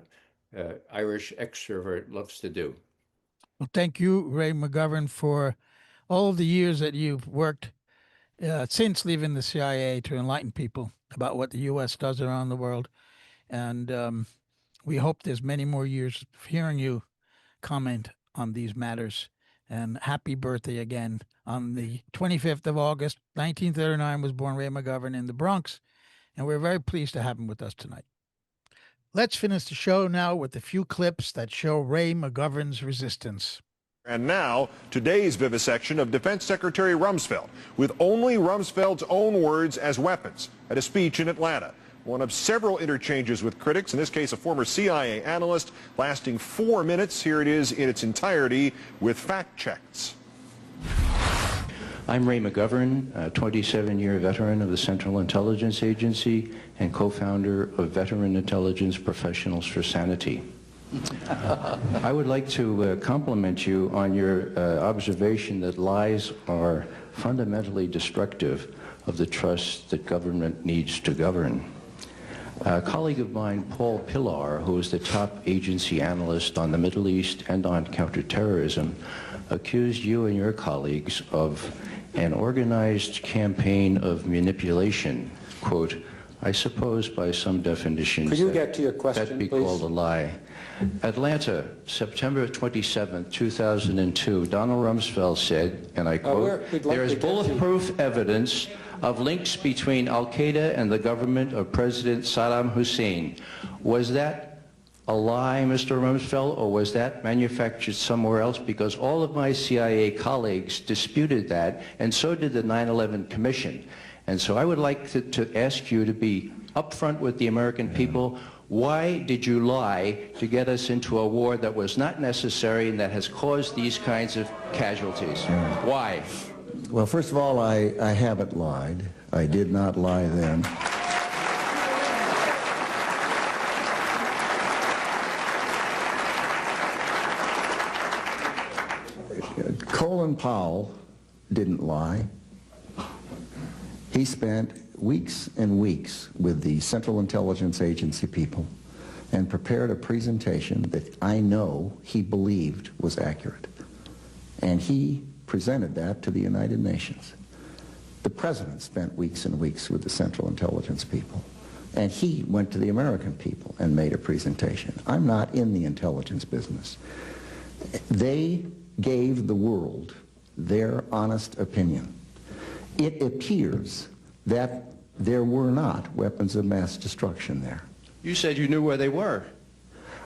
Speaker 3: Irish extrovert loves to do.
Speaker 2: Well, thank you, Ray McGovern, for all of the years that you've worked since leaving the CIA to enlighten people about what the U.S. does around the world. And we hope there's many more years of hearing you comment on these matters. And happy birthday again. On the 25th of August, 1939, was born Ray McGovern in the Bronx. And we're very pleased to have him with us tonight. Let's finish the show now with a few clips that show Ray McGovern's resistance.
Speaker 4: And now, today's vivisection of Defense Secretary Rumsfeld, with only Rumsfeld's own words as weapons at a speech in Atlanta. One of several interchanges with critics, in this case a former CIA analyst, lasting 4 minutes. Here it is in its entirety with fact checks.
Speaker 5: I'm Ray McGovern, a 27-year veteran of the Central Intelligence Agency and co-founder of Veteran Intelligence Professionals for Sanity. I would like to compliment you on your observation that lies are fundamentally destructive of the trust that government needs to govern. A colleague of mine, Paul Pillar, who is the top agency analyst on the Middle East and on counterterrorism, accused you and your colleagues of an organized campaign of manipulation. Quote, I suppose by some definitions
Speaker 6: Could you get to your question,
Speaker 5: that'd be
Speaker 6: please?
Speaker 5: called a lie. Atlanta, September 27, 2002, Donald Rumsfeld said, and I quote, there is bulletproof evidence of links between Al-Qaeda and the government of President Saddam Hussein. Was that a lie, Mr. Rumsfeld, or was that manufactured somewhere else? Because all of my CIA colleagues disputed that, and so did the 9/11 Commission. And so I would like to ask you to be upfront with the American people. Why did you lie to get us into a war that was not necessary and that has caused these kinds of casualties? Why?
Speaker 7: Well, first of all, I haven't lied. I did not lie then. Colin Powell didn't lie. He spent weeks and weeks with the Central Intelligence Agency people and prepared a presentation that I know he believed was accurate. And he presented that to the United Nations. The president spent weeks and weeks with the Central Intelligence people. And he went to the American people and made a presentation. I'm not in the intelligence business. They gave the world their honest opinion. It appears that there were not weapons of mass destruction there.
Speaker 5: You said you knew where they were.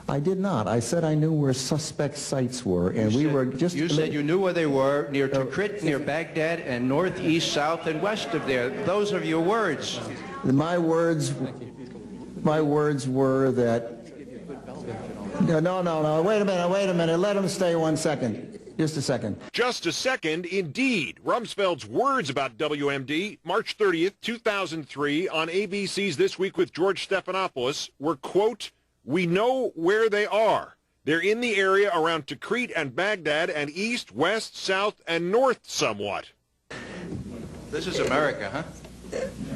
Speaker 7: I did not. I said I knew where suspect sites were, and we were just...
Speaker 5: You said you knew where they were, near Tikrit, near Baghdad, and northeast, south, and west of there. Those are your words.
Speaker 7: My words were that... No, wait a minute. Let him stay 1 second. Just a second.
Speaker 4: Just a second, indeed. Rumsfeld's words about WMD, March 30th, 2003, on ABC's This Week with George Stephanopoulos, were, quote, we know where they are. They're in the area around Tikrit and Baghdad and east, west, south, and north somewhat.
Speaker 5: This is America, huh?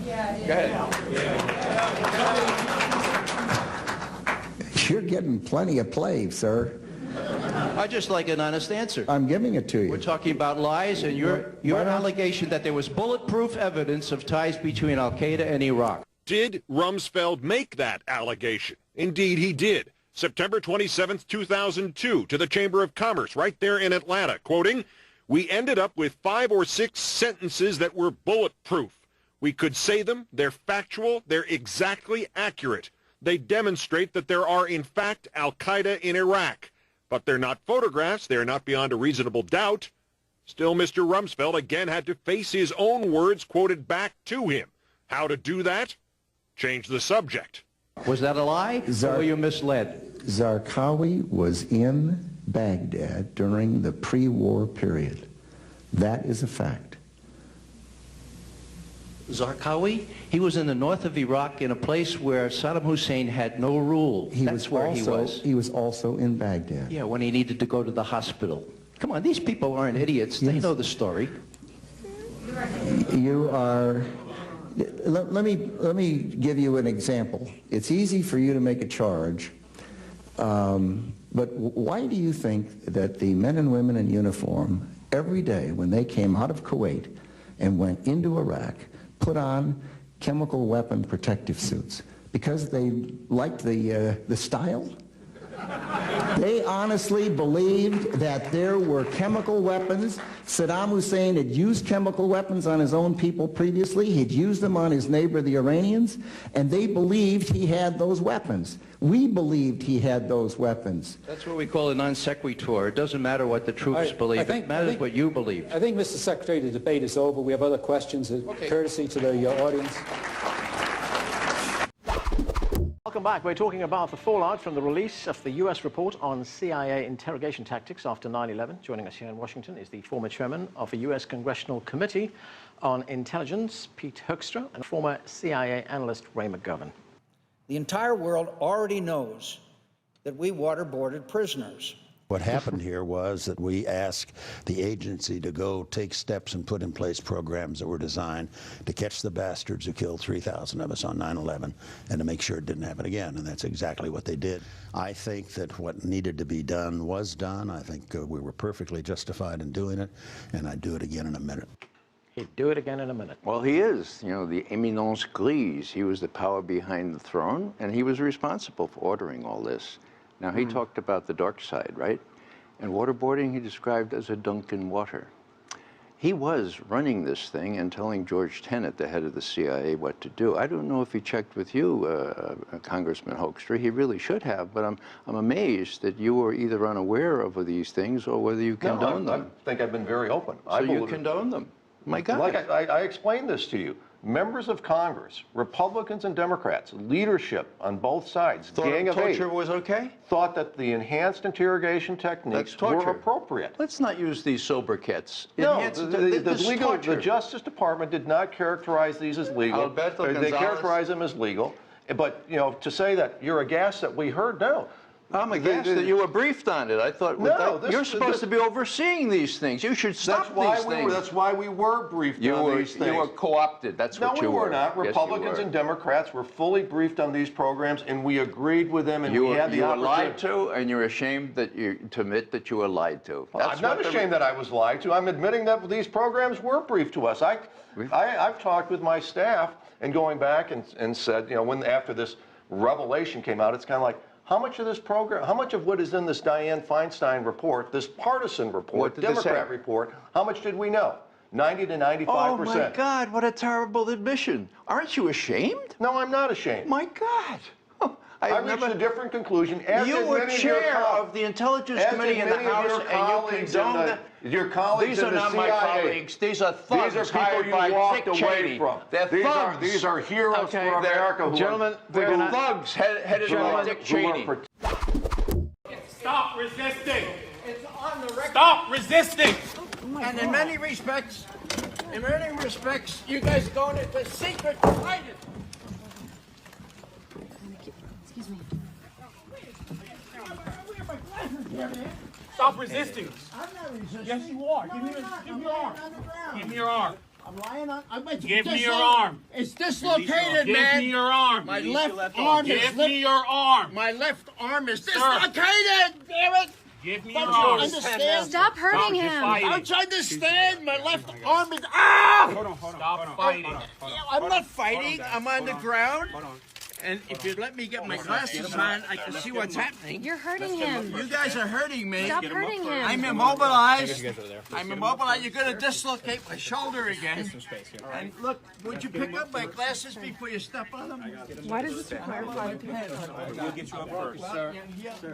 Speaker 7: Yeah. Go ahead. You're getting plenty of play, sir.
Speaker 5: I just like an honest answer.
Speaker 7: I'm giving it to you.
Speaker 5: We're talking about lies, and your allegation that there was bulletproof evidence of ties between Al-Qaeda and Iraq.
Speaker 4: Did Rumsfeld make that allegation? Indeed, he did. September 27th, 2002, to the Chamber of Commerce, right there in Atlanta, quoting, we ended up with 5 or 6 sentences that were bulletproof. We could say them, they're factual, they're exactly accurate. They demonstrate that there are, in fact, Al-Qaeda in Iraq. But they're not photographs, they're not beyond a reasonable doubt. Still, Mr. Rumsfeld again had to face his own words quoted back to him. How to do that? Change the subject.
Speaker 5: Was that a lie, or were you misled?
Speaker 7: Zarqawi was in Baghdad during the pre-war period. That is a fact.
Speaker 5: Zarqawi? He was in the north of Iraq in a place where Saddam Hussein had no rule. That's where he was.
Speaker 7: He was also in Baghdad.
Speaker 5: Yeah, when he needed to go to the hospital. Come on, these people aren't idiots. They know the story.
Speaker 7: You are... Let me give you an example. It's easy for you to make a charge, but why do you think that the men and women in uniform, every day when they came out of Kuwait and went into Iraq, put on chemical weapon protective suits? Because they liked the style? They honestly believed that there were chemical weapons. Saddam Hussein had used chemical weapons on his own people previously. He'd used them on his neighbor, the Iranians, and they believed he had those weapons. We believed he had those weapons.
Speaker 5: That's what we call a non sequitur. It doesn't matter what the troops believe. It matters what you believe.
Speaker 6: I think, Mr. Secretary, the debate is over. We have other questions, courtesy to the audience.
Speaker 8: Welcome back. We're talking about the fallout from the release of the U.S. report on CIA interrogation tactics after 9/11. Joining us here in Washington is the former chairman of the U.S. Congressional Committee on Intelligence, Pete Hoekstra, and former CIA analyst Ray McGovern.
Speaker 9: The entire world already knows that we waterboarded prisoners. What happened here was that we asked the agency to go take steps and put in place programs that were designed to catch the bastards who killed 3,000 of us on 9/11 and to make sure it didn't happen again, and that's exactly what they did. I think that what needed to be done was done. I think we were perfectly justified in doing it, and I'd do it again in a minute.
Speaker 8: He'd do it again in a minute.
Speaker 10: Well, he is, you know, the éminence grise. He was the power behind the throne, and he was responsible for ordering all this. Now, he talked about the dark side, right? And waterboarding he described as a dunk in water. He was running this thing and telling George Tenet, the head of the CIA, what to do. I don't know if he checked with you, Congressman Hoekstra. He really should have, but I'm amazed that you were either unaware of these things or whether you condone them.
Speaker 11: I think I've been very open.
Speaker 10: So you condone them? My God.
Speaker 11: Like I explained this to you. Members of Congress, Republicans and Democrats, leadership on both sides, Gang of Eight,
Speaker 10: torture was okay?
Speaker 11: Thought that the enhanced interrogation techniques were appropriate.
Speaker 10: Let's not use these sobriquets.
Speaker 11: No, the Justice Department did not characterize these as legal. They characterized them as legal. But, you know, to say that you're aghast that we heard, no.
Speaker 10: I'm aghast that you were briefed on it. I thought, you're supposed to be overseeing these things. You should stop these things.
Speaker 11: That's why we were briefed on these things.
Speaker 10: You were co-opted. That's what you were.
Speaker 11: No, we were not. Republicans and Democrats were fully briefed on these programs, and we agreed with them, and we had the opportunity.
Speaker 10: You were lied to, and you're ashamed to admit that you were lied to.
Speaker 11: I'm not ashamed that I was lied to. I'm admitting that these programs were briefed to us. I've talked with my staff, and going back and said, you know, after this revelation came out, it's kind of like, how much of this program, how much of what is in this Dianne Feinstein report, this partisan report, Democrat report, how much did we know? 90 to 95%.
Speaker 10: Oh my God, what a terrible admission. Aren't you ashamed?
Speaker 11: No, I'm not ashamed.
Speaker 10: My God.
Speaker 11: I reached a different conclusion.
Speaker 10: You were chair of the Intelligence Committee in the House, and you condoned that.
Speaker 11: Your colleagues
Speaker 10: These are not my colleagues. These are thugs.
Speaker 11: These are people you walked away from.
Speaker 10: They're thugs.
Speaker 11: These are heroes for America.
Speaker 8: Gentlemen,
Speaker 10: they're thugs headed by Dick Cheney.
Speaker 1: Stop resisting. It's on the record. Stop resisting.
Speaker 12: And in many respects, you guys are going into secret fighting.
Speaker 1: Excuse me. Stop resisting.
Speaker 12: I'm not resisting.
Speaker 1: Yes, you are. Give me your arm. Give me your arm.
Speaker 12: I'm lying on.
Speaker 1: Give me your arm.
Speaker 12: It's dislocated, man.
Speaker 1: Give me your arm.
Speaker 12: My left arm is.
Speaker 1: Give me your arm.
Speaker 12: My left arm is dislocated. Damn it.
Speaker 1: Give me your arm.
Speaker 12: Understand?
Speaker 13: Stop hurting him.
Speaker 12: Don't you understand? My left arm is. Ah!
Speaker 1: Hold on. Stop fighting.
Speaker 12: I'm not fighting. I'm on the ground. And if you let me get my glasses on, I can see what's happening.
Speaker 13: You're hurting him.
Speaker 12: You guys are hurting me.
Speaker 13: Stop hurting him.
Speaker 12: I'm immobilized. I'm immobilized. You're going to dislocate my shoulder again. And look, would you pick up my glasses before you step on them?
Speaker 13: Why does this require 5 pens?
Speaker 1: We'll get you up first. Sir.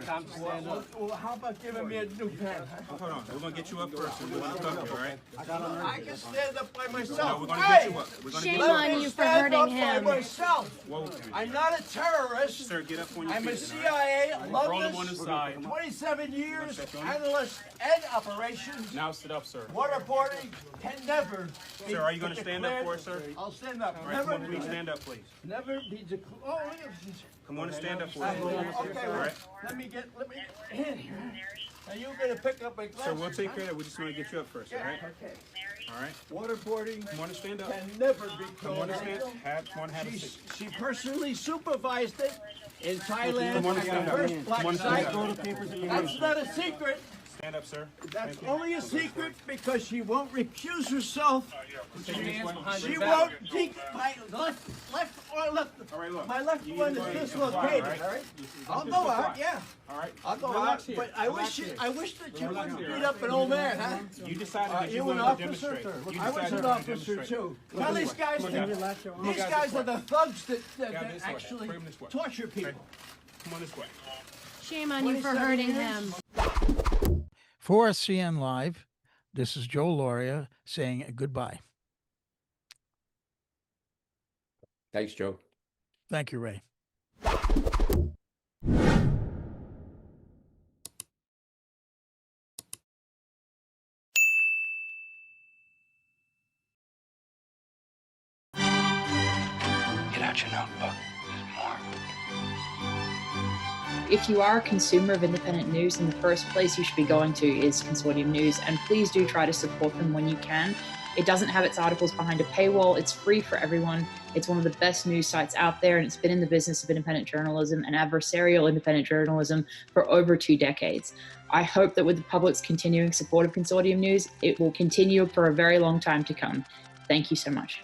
Speaker 12: Time to stand up. Well, how about giving me a new pen?
Speaker 1: Hold on. We're going to get you up first. And we'll talk to you, all right?
Speaker 12: I can stand up by myself.
Speaker 1: No, we're going to get you up.
Speaker 13: Shame on you for hurting him.
Speaker 12: I'm not a terrorist.
Speaker 1: Sir, get up on your
Speaker 12: I'm a
Speaker 1: feet.
Speaker 12: CIA,
Speaker 1: Roll him on his side.
Speaker 12: 27 years, analyst and operations.
Speaker 1: Now sit up, sir.
Speaker 12: Waterboarding can never be
Speaker 1: Sir, are you going to stand up for us, sir?
Speaker 12: I'll stand up.
Speaker 1: All right, come on, please stand up, please.
Speaker 12: Never be declared. Oh, look at this.
Speaker 1: Come on and stand up for us.
Speaker 12: Okay,
Speaker 1: All right.
Speaker 12: let me get in here. Now you're going to pick up my glasses.
Speaker 1: Sir, we'll take care of that. We just want to get you up first, all right?
Speaker 12: Okay.
Speaker 1: All right.
Speaker 12: Waterboarding
Speaker 1: Come on and stand up.
Speaker 12: can never be
Speaker 1: Come on and stand.
Speaker 12: tolerated.
Speaker 1: Come on and have a seat.
Speaker 12: She personally supervised it in Thailand
Speaker 1: Come on and
Speaker 12: at
Speaker 1: stand
Speaker 12: the
Speaker 1: up.
Speaker 12: first black
Speaker 1: Come on and
Speaker 12: site.
Speaker 1: stand up.
Speaker 12: That's not a secret.
Speaker 1: Stand up, sir.
Speaker 12: That's only a secret because she won't recuse herself. She
Speaker 1: She
Speaker 12: won't my left.
Speaker 1: All right, look.
Speaker 12: My left one is dislocated. All right. I'll go out. Yeah.
Speaker 1: All right.
Speaker 12: I'll go
Speaker 1: Relax
Speaker 12: out.
Speaker 1: here.
Speaker 12: But I wish that you
Speaker 1: Relax
Speaker 12: wouldn't
Speaker 1: here.
Speaker 12: beat up an old man, huh?
Speaker 1: You decided that you
Speaker 12: You an
Speaker 1: wanted to
Speaker 12: officer?
Speaker 1: demonstrate. You
Speaker 12: I was
Speaker 1: decided
Speaker 12: an
Speaker 1: to
Speaker 12: officer
Speaker 1: demonstrate.
Speaker 12: too. Well, these guys are the thugs that actually torture people.
Speaker 1: Come on this way.
Speaker 13: Shame on you for hurting him.
Speaker 2: For CN Live, this is Joe Lauria saying goodbye.
Speaker 3: Thanks, Joe.
Speaker 2: Thank you, Ray.
Speaker 1: Get out your notebook. There's more.
Speaker 14: if you are a consumer of independent news, then the first place you should be going to is Consortium News, and please do try to support them when you can. It doesn't have its articles behind a paywall. It's free for everyone. It's one of the best news sites out there, and it's been in the business of independent journalism and adversarial independent journalism for over 2 decades. I hope that with the public's continuing support of Consortium News, it will continue for a very long time to come. Thank you so much.